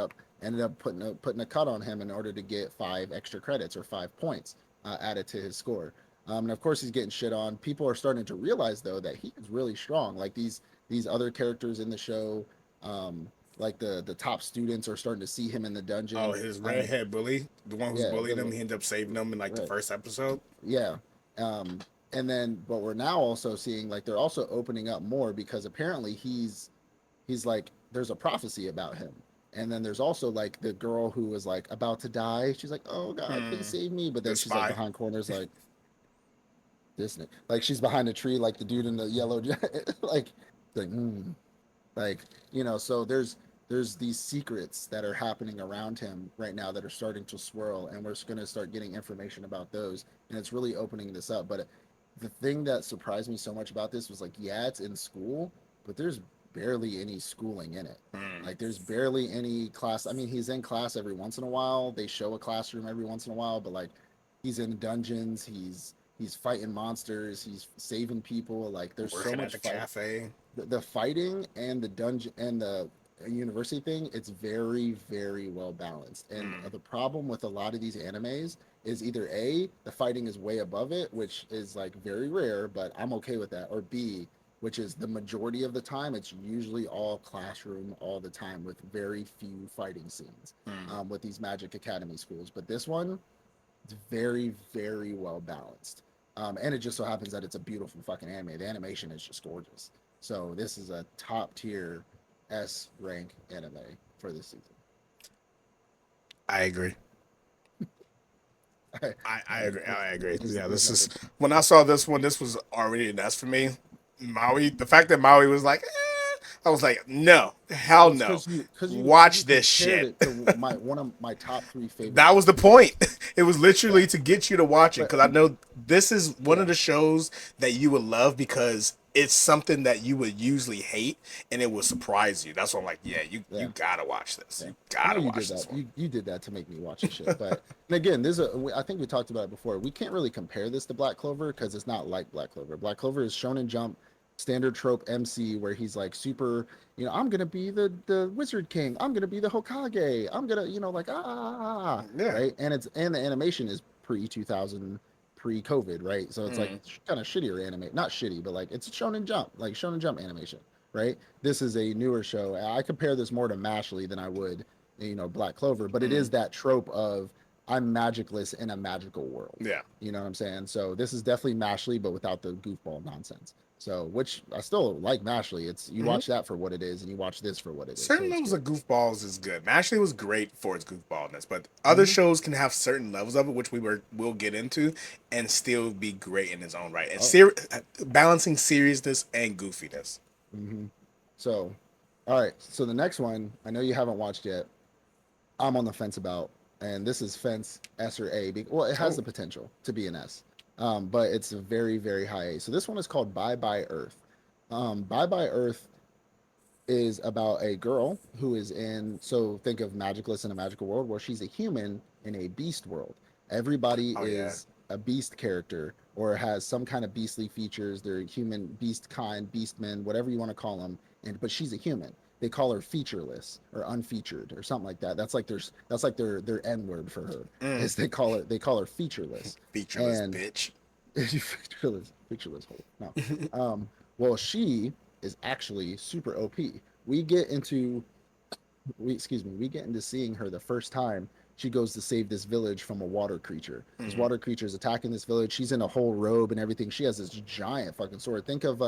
up putting a cut on him in order to get 5 extra credits or 5 points added to his score. And of course, he's getting shit on. People are starting to realize though that he is really strong. Like these other characters in the show, um, like the top students are starting to see him in the Oh, dungeon. his redhead bully, the one who's Yeah, bullying him, he ended up saving them in like the right, first episode. yeah. Um, and then, but we're now also seeing like they're also opening up more because apparently he's like there's a prophecy about him. And then there's also like the girl who was like about to die. She's like, "Oh God, please Hmm. save me!" But The then she's like spy. behind corners, like she's behind a tree, like the dude in the yellow, like, like, like So there's these secrets that are happening around him right now that are starting to swirl, and we're just gonna start getting information about those, and it's really opening this up. But the thing that surprised me so much about this was like, yeah, it's in school, but there's barely any schooling in it. Hmm. Like there's barely any class. I mean, he's in class every once in a while. They show a classroom every once in a while, but like he's in dungeons, he's fighting monsters, he's saving people. Like there's so Working at much the fight. cafe. The fighting and the dungeon and the university thing, it's very well balanced. And Hmm. the problem with a lot of these animes is either A, the fighting is way above it, which is like very rare, but I'm okay with that, or B, which is the majority of the time it's usually all classroom all the time with very few fighting scenes Hmm. with these magic academy schools. But this one, it's very well balanced. And it just so happens that it's a beautiful fucking anime. The animation is just gorgeous. So this is a top tier S rank anime for this season. I agree. All right, I all right. agree. I agree. Yeah, There's this is nothing. when I saw this one. This was already an S for me. Maui. The fact that Maui was like, I was like, no, hell Well, it's no. because you Watch this compared shit. it to my one of my top three favorite That was the shows. point. It was Yeah, literally to get you to watch it but because I know this is one yeah, of the shows that you would love because it's something that you would usually hate and it will surprise you. That's why I'm like, yeah, you yeah. gotta watch this. Yeah, You I know gotta you did watch that. this one. You did that to make me watch the shit. But and again, I think we talked about it before. We can't really compare this to Black Clover because it's not like Black Clover. Black Clover is Shonen Jump standard trope MC where he's like super. I'm gonna be the Wizard King. I'm gonna be the Hokage. I'm gonna like right. Yeah. And the animation is pre 2000. pre-COVID, right? So it's like Mm. kind of shittier anime, not shitty, but like it's Shonen Jump, like Shonen Jump animation, right? This is a newer show. I compare this more to Mashley than I would, Black Clover, but it is Mm. that trope of I'm magicless in a magical world. Yeah. You know what I'm saying? So this is definitely Mashley, but without the goofball nonsense. So, which I still like Mashley. It's you Hmm. watch that for what it is, and you watch this for what it is. So Certain it's levels cool. of goofballs is good. Ashley was great for its goofballness, but other Mm-hmm. shows can have certain levels of it, which will get into, and still be great in its own right. And Oh. balancing seriousness and goofiness. Mm-hmm. So, all right. So the next one, I know you haven't watched yet. I'm on the fence about, and this is fence S or A. Well, it has Oh. the potential to be an S, but it's a very, very high A. So this one is called Bye Bye Earth. Bye Bye Earth is about a girl who is in, so think of magicless in a magical world where she's a human in a beast world. Everybody Oh yeah. is a beast character or has some kind of beastly features. They're human, beast kind, beastmen, whatever you want to call them. And but she's a human. They call her featureless or unfeatured or something like that. That's like their N word for her. Mm. Is they call her featureless. Featureless And bitch. featureless hold. No. Well, she is actually super OP. We get into we get into seeing her the first time she goes to save this village from a water creature. This Mm. water creature is attacking this village. She's in a whole robe and everything. She has this giant fucking sword. Think of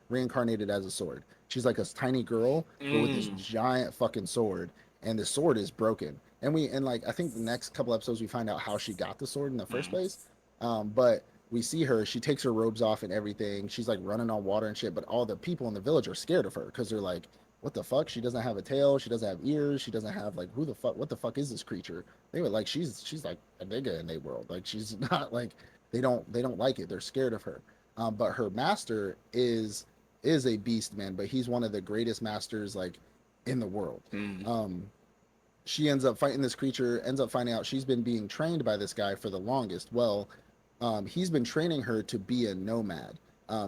reincarnated as a sword. She's like a tiny girl, but with this Mm. giant fucking sword, and the sword is broken. And like I think the next couple episodes we find out how she got the sword in the first Mm. place. But we see her. She takes her robes off and everything. She's like running on water and shit. But all the people in the village are scared of her because they're like, what the fuck? She doesn't have a tail. She doesn't have ears. She doesn't have like who the fuck? What the fuck is this creature? They were like she's like a nigga in their world. Like she's not like they don't like it. They're scared of her. But her master is a beast man, but he's one of the greatest masters like in the world. Mm. Um, she ends up fighting this creature. Ends up finding out she's been being trained by this guy for the longest. Well, he's been training her to be a nomad.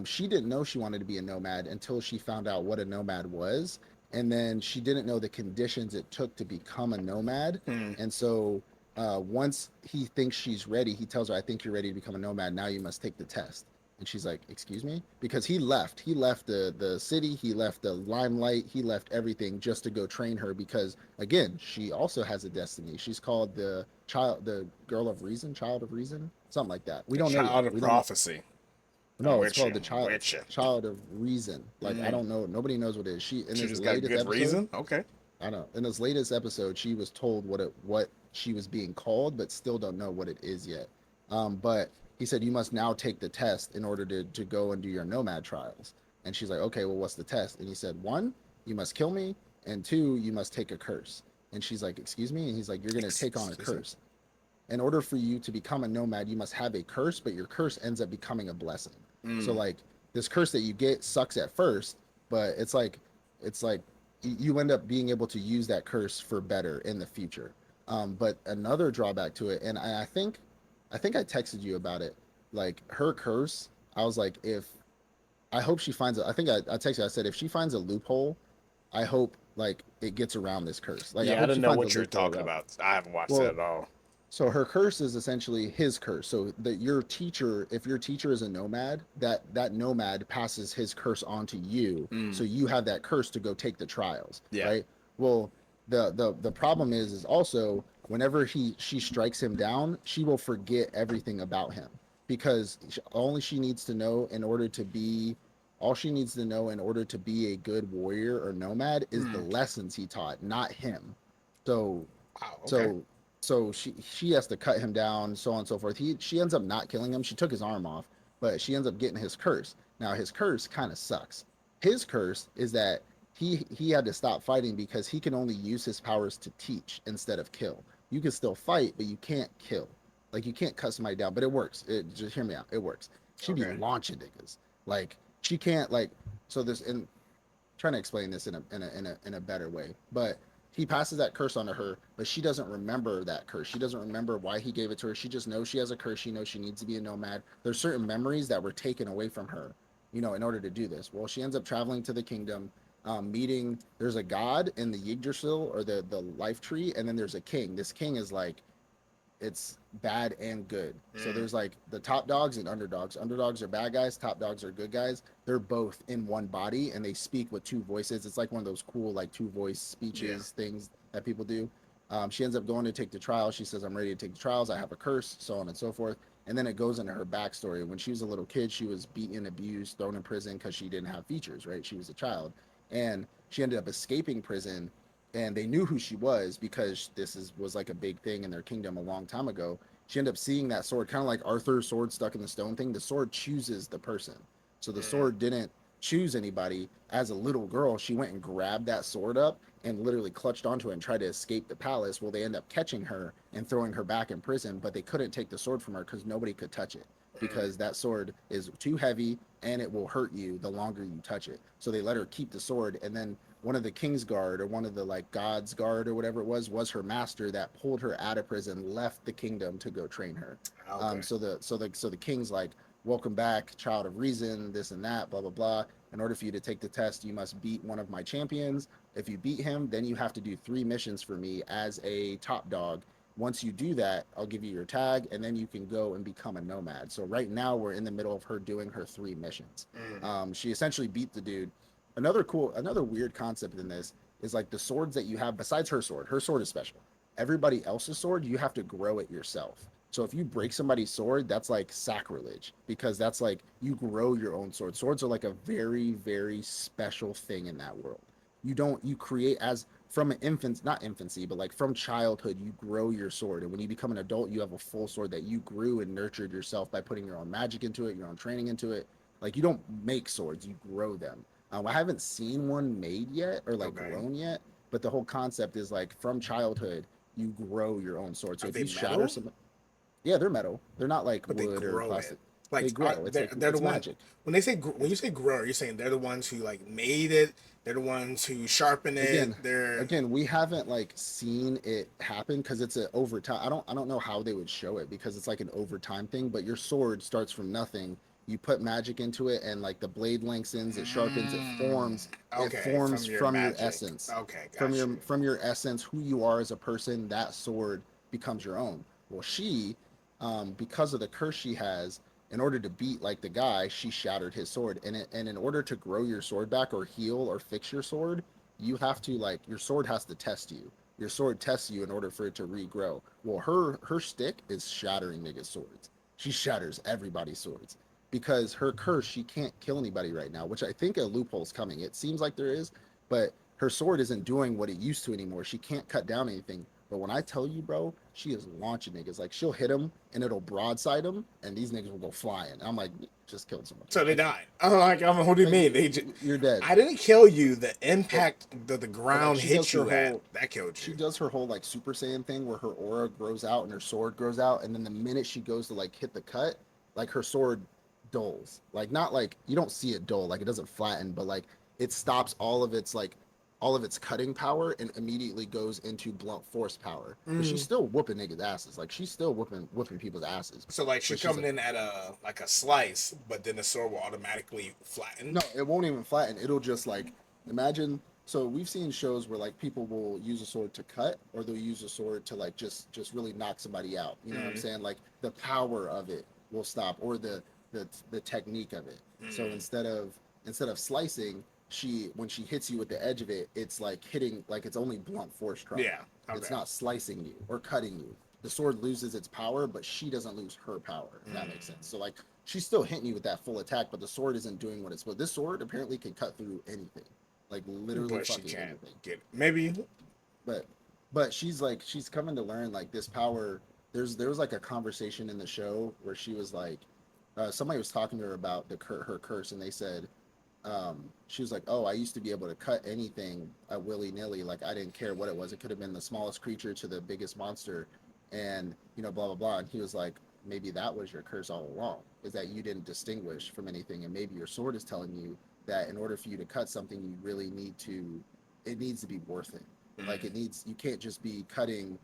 She didn't know she wanted to be a nomad until she found out what a nomad was. And then she didn't know the conditions it took to become a nomad. Mm. And so once he thinks she's ready, he tells her, I think you're ready to become a nomad. Now you must take the test. And she's like, excuse me? Because he left. He left the city. He left the limelight. He left everything just to go train her because, again, she also has a destiny. She's called the girl of reason, child of reason, something like that. We The don't know yet. child of We don't know. prophecy. I'm No, it's with you. called the I'm child with you. child of reason. Like I Mm. don't know. Nobody knows what it is. She in She this just got latest good episode, reason. Okay. I don't know. In this latest episode, she was told what she was being called, but still don't know what it is yet. But he said you must now take the test in order to go and do your nomad trials. And she's like, okay, well, what's the test? And he said, one, you must kill me, and two, you must take a curse. And she's like, excuse me? And he's like, you're gonna take on a Excuse me. curse. In order for you to become a nomad, you must have a curse, but your curse ends up becoming a blessing. So Mm. like this curse that you get sucks at first, but it's like you end up being able to use that curse for better in the future. But another drawback to it, and I think I texted you about it. Like her curse, I was like, if I hope she finds it. I think I texted you. I said if she finds a loophole, I hope like it gets around this curse. Like I Yeah, I hope don't she know finds a what you're loophole talking around. about. I haven't watched it Well, at all. so her curse is essentially his curse. So that your teacher, if your teacher is a nomad, that nomad passes his curse on to you. Mm. So you have that curse to go take the trials, Yeah. right? Well, the problem is also whenever she strikes him down, she will forget everything about him because only she needs to know in order to be all she needs to know in order to be a good warrior or nomad is the Mm. lessons he taught, not him. So Wow. Okay. so so she has to cut him down, so on and so forth. She ends up not killing him. She took his arm off, but she ends up getting his curse. Now his curse kind of sucks. His curse is that he had to stop fighting because he can only use his powers to teach instead of kill. You can still fight, but you can't kill. Like you can't cut somebody down, but it works. It just hear me out. It works. She be Okay. launching niggas. Like she can't like so this and trying to explain this in a better way. But he passes that curse onto her, but she doesn't remember that curse. She doesn't remember why he gave it to her. She just knows she has a curse. She knows she needs to be a nomad. There's certain memories that were taken away from her, in order to do this. Well, she ends up traveling to the kingdom, meeting. There's a god in the Yggdrasil or the life tree, and then there's a king. This king is like it's bad and good. So Mm. there's like the top dogs and underdogs. Underdogs are bad guys, top dogs are good guys. They're both in one body and they speak with two voices. It's like one of those cool like two voice Yeah. speeches things that people do. She ends up going to take the trial. She says, "I'm ready to take the trials. I have a curse," so on and so forth. And then it goes into her backstory. When she was a little kid, she was beaten, abused, thrown in prison because she didn't have features. Right? She was a child, and she ended up escaping prison. And they knew who she was because was like a big thing in their kingdom a long time ago. She ended up seeing that sword, kind of like Arthur's sword stuck in the stone thing. The sword chooses the person. So the Mm. sword didn't choose anybody. As a little girl, she went and grabbed that sword up and literally clutched onto it and tried to escape the palace. Well, they end up catching her and throwing her back in prison, but they couldn't take the sword from her because nobody could touch it Mm. because that sword is too heavy and it will hurt you the longer you touch it. So they let her keep the sword, and then one of the king's guard or one of the like god's guard or whatever it was her master that pulled her out of prison, left the kingdom to go train her. Okay. So the king's like, welcome back, child of reason, this and that, blah blah blah. In order for you to take the test, you must beat one of my champions. If you beat him, then you have to do 3 missions for me as a top dog. Once you do that, I'll give you your tag, and then you can go and become a nomad. So right now we're in the middle of her doing her 3 missions. Mm. She essentially beat the dude. Another weird concept in this is like the swords that you have. Besides her sword, is special. Everybody else's sword, you have to grow it yourself. So if you break somebody's sword, that's like sacrilege because that's like you grow your own sword. Swords are like a very, very special thing in that world. You create as from an infant, not infancy, but like from childhood, you grow your sword. And when you become an adult, you have a full sword that you grew and nurtured yourself by putting your own magic into it, your own training into it. Like you don't make swords, you grow them. I haven't seen one made yet or like Okay. grown yet, but the whole concept is like from childhood, you grow your own sword. So Are if they you shatter metal? some, yeah, they're metal. They're not like But they wood or grow it. plastic. Like They grow. It's like they're the it's one magic. when they say when It's you say grow, you're saying they're the ones who like made it. They're the ones who sharpen it. again They're again we haven't like seen it happen because it's a overtime. I don't know how they would show it because it's like an overtime thing, but your sword starts from nothing. You put magic into it and like the blade lengthens, it sharpens, mm, it okay forms from your from your magic. essence, Okay, got you. from your essence, who you are as a person. That sword becomes your own. Well, she because of the curse she has, in order to beat like the guy, she shattered his sword. And in order to grow your sword back or heal or fix your sword, you have to like your sword has to test you. Your sword tests you in order for it to regrow. Well, her stick is shattering niggas' swords. She shatters everybody's swords because her curse, she can't kill anybody right now, which I think a loophole's coming. It seems like there is, but her sword isn't doing what it used to anymore. She can't cut down anything. But when I tell you, bro, she is launching niggas. Like she'll hit them and it'll broadside them, and these niggas will go flying. I'm like, just killed somebody. So they Like, died. I'm like, what do you mean? you're dead. I didn't kill you. The But impact that the but like ground hit you at that killed she you. does her whole like Super Saiyan thing where her aura grows out and her sword grows out, and then the minute she goes to like hit the cut, like her sword dulls. Like not like you don't see it dull, like it doesn't flatten, but like it stops all of its cutting power and immediately goes into blunt force power. But she's Mm. still whooping niggas' asses. Like she's still whooping people's asses. So like she But she's coming like, in at a like a slice, but then the sword will automatically flatten. no, it won't even flatten. It'll just like imagine. So we've seen shows where like people will use a sword to cut, or they'll use a sword to like just really knock somebody out. You know what I'm Mm. saying? Like the power of it will stop, or the technique of it. So Mm. instead of slicing, she when she hits you with the edge of it, it's like hitting like it's only blunt force trauma. Yeah. It's Okay. not slicing you or cutting you. The sword loses its power, but she doesn't lose her power. If that makes sense. Mm. So like she's still hitting you with that full attack, but the sword isn't doing what it's supposed. This sword apparently can cut through anything, like literally But she fucking can't anything. get it. Maybe. But but she's like she's coming to learn like this power. There was like a conversation in the show where she was like, somebody was talking to her about her curse, and they said she was like, "Oh, I used to be able to cut anything willy nilly. Like I didn't care what it was. It could have been the smallest creature to the biggest monster, and blah blah blah." And he was like, "Maybe that was your curse all along. Is that you didn't distinguish from anything, and maybe your sword is telling you that in order for you to cut something, you really need to. It needs to be worth it. Like Mm. it needs. You can't just be cutting."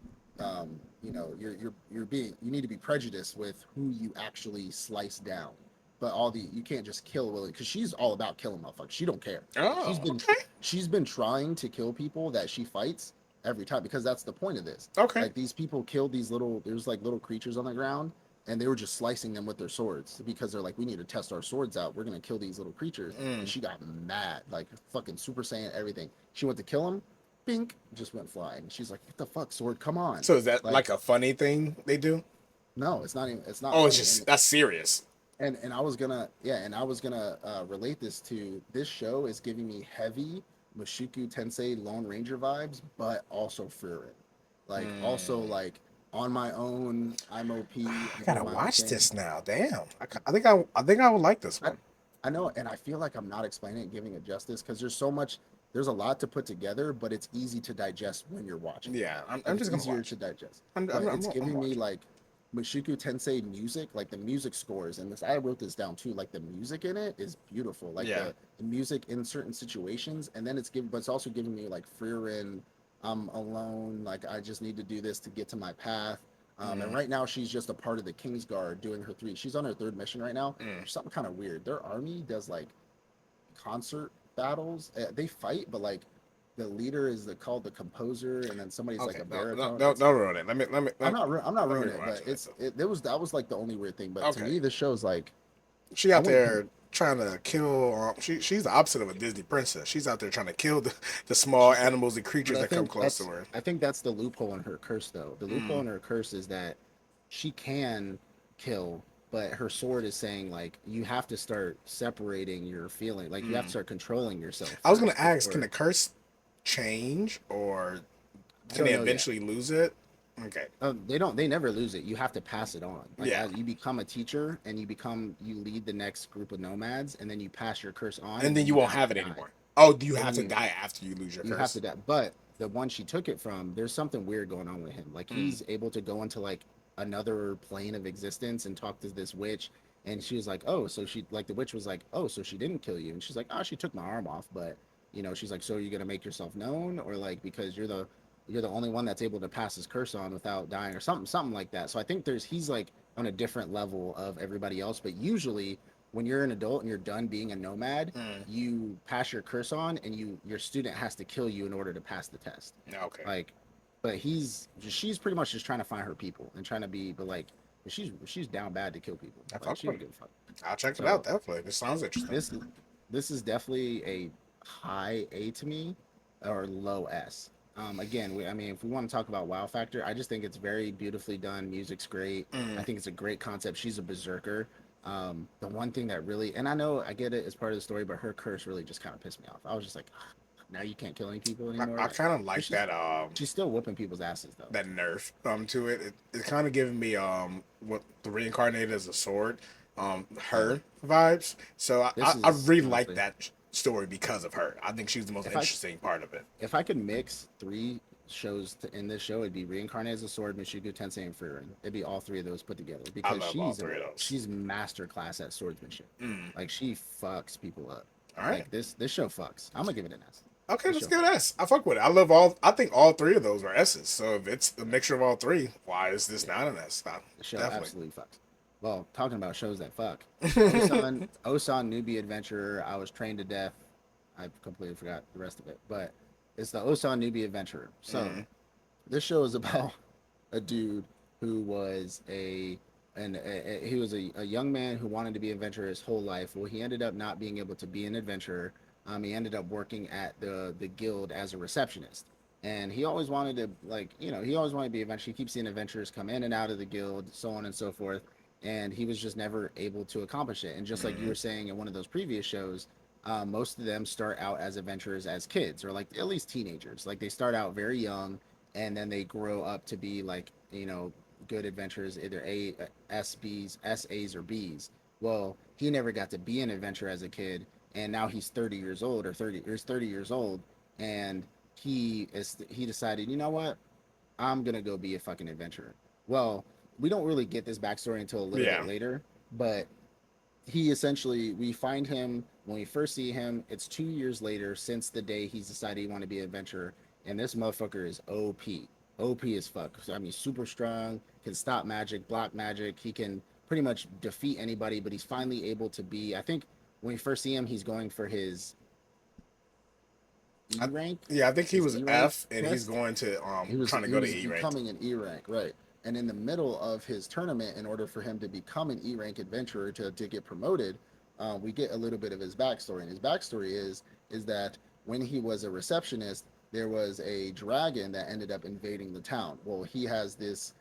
You're being you need to be prejudiced with who you actually slice down, but all the you can't just kill Willie because she's all about killing motherfuckers. She don't care. She's Oh, been okay. she's been trying to kill people that she fights, every time because that's the point of this. Okay. Like these people killed these little there's like little creatures on the ground and they were just slicing them with their swords because they're like we need to test our swords out. We're gonna kill these little creatures. And Mm. she got mad, like fucking Super Saiyan everything. She went to kill him, bink, just went flying. She's like, what the fuck, sword? Come on. So is that Like like a funny thing they do? no, it's not even. It's not Oh, it's funny. just that's serious. And I was gonna and I was gonna relate this to this show is giving me heavy Mushoku Tensei Lone Ranger vibes, but also Furin. Like also Mm. like on my own, I'm OP, I I do gotta my own watch thing. this now. Damn. I think I would like this I one. I know, and I feel like I'm not explaining it, giving it justice because there's so much. There's a lot to put together, but it's easy to digest when you're watching it. Yeah, I'm Like it's just gonna easier watch to it. digest. I'm I'm But I'm, it's I'm giving me watching. like Mushoku Tensei music, like the music scores, and this I wrote this down too. Like the music in it is beautiful, like Yeah. the music in certain situations, and then it's giving, but it's also giving me like Frieren, I'm alone, like I just need to do this to get to my path. And Mm. right now she's just a part of the Kingsguard doing her three. She's on her third mission right now. Mm. There's something kind of weird. Their army does like concert battles. They fight, but like the leader is called the composer, and then somebody's like Okay. a No, no, baritone. no, It's don't ruin it. I'm not let me ruining it, watch but it. it was that was like the only weird thing. But to Okay. me, this show's like She I out wouldn't. there trying to kill. She's the opposite of a Disney princess. She's out there trying to kill the small She's animals and but creatures that come close to her. I think that's the loophole in her curse though. The loophole Mm. in her curse is that she can kill, but her sword is saying like you have to start separating your feeling, like you have to Mm. start controlling yourself I was gonna first ask, can before. the curse change, or I can they don't know yet. eventually lose it? Okay. They don't. They never lose it. You have to pass it on. Like Yeah. as you become a teacher and you lead the next group of nomads, and then you pass your curse on, And and then then you you won't have have to it die. anymore. Oh, do you Then have to die after you lose your you have to curse? die. But the one she took it from, there's something weird going on with him. Like Mm. he's able to go into like another plane of existence and talk to this witch. And she was like, oh, so she like the witch was like, oh, so she didn't kill you. And she's like, oh, she took my arm off, but she's like, so are you gonna make yourself known, or like because you're the only one that's able to pass his curse on without dying, or something like that. So I think he's like on a different level of everybody else. But usually when you're an adult and you're done being a nomad, Mm. you pass your curse on, and your student has to kill you in order to pass the test. Okay. Like, but she's pretty much just trying to find her people and trying to be, but like she's down bad to kill people. I Like fuck she with don't it. give a fuck. I'll check it out. So Definitely. This sounds interesting. this this is definitely a high A to me, or low S. Again, I mean, if we want to talk about wow factor, I just think it's very beautifully done. Music's great. I Mm. think it's a great concept. She's a berserker. The one thing that really, and I know I get it as part of the story, but her curse really just kind of pissed me off. I was just like, now you can't kill any people anymore. I Like, kind of but like that she's still whooping people's asses though. that nerf to it. It kind of giving me what the reincarnated as a sword, Oh, her vibes. So this I is really like honestly, that story because of her. I think she's the most if I interesting part of it. if I could mix three shows in this show, it'd be Reincarnated as a Sword, Mushoku Tensei, and Frieren. It'd be all three of those put together I because love all three of those. she's master class at swordsmanship. Mm. Like she fucks people up. All right. Like this show fucks. I'm gonna give it an S. Okay, This let's show give it fucks. S. I fuck with it. I love all. I think all three of those are S's. So if it's a mixture of all three, why is this Yeah, not an S? the show Definitely. absolutely fucks. Well, talking about shows that fuck, Osan Newbie Adventurer. I was trained to death. I completely forgot the rest of it, but it's the Osan Newbie Adventurer. So Mm. this show is about a dude who was he was a young man who wanted to be an adventurer his whole life. Well, he ended up not being able to be an adventurer. He ended up working at the guild as a receptionist, and he always wanted to he always wanted to be an adventurer. He keeps seeing adventurers come in and out of the guild, so on and so forth, and he was just never able to accomplish it. And just like you Mm. were saying in one of those previous shows, most of them start out as adventurers as kids or like at least teenagers. Like they start out very young and then they grow up to be like good adventurers, either SAs or Bs. Well, he never got to be an adventurer as a kid, and now he's 30 years old or 30 years old, and he decided, you know what, I'm gonna go be a fucking adventurer. Well, we don't really get this backstory until a little bit Yeah. later, but he essentially we find him when we first see him. It's 2 years later since the day he's decided he want to be an adventurer, and this motherfucker is OP as fuck. I mean, super strong, can stop magic, block magic. He can pretty much defeat anybody, but he's finally able to be. I think when we first see him, he's going for E rank. Yeah, I think he His was E rank F, and he's test. going to trying to He go to was E rank. becoming an E rank, right? And in the middle of his tournament, in order for him to become an E rank adventurer to get promoted, we get a little bit of his backstory. And his backstory is that when he was a receptionist, there was a dragon that ended up invading the town. Well, he has this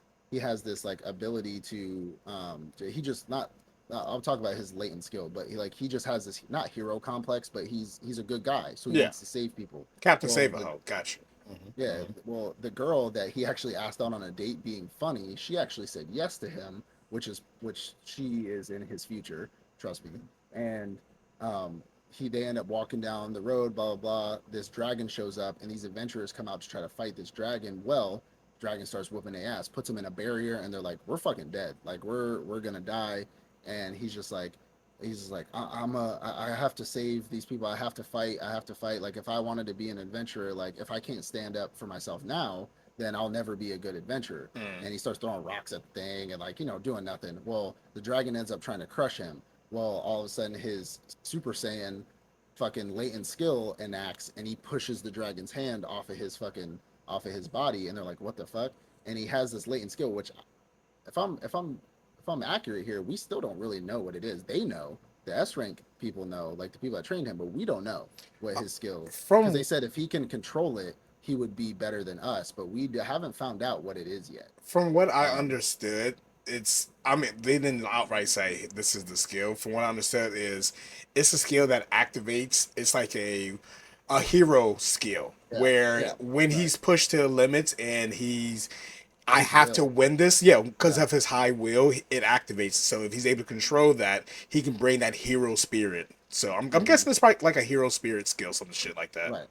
like ability to he just not I'll talk about his latent skill, but he just has this not hero complex, but he's a good guy, so he Yeah, wants to save people. Captain Well, Save a the Ho. Gotcha. yeah, well, the girl that he actually asked out on a date being funny, she actually said yes to him, which she is in his future, trust me. And um they end up walking down the road, blah blah blah. This dragon shows up and these adventurers come out to try to fight this dragon. Well, dragon starts whooping their ass, puts them in a barrier, and they're like, "We're fucking dead. Like we're gonna die." And he's just like I have to save these people. I have to fight. Like if I wanted to be an adventurer, like if I can't stand up for myself now, then I'll never be a good adventurer. Mm. And he starts throwing rocks at the thing and like doing nothing. Well, the dragon ends up trying to crush him. Well, all of a sudden his super saiyan fucking latent skill enacts and he pushes the dragon's hand off of his body, and they're like, what the fuck? And he has this latent skill, which if I'm if I'm if I'm accurate here, we still don't really know what it is. They know, the S rank people know, like the people that trained him, but we don't know what his skill. Because they From said if he can control it, he would be better than us, but we haven't found out what it is yet. from what I Um, understood, I mean they didn't outright say this is the skill. From what I understood is it's a skill that activates. It's like a hero skill yeah, where yeah, when right. he's pushed to the limits and I His have to will, win this. Yeah, because yeah. of his high will, it activates. So if he's able to control that, he can bring that hero spirit. So I'm Hmm. guessing it's probably like a hero spirit skill, some shit like that. Right.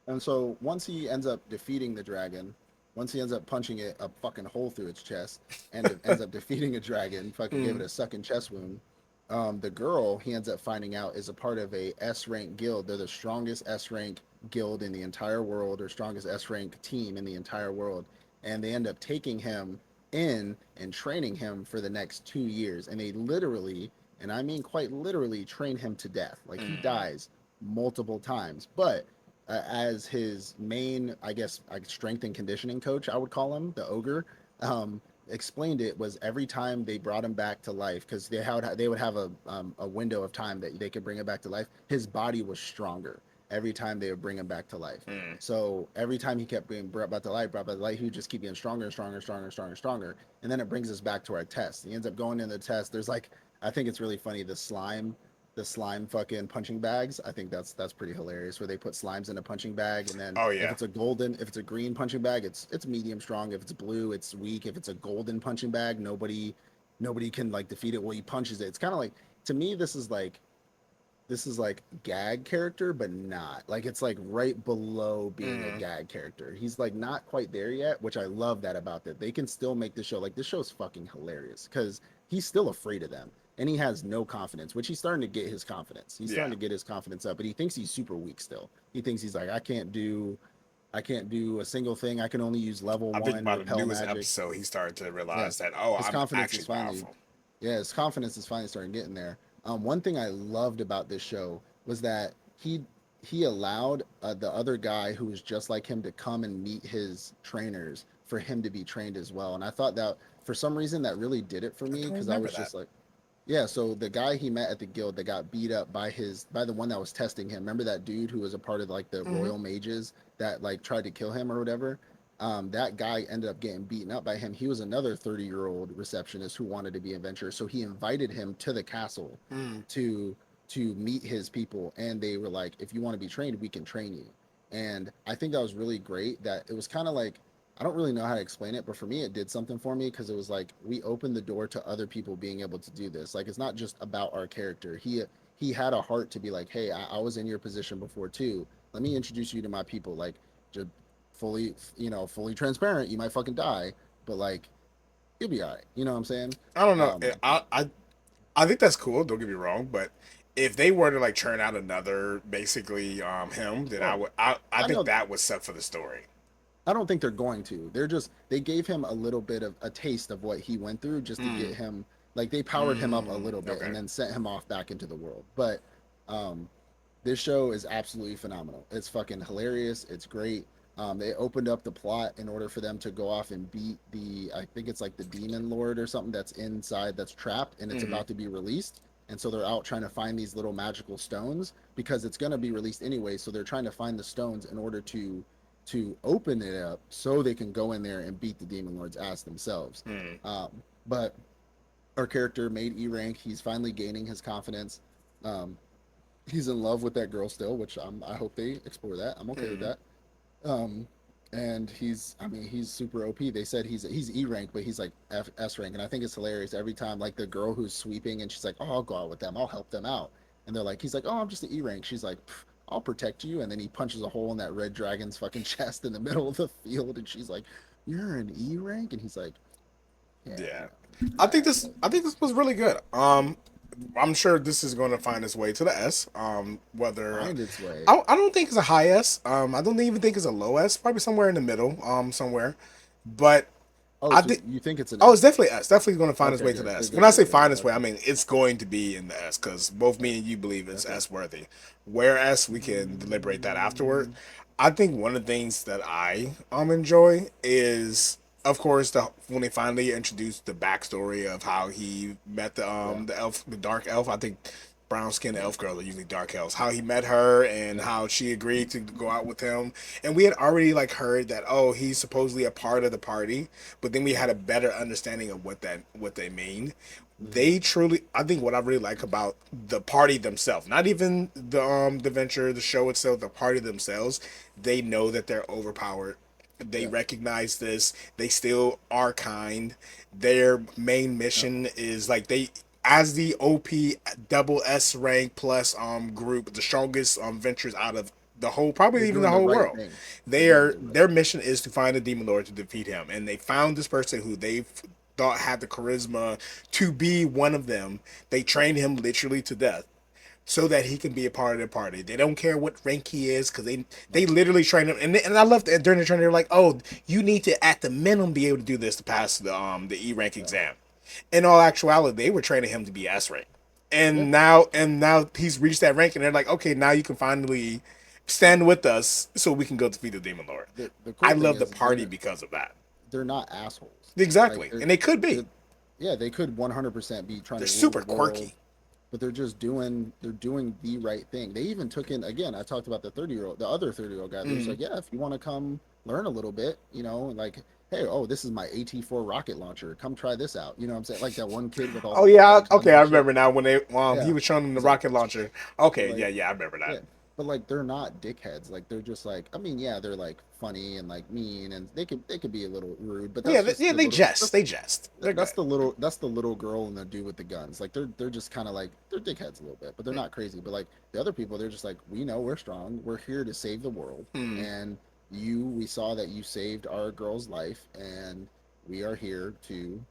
And so once he ends up defeating the dragon, once he ends up punching it a fucking hole through its chest, and it ends up defeating a dragon, fucking gave it Mm. a sucking chest wound. The girl he ends up finding out is a part of a S rank guild. They're the strongest S rank guild in the entire world, or strongest S rank team in the entire world. And they end up taking him in and training him for the next 2 years. And they literally, and I mean quite literally, train him to death. Like he Mm. dies multiple times, but as his main, I guess, like strength and conditioning coach, I would call him the ogre. Um, Explained it was every time they brought him back to life, because they would have a window of time that they could bring him back to life. His body was stronger every time they would bring him back to life. Mm. So every time he kept being brought back to life, he would just keep getting stronger and stronger and stronger and stronger and stronger. And then it brings us back to our test. He ends up going in the test. There's like, I think it's really funny, the slime fucking punching bags. I think that's pretty hilarious. Where they put slimes in a punching bag, and then Oh yeah. if it's a green punching bag, it's medium strong. If it's blue, it's weak. If it's a golden punching bag, nobody can like defeat it. Well, he punches it. It's kind of like, to me, this is like gag character, but not like, it's like right below being a Mm. gag character. He's like not quite there yet, which I love that about that. They can still make the show, like this show's fucking hilarious because he's still afraid of them and he has no confidence, which he's starting to get his confidence. He's Yeah. starting to get his confidence up, but he thinks he's super weak still. He thinks he's like, I can't do a single thing. I can only use level I think one by the repel newest magic. episode, he started to Yeah, realize that his I'm confidence actually is finally, powerful. yeah, his confidence is finally starting getting there. One thing I loved about this show was that he allowed the other guy who was just like him to come and meet his trainers for him to be trained as well. And I thought that for some reason that really did it for I me, don't because I remember was that. just like, yeah. So the guy he met at the guild that got beat up by the one that was testing him. Remember that dude who was a part of like the Hmm. royal mages that like tried to kill him or whatever. That guy ended up getting beaten up by him. He was another 30-year-old receptionist who wanted to be a venturer. So he invited him to the castle Mm. to meet his people, and they were like, if you want to be trained, we can train you. And I think that was really great. That it was kind of like, I don't really know how to explain it, but for me, it did something for me because it was like we opened the door to other people being able to do this. Like it's not just about our character. He had a heart to be like, hey, I was in your position before too. Let me introduce you to my people. Like, just fully, fully transparent. You might fucking die, but like you'll be all right. You know what I'm saying? I don't know. Um, I think that's cool. Don't get me wrong, but if they were to like churn out another basically him, then well, I I think know. that was set for the story. I don't think they're going to. They gave him a little bit of a taste of what he went through just to get Mm. him, like they powered him up a Mm. little bit and Okay. then sent him off back into the world. But um This show is absolutely phenomenal. It's fucking hilarious. It's great. They opened up the plot in order for them to go off and beat the, I think it's like the demon lord or something that's inside, that's trapped, and it's Hmm. about to be released. And so they're out trying to find these little magical stones because it's going to be released anyway. So they're trying to find the stones in order to open it up so they can go in there and beat the demon lord's ass themselves. Hmm. But our character made E rank. He's finally gaining his confidence. Um, he's in love with that girl still, which I hope they explore that. I'm okay with Hmm. that. Um, and I mean, he's super OP. They said he's E rank, but he's like S rank, and I think it's hilarious every time. Like the girl who's sweeping, and she's like, "Oh, I'll go out with them. I'll help them out." And they're like, he's like, "Oh, I'm just an E rank." She's like, "I'll protect you," and then he punches a hole in that red dragon's fucking chest in the middle of the field, and she's like, "You're an E rank," and he's like, "Yeah, Yeah, I think I this. I think this was really good. I'm sure this is going to find its way to the S. Whether find its way." I don't think it's a high S. I don't even think it's a low S. Probably somewhere in the middle. Somewhere, but Oh, I so think. you think it's an Oh, it's S? definitely S. Definitely going to find its Okay, way to good, the good, S. When good, I good, say good. find its way, I Okay, mean it's going to be in the S because both okay, me and you believe it's okay. S worthy. Where S, we can deliberate that afterward. I think one of the things that I enjoy is, of course, when they finally introduced the backstory of how he met Yeah, the elf, the dark elf. I think brown skinned yeah, elf girls are usually dark elves. How he met her and yeah, how she agreed to go out with him. And we had already like heard that, oh, he's supposedly a part of the party, but then we yeah. had a better understanding of what they mean. Mm-hmm. They truly, I think what I really like about the party themselves, not even the venture, the show itself, the party themselves, they know that they're overpowered. They Yeah, recognize this. They still are kind. Their main yeah. mission is like they, as the OP double S rank plus group, the strongest ventures out of the whole, They're probably even doing the the whole right world. thing. They're They doing are, the right their thing. mission is to find the demon lord to defeat him, and they found this person who they thought had the charisma to be one of them. They trained him literally to death so that he can be a part of their party. They don't care what rank he is because they No, literally train him. And I love that during the training they're like, oh, you need to at the minimum be able to do this to pass the E rank yeah, exam. In all actuality, they were training him to be S rank, yeah. and now he's reached that rank, and they're like, okay, now you can finally stand with us so we can go defeat the demon lord. The I cool thing love the is party because of that. they're not assholes. Like Exactly, and they could they're be. yeah, they could 100% be trying They're to rule the super world, quirky. but they're doing the right thing. They even took in, again, I talked about the other 30-year-old guy. There's Mm. like, yeah, if you want to come learn a little bit, like, hey, oh, this is my AT4 rocket launcher. Come try this out. You know what I'm saying? Like that one kid with all Oh the yeah, okay, photons I and shit. remember now when they he Yeah. was showing them the He's like, rocket launcher. Okay, like, yeah, I remember that. yeah, but like they're not dickheads. Like they're just like, I mean, yeah, they're like funny and like mean, and they could be a little rude, but Yeah, that's just yeah, the they little jest, they jest. They're good. that's the little girl and the dude with the guns. Like they're just kind of like they're dickheads a little bit, but they're not crazy. But like the other people, they're just like, we know we're strong. We're here to save the world, Mm. and we saw that you saved our girl's life, and we are here to.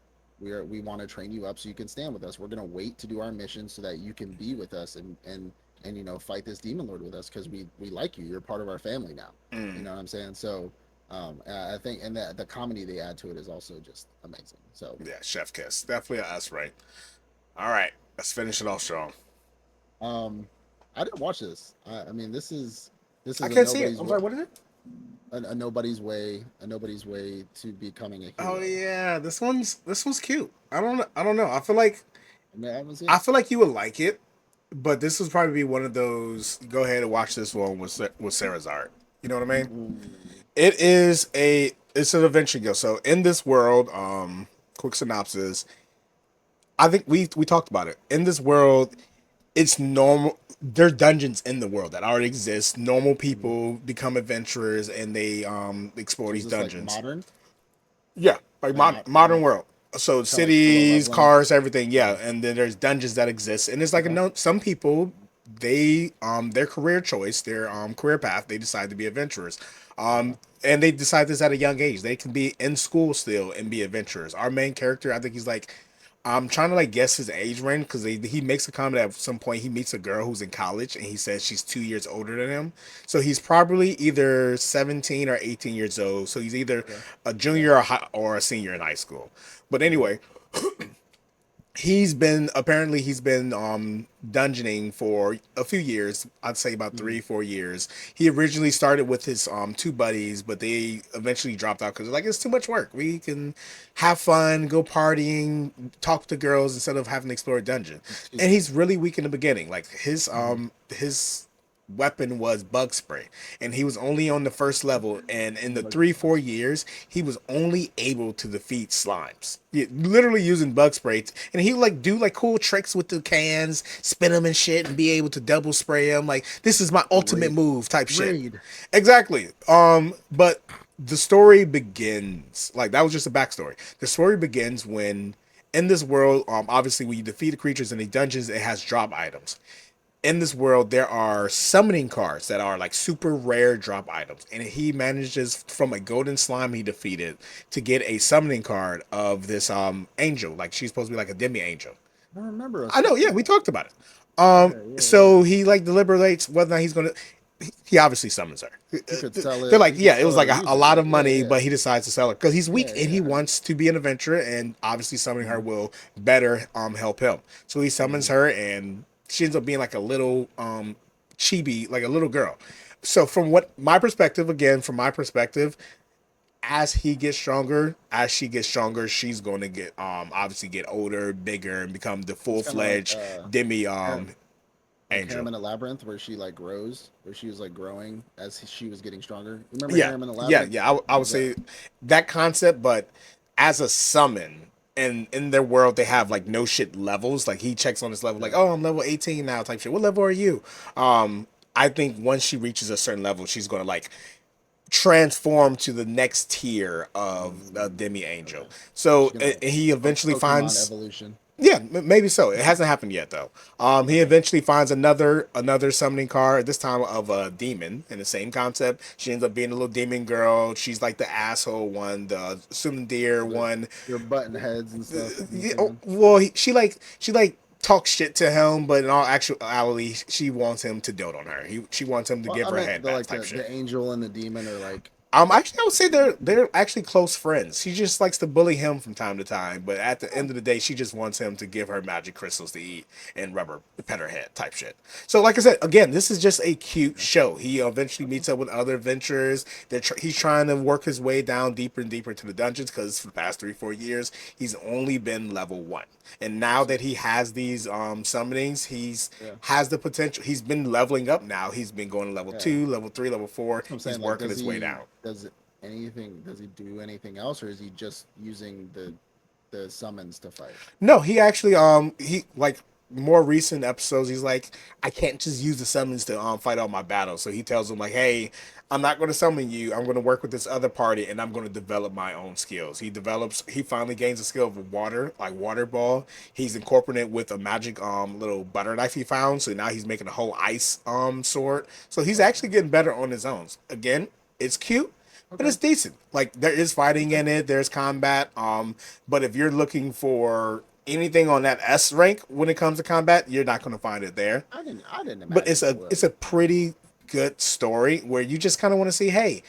We want to train you up so you can stand with us. We're gonna wait to do our mission so that you can be with us and fight this demon lord with us because we like you. You're part of our family now. You Mm. know what I'm saying? So I think, and the comedy they add to it is also just amazing. So Yeah, chef kiss, definitely a us, right? All right, let's finish it off strong. um, I didn't watch this. I mean, this I is can't see it. I'm sorry. What is it? a nobody's way to becoming a Oh hero. yeah, this one's cute. I don't know. I haven't seen I it. feel like you would like it, but this would probably be one of those. Go ahead and watch this one with Sarah's art. You know what I mean? Ooh, It's an adventure go. So in this world, quick synopsis. I think we talked about it. In this world, it's normal. There's dungeons in the world that already exist. Normal mhm. people become adventurers and they explore So is these this like dungeons. modern? Yeah, like Like not modern world. So kind of like solo cities, leveling? cars, everything. Yeah, Okay, and then there's dungeons that exist, and it's like a okay, no. Some people, they their career choice, their career path, they decide to be adventurers. okay, And they decide this at a young age. They can be in school still and be adventurers. Our main character, I think he's like, I'm trying to like guess his age range because he makes a comment at some point. He meets a girl who's in college and he says she's 2 years older than him. So he's probably either 17 or 18 years old. So he's either okay, a okay, junior or a senior in high school. But okay, anyway, he's been dungeoning for a few years. I'd say about Mm. 3 4 years. He originally started with his two buddies, but they eventually dropped out because like it's too much work. We can have fun, go partying, talk to girls instead of having to explore a dungeon. It's too And much. he's really weak in the beginning. Like Mm-hmm. his weapon was bug spray, and he was only on the first level, and in the Bug 3 4 years he was only able to defeat slimes. Literally using bug spray, and he would like do like cool tricks with the cans, spin them and shit, and be able to double spray them. Like this is my ultimate Raid. move type shit. Raid. Exactly. But the story begins like that was just a backstory. The story begins when in this world, obviously when you defeat the creatures in the dungeons, it has drop items. In this world there are summoning cards that are like super rare drop items, and he manages from a golden slime he defeated to get a summoning card of this angel, like she's supposed to be like a demi angel. I don't remember us I know, yeah, talking we about talked about it. that. Okay, yeah, yeah. So he like deliberates whether or not he's gonna, he obviously summons her. He could sell They're it. like, He could yeah, it was sell it like or a use it. lot of Yeah, money, yeah, but he decides to sell it because he's weak yeah, and he yeah. wants to be an adventurer, and obviously summoning her Mm-hmm. will better help him. So he summons Mm-hmm. her, and she ends up being like a little chibi, like a little girl. So from what my perspective, again, from my perspective, as he gets stronger, as she gets stronger, she's going to get obviously get older, bigger, and become the It's full kind of like fledged demi angel. Harem in the Labyrinth, where she like grows, where she was like growing as she was getting stronger. Remember Yeah, Harem in the yeah, Labyrinth? yeah. I would Is that say that concept, but as a summon, and in their world they have like no shit levels. Like he checks on this level, like, yeah? oh, I'm level 18 now, type shit. What level are you? I think once she reaches a certain level, she's gonna like transform to the next tier of Mm, demi angel. okay. So She's gonna he eventually Pokemon finds, evolution. yeah, maybe so. It hasn't happened yet though. He Okay. eventually finds another summoning card. This time of a demon, in the same concept. She ends up being a little demon girl. She's like the asshole one, the Sundir The one. Your button heads and stuff. I'm Yeah, oh, assuming. well, she like talks shit to him, but in all actuality, she wants him to dote on her. She wants him to Well, give I her meant head the back like type the shit. angel and the demon are like Actually, I would say they're actually close friends. She just likes to bully him from time to time, but at the oh, end of the day, she just wants him to give her magic crystals to eat and rubber pet her head type shit. So, like I said, again, this is just a cute okay, show. He eventually okay. meets up with other adventurers. He's trying to work his way down deeper and deeper into the dungeons because for the past 3 4 years, he's only been level one. And now So that he has these summonings, he's yeah, has the potential. He's been leveling up now. He's been going to level yeah. 2, level 3, level 4. That's what I'm He's saying. Like, working his way down. does he do anything else, or is he just using the summons to fight? No, he actually he like more recent episodes. He's like, I can't just use the summons to fight all my battles. So he tells them like, hey, I'm not going to summon you. I'm going to work with this other party, and I'm going to develop my own skills. He develops. He finally gains a skill of water, like water ball. He's incorporated with a magic little butter knife he found. So now he's making a whole ice sword. So he's Okay, actually getting better on his own. Again, it's cute, but okay, it's decent. Like there is fighting okay. in it, there's combat. But if you're looking for anything on that S rank when it comes to combat, you're not going to find it there. I didn't But imagine it it's would. a pretty good story where you just kind of want to see, hey,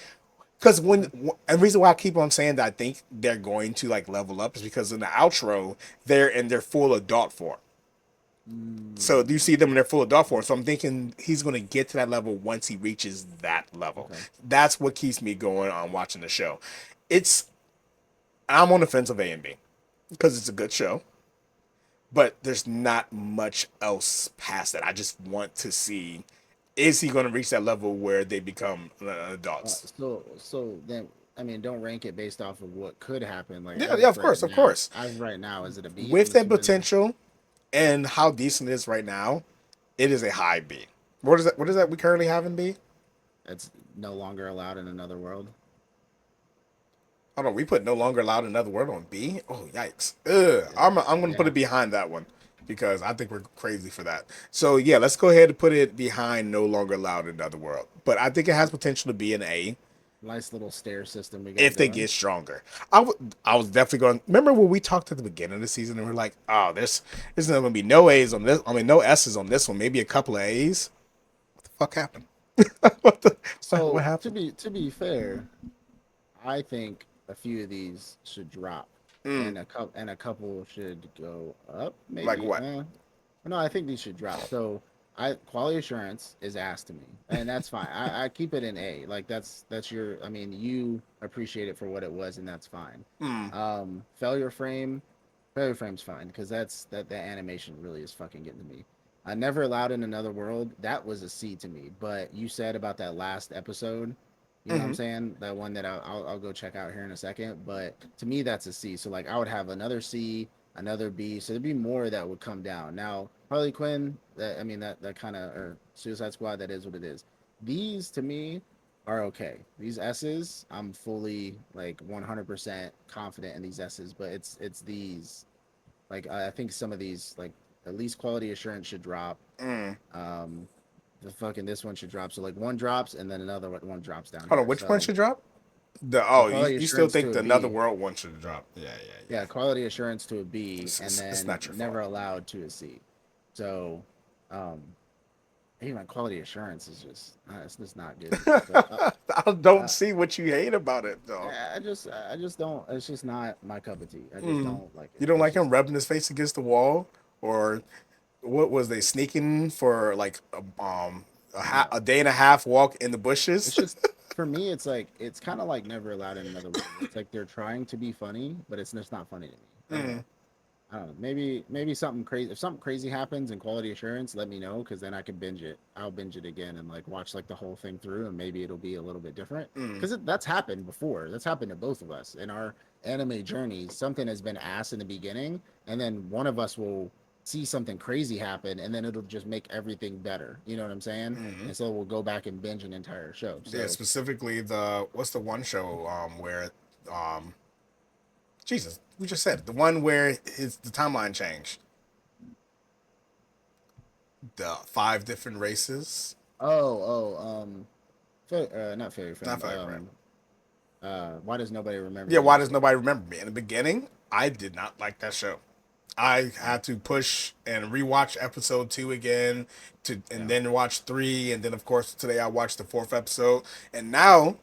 because when Okay. and the reason why I keep on saying that I think they're going to like level up is because in the outro they're in their full adult form. So Mm, you see them in their full adult form. So I'm thinking he's going to get to that level once he reaches that level. okay. That's what keeps me going on watching the show. It's I'm on the fence of A and B because it's a good show, but there's not much else past that. I just want to see, is he going to reach that level where they become adults? So then, I mean, don't rank it based off of what could happen. Like Yeah, yeah, of of now, course. is it a B? I'm With that assuming. potential and how decent it is right now, it is a high B. What is that? What is that we currently have in B? It's no longer allowed in another world. Hold on, we put no longer allowed another word on B. Oh yikes! Ugh. Yeah, I'm gonna put yeah. it behind that one because I think we're crazy for that. So yeah, let's go ahead and put it behind no longer allowed another world. But I think it has potential to be an A Nice little stair system we got if they going. get stronger. I was definitely going. Remember when we talked at the beginning of the season and we're like, oh, there's not gonna be no A's on this. I mean, no S's on this one. Maybe a couple of A's. What the fuck happened? what the what So happened? to be fair, I think a few of these should drop. Mm. and a couple should go up, Like maybe. what? No, I think these should drop. So I quality assurance is asked to me, and that's fine. I keep it in A. Like that's your. I mean, you appreciate it for what it was, and that's fine. Mm. Failure frame, failure frame's fine because that animation really is fucking getting to me. I never allowed in another world. That was a C to me. But you said about that last episode, you know what I'm Mm-hmm. saying? That one that I'll go check out here in a second. But to me, that's a C. So like I would have another C, another B. So there'd be more that would come down. Now Harley Quinn, that I mean that kind of or Suicide Squad, that is what it is. These to me are okay. These S's, I'm fully like 100% confident in these S's. But it's these like I think some of these like at least quality assurance should drop. Mm. Um, the fucking this one should drop. So like one drops and then another one drops down Hold on, here. which one So should drop? The the oh, you, quality you still assurance think to a the Another B. World one should drop? Yeah, yeah, Yeah, quality assurance to a B, and It's then not your fault. never allowed to a C. So, um, even quality assurance is it's just not good to me. But I don't uh, see what you hate about it, though. I just don't. It's just not my cup of tea. I just Mm. don't like it. You don't It's like him just rubbing his face against the wall, or what was they sneaking for like no. a day and a half walk in the It's bushes? just for me. It's like it's kind of like never allowed in another world. It's like they're trying to be funny, but it's just not funny to me. I don't Mm. know. I don't know. Maybe something crazy. If something crazy happens in quality assurance, let me know because then I can binge it. I'll binge it again and like watch like the whole thing through, and maybe it'll be a little bit different Mm. because that's happened before. That's happened to both of us in our anime journeys. Something has been asked in the beginning, and then one of us will see something crazy happen, and then it'll just make everything better. You know what I'm saying? Mm. And so we'll go back and binge an entire show. Yeah, So specifically the what's the one show where um Jesus, we just said it. The one where the timeline changed. The five different races. not fairy Not frame. five, right? Why does nobody remember Yeah, me? why does That's what. nobody remember me? In the beginning, I did not like that show. I had to push and rewatch episode two again and Yeah. then watch three, and then of course today I watched the fourth episode, and now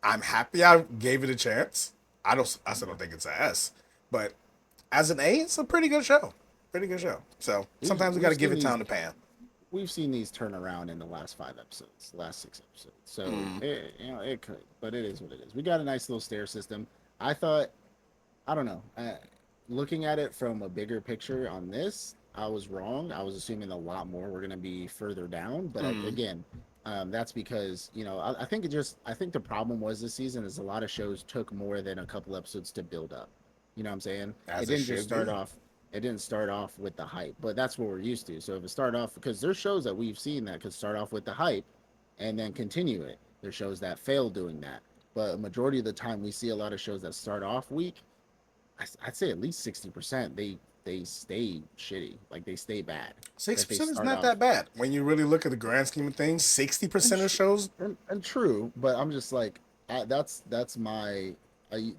I'm happy I gave it a chance. I still don't think it's a S, but as an A, it's a pretty good show. Pretty good show. So sometimes we got We've to give seen it these time to pan. turn around in the last 5 episodes, the last 6 episodes. So Mm. it could, but it is what it is. We got a nice little stair system. I thought I don't know. Looking at it from a bigger picture on this, I was wrong. I was assuming a lot more were going to be further down, but Mm. again, that's because I think I think the problem was this season is a lot of shows took more than a couple episodes to build up. You know what I'm saying? It As it didn't just should start be. off. It didn't start off with the hype, but that's what we're used to. So if it start off because there's shows that we've seen that could start off with the hype and then continue it. There's shows that fail doing that, but a majority of the time we see a lot of shows that start off weak. I'd say at least 60% they stay shitty, like they stay bad. Six That they percent is start not off that bad when you really look at the grand scheme of things. 60% of shows. and true, but I'm just like that's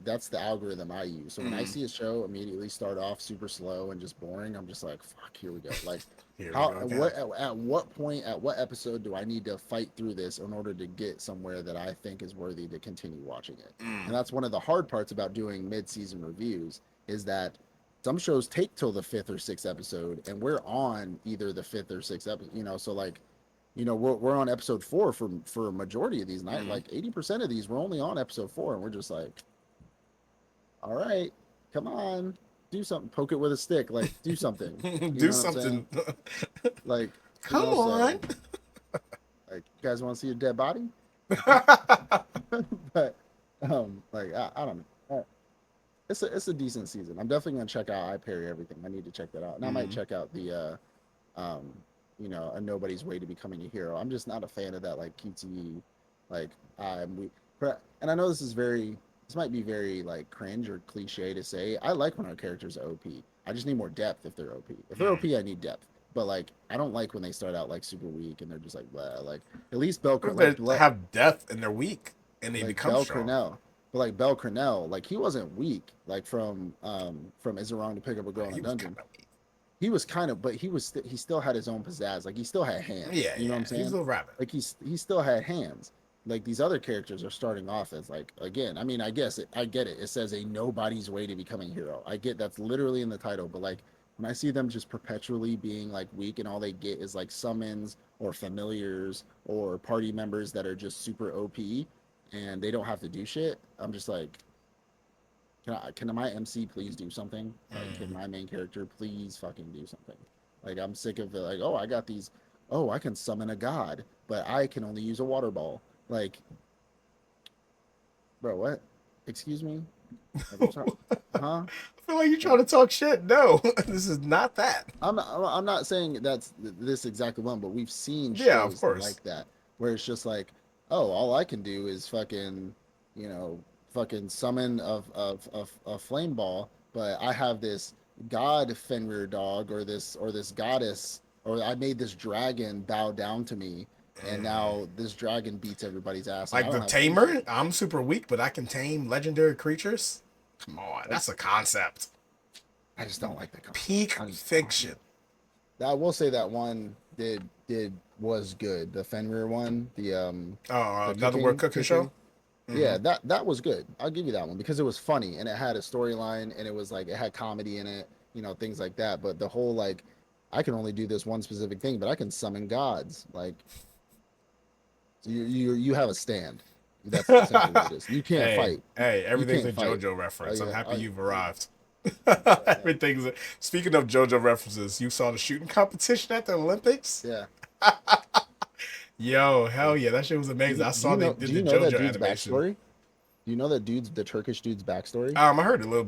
that's the algorithm I use. So when I Mm. see a show immediately start off super slow and just boring, I'm just like, fuck, here we go. Like, Here we how go again. at what point at what episode do I need to fight through this in order to get somewhere that I think is worthy to continue watching it? Mm. And that's one of the hard parts about doing mid-season reviews is that some shows take till the fifth or sixth episode, and we're on either the fifth or sixth episode. So like we're on episode four for a majority of these night Mm. like 80% of these we're only on episode four and we're just like, all right, come on, do something, poke it with a stick, like do something. You Do know what I'm saying? something. Like, Come so on. like you guys want to see a dead body? But like I don't know. It's a decent season. I'm definitely gonna check out I Parry Everything. I need to check that out, and I might Mm. check out the a Nobody's Way to Becoming a Hero. I'm just not a fan of that like QTE, like we. And I know this might be very like cringe or cliche to say. I like when our characters are OP. I just need more depth if they're OP. If they're Mm. OP, I need depth. But like, I don't like when they start out like super weak and they're just like, blah. Like at least What if they have depth and they're weak and they become Bell strong? Cornell. But like Bell Cornell, like he wasn't weak. Like from Is It Wrong to Pick Up a Girl in a He was kind Dungeon, of weak. he was kind of, but he still had his own pizzazz. Like he still had hands. Yeah, You know what yeah. I'm He's a saying? little rabbit. Like he still had hands. like these other characters are starting off as like, again, I mean, I get it. It says a nobody's way to becoming a hero. I get that's literally in the title, but like when I see them just perpetually being like weak and all they get is like summons or familiars or party members that are just super OP and they don't have to do shit, I'm just like, can my MC please do something? Like, can my main character please fucking do something? Like, I'm sick of it. Like, oh, I got these. Oh, I can summon a god, but I can only use a water ball. Like, bro, what? Excuse me? Like, I'm sorry. Huh? I feel like you're Like, trying to talk shit. No, this is not that. I'm not saying that's this exact one, but we've seen Yeah, of shows course. like that where it's just like, oh, all I can do is fucking, you know, fucking summon a flame ball, but I have this god Fenrir dog or this goddess or I made this dragon bow down to me, and now this dragon beats everybody's ass, and I Like don't the have to do shit. tamer, I'm super weak, but I can tame legendary creatures. Come on, Like, that's a concept. I just don't like the concept. Peak I just fiction. I will say that one did was good. The Fenrir one, Oh, the another word cooking show. cooking. Yeah, that was good. I'll give you that one because it was funny and it had a storyline and it was like it had comedy in it, you know, things like that. But the whole like, I can only do this one specific thing, but I can summon gods. Like you have a stand. That's essentially what it is. You can't Hey, fight. hey, You everything's can't a fight. JoJo Oh reference. I'm yeah. happy Oh, you've arrived. yeah. Everything's. Speaking of JoJo references, you saw the shooting competition at the Olympics? Yeah. Yo, hell yeah, that shit was amazing. I Do saw you they know? did Do the you know that JoJo dude's animation. backstory? Do you know that the Turkish dude's backstory? I heard a little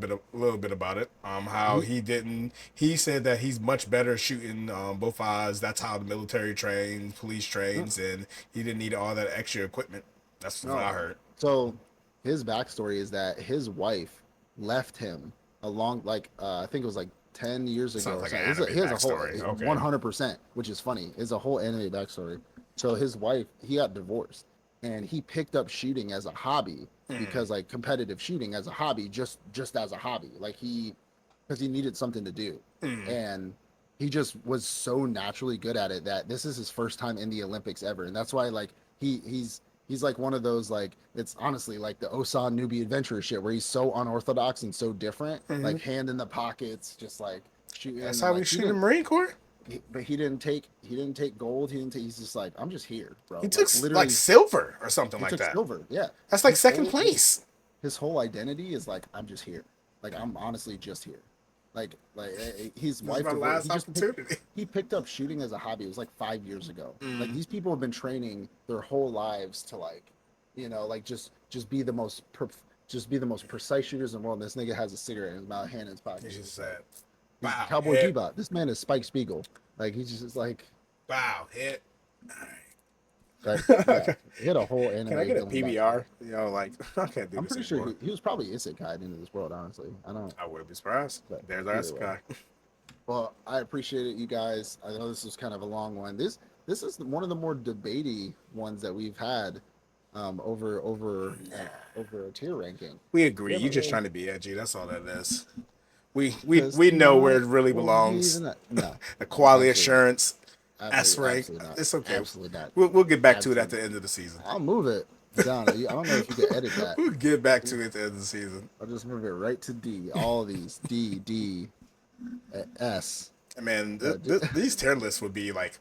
bit about it. How He he didn't. He said that he's much better shooting both eyes. That's how the military trains, police no, trains, and he didn't need all that extra equipment. That's what I no. heard. So his backstory is that his wife left him along like I think it was like 10 years ago Sounds or like an something. anime He has a whole backstory. Okay. 100%, which is funny. It's a whole anime backstory. So his wife, he got divorced, and he picked up shooting as a hobby because like competitive shooting as a hobby, just as a hobby, like he because he needed something to do, and he just was so naturally good at it that this is his first time in the Olympics ever, and that's why like he's like one of those like it's honestly like the Ossan Newbie adventurer shit where he's so unorthodox and so different, like hand in the pockets, just like shooting That's and how we like shoot in the Marine Corps. but he didn't take gold. He didn't take. He's just like I'm just here, He bro. took Like like literally, silver or something he like took that. silver. Yeah, That's like his second whole place. his whole identity is like I'm just here. Like I'm honestly just here. His This is wife my divorced. last opportunity. He picked up shooting as a hobby. It was like 5 years ago. Like these people have been training their whole lives to like, you know, like just be the most just be the most precise shooters in the world. And this nigga has a cigarette in his mouth, hand in his pocket. He He's just just said, like he's "Bow, Cowboy hit, Bebop. This man is Spike Spiegel. Like he's just like bow, hit." like yeah. He had a whole Can I anime get a villain backstory. PBR? You know, like I can't do I'm this pretty sure anymore. he was probably Isekai into this world. Honestly, I don't. I wouldn't be surprised. But There's our either way. Isekai. Well, I appreciate it, you guys. I know this was kind of a long one. This is one of the more debatey ones that we've had over a tier ranking. We We agree. You're haven't just really trying to be edgy. That's all that is. because We know where tonight it really will be belongs. the night. No, The no, quality absolutely not. assurance, S rank. Absolutely not. It's okay. Absolutely not. We'll get back to it at Absolutely. the end of the season. I'll move it down. I don't know if you can edit that. We'll get back to it at the end of the season. I'll just move it right to D. All of these D, S. And man, Just, these tier lists would be like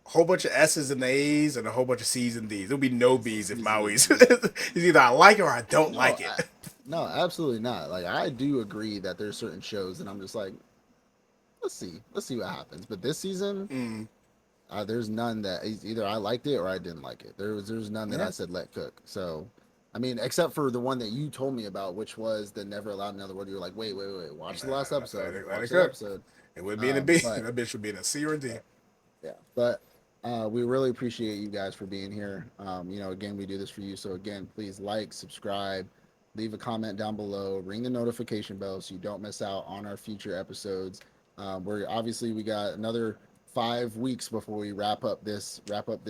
a whole bunch of S's and A's and a whole bunch of C's and D's. There'll be no B's if Maui's. It's either I like it or I don't no, like it. no, absolutely not. Like I do agree that there's certain shows, and I'm just like, let's see what happens. But this season, there's none that either I liked it or I didn't like it. There's none that Yeah. I said let cook. So, I mean, except for the one that you told me about, which was the Never Allowed Another Word. You were like, wait, watch the last episode. Let Watch it the cook. episode. It would be in a B. But That bitch would be in a C or a D. yeah, but we really appreciate you guys for being here. You know, again, we do this for you. So again, please like, subscribe, leave a comment down below, ring the notification bell so you don't miss out on our future episodes. We're obviously we got another 5 weeks before we wrap up this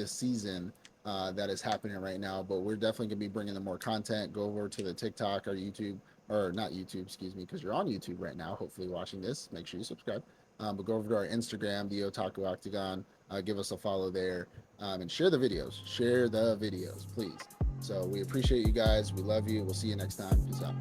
season that is happening right now. But we're definitely gonna be bringing them more content. Go over to the TikTok or YouTube or not YouTube, excuse me, because you're on YouTube right now. Hopefully watching this, make sure you subscribe. But go over to our Instagram, the Otaku Octagon. Give us a follow there and share the videos. Share the videos, please. So we appreciate you guys. We love you. We'll see you next time. Peace out.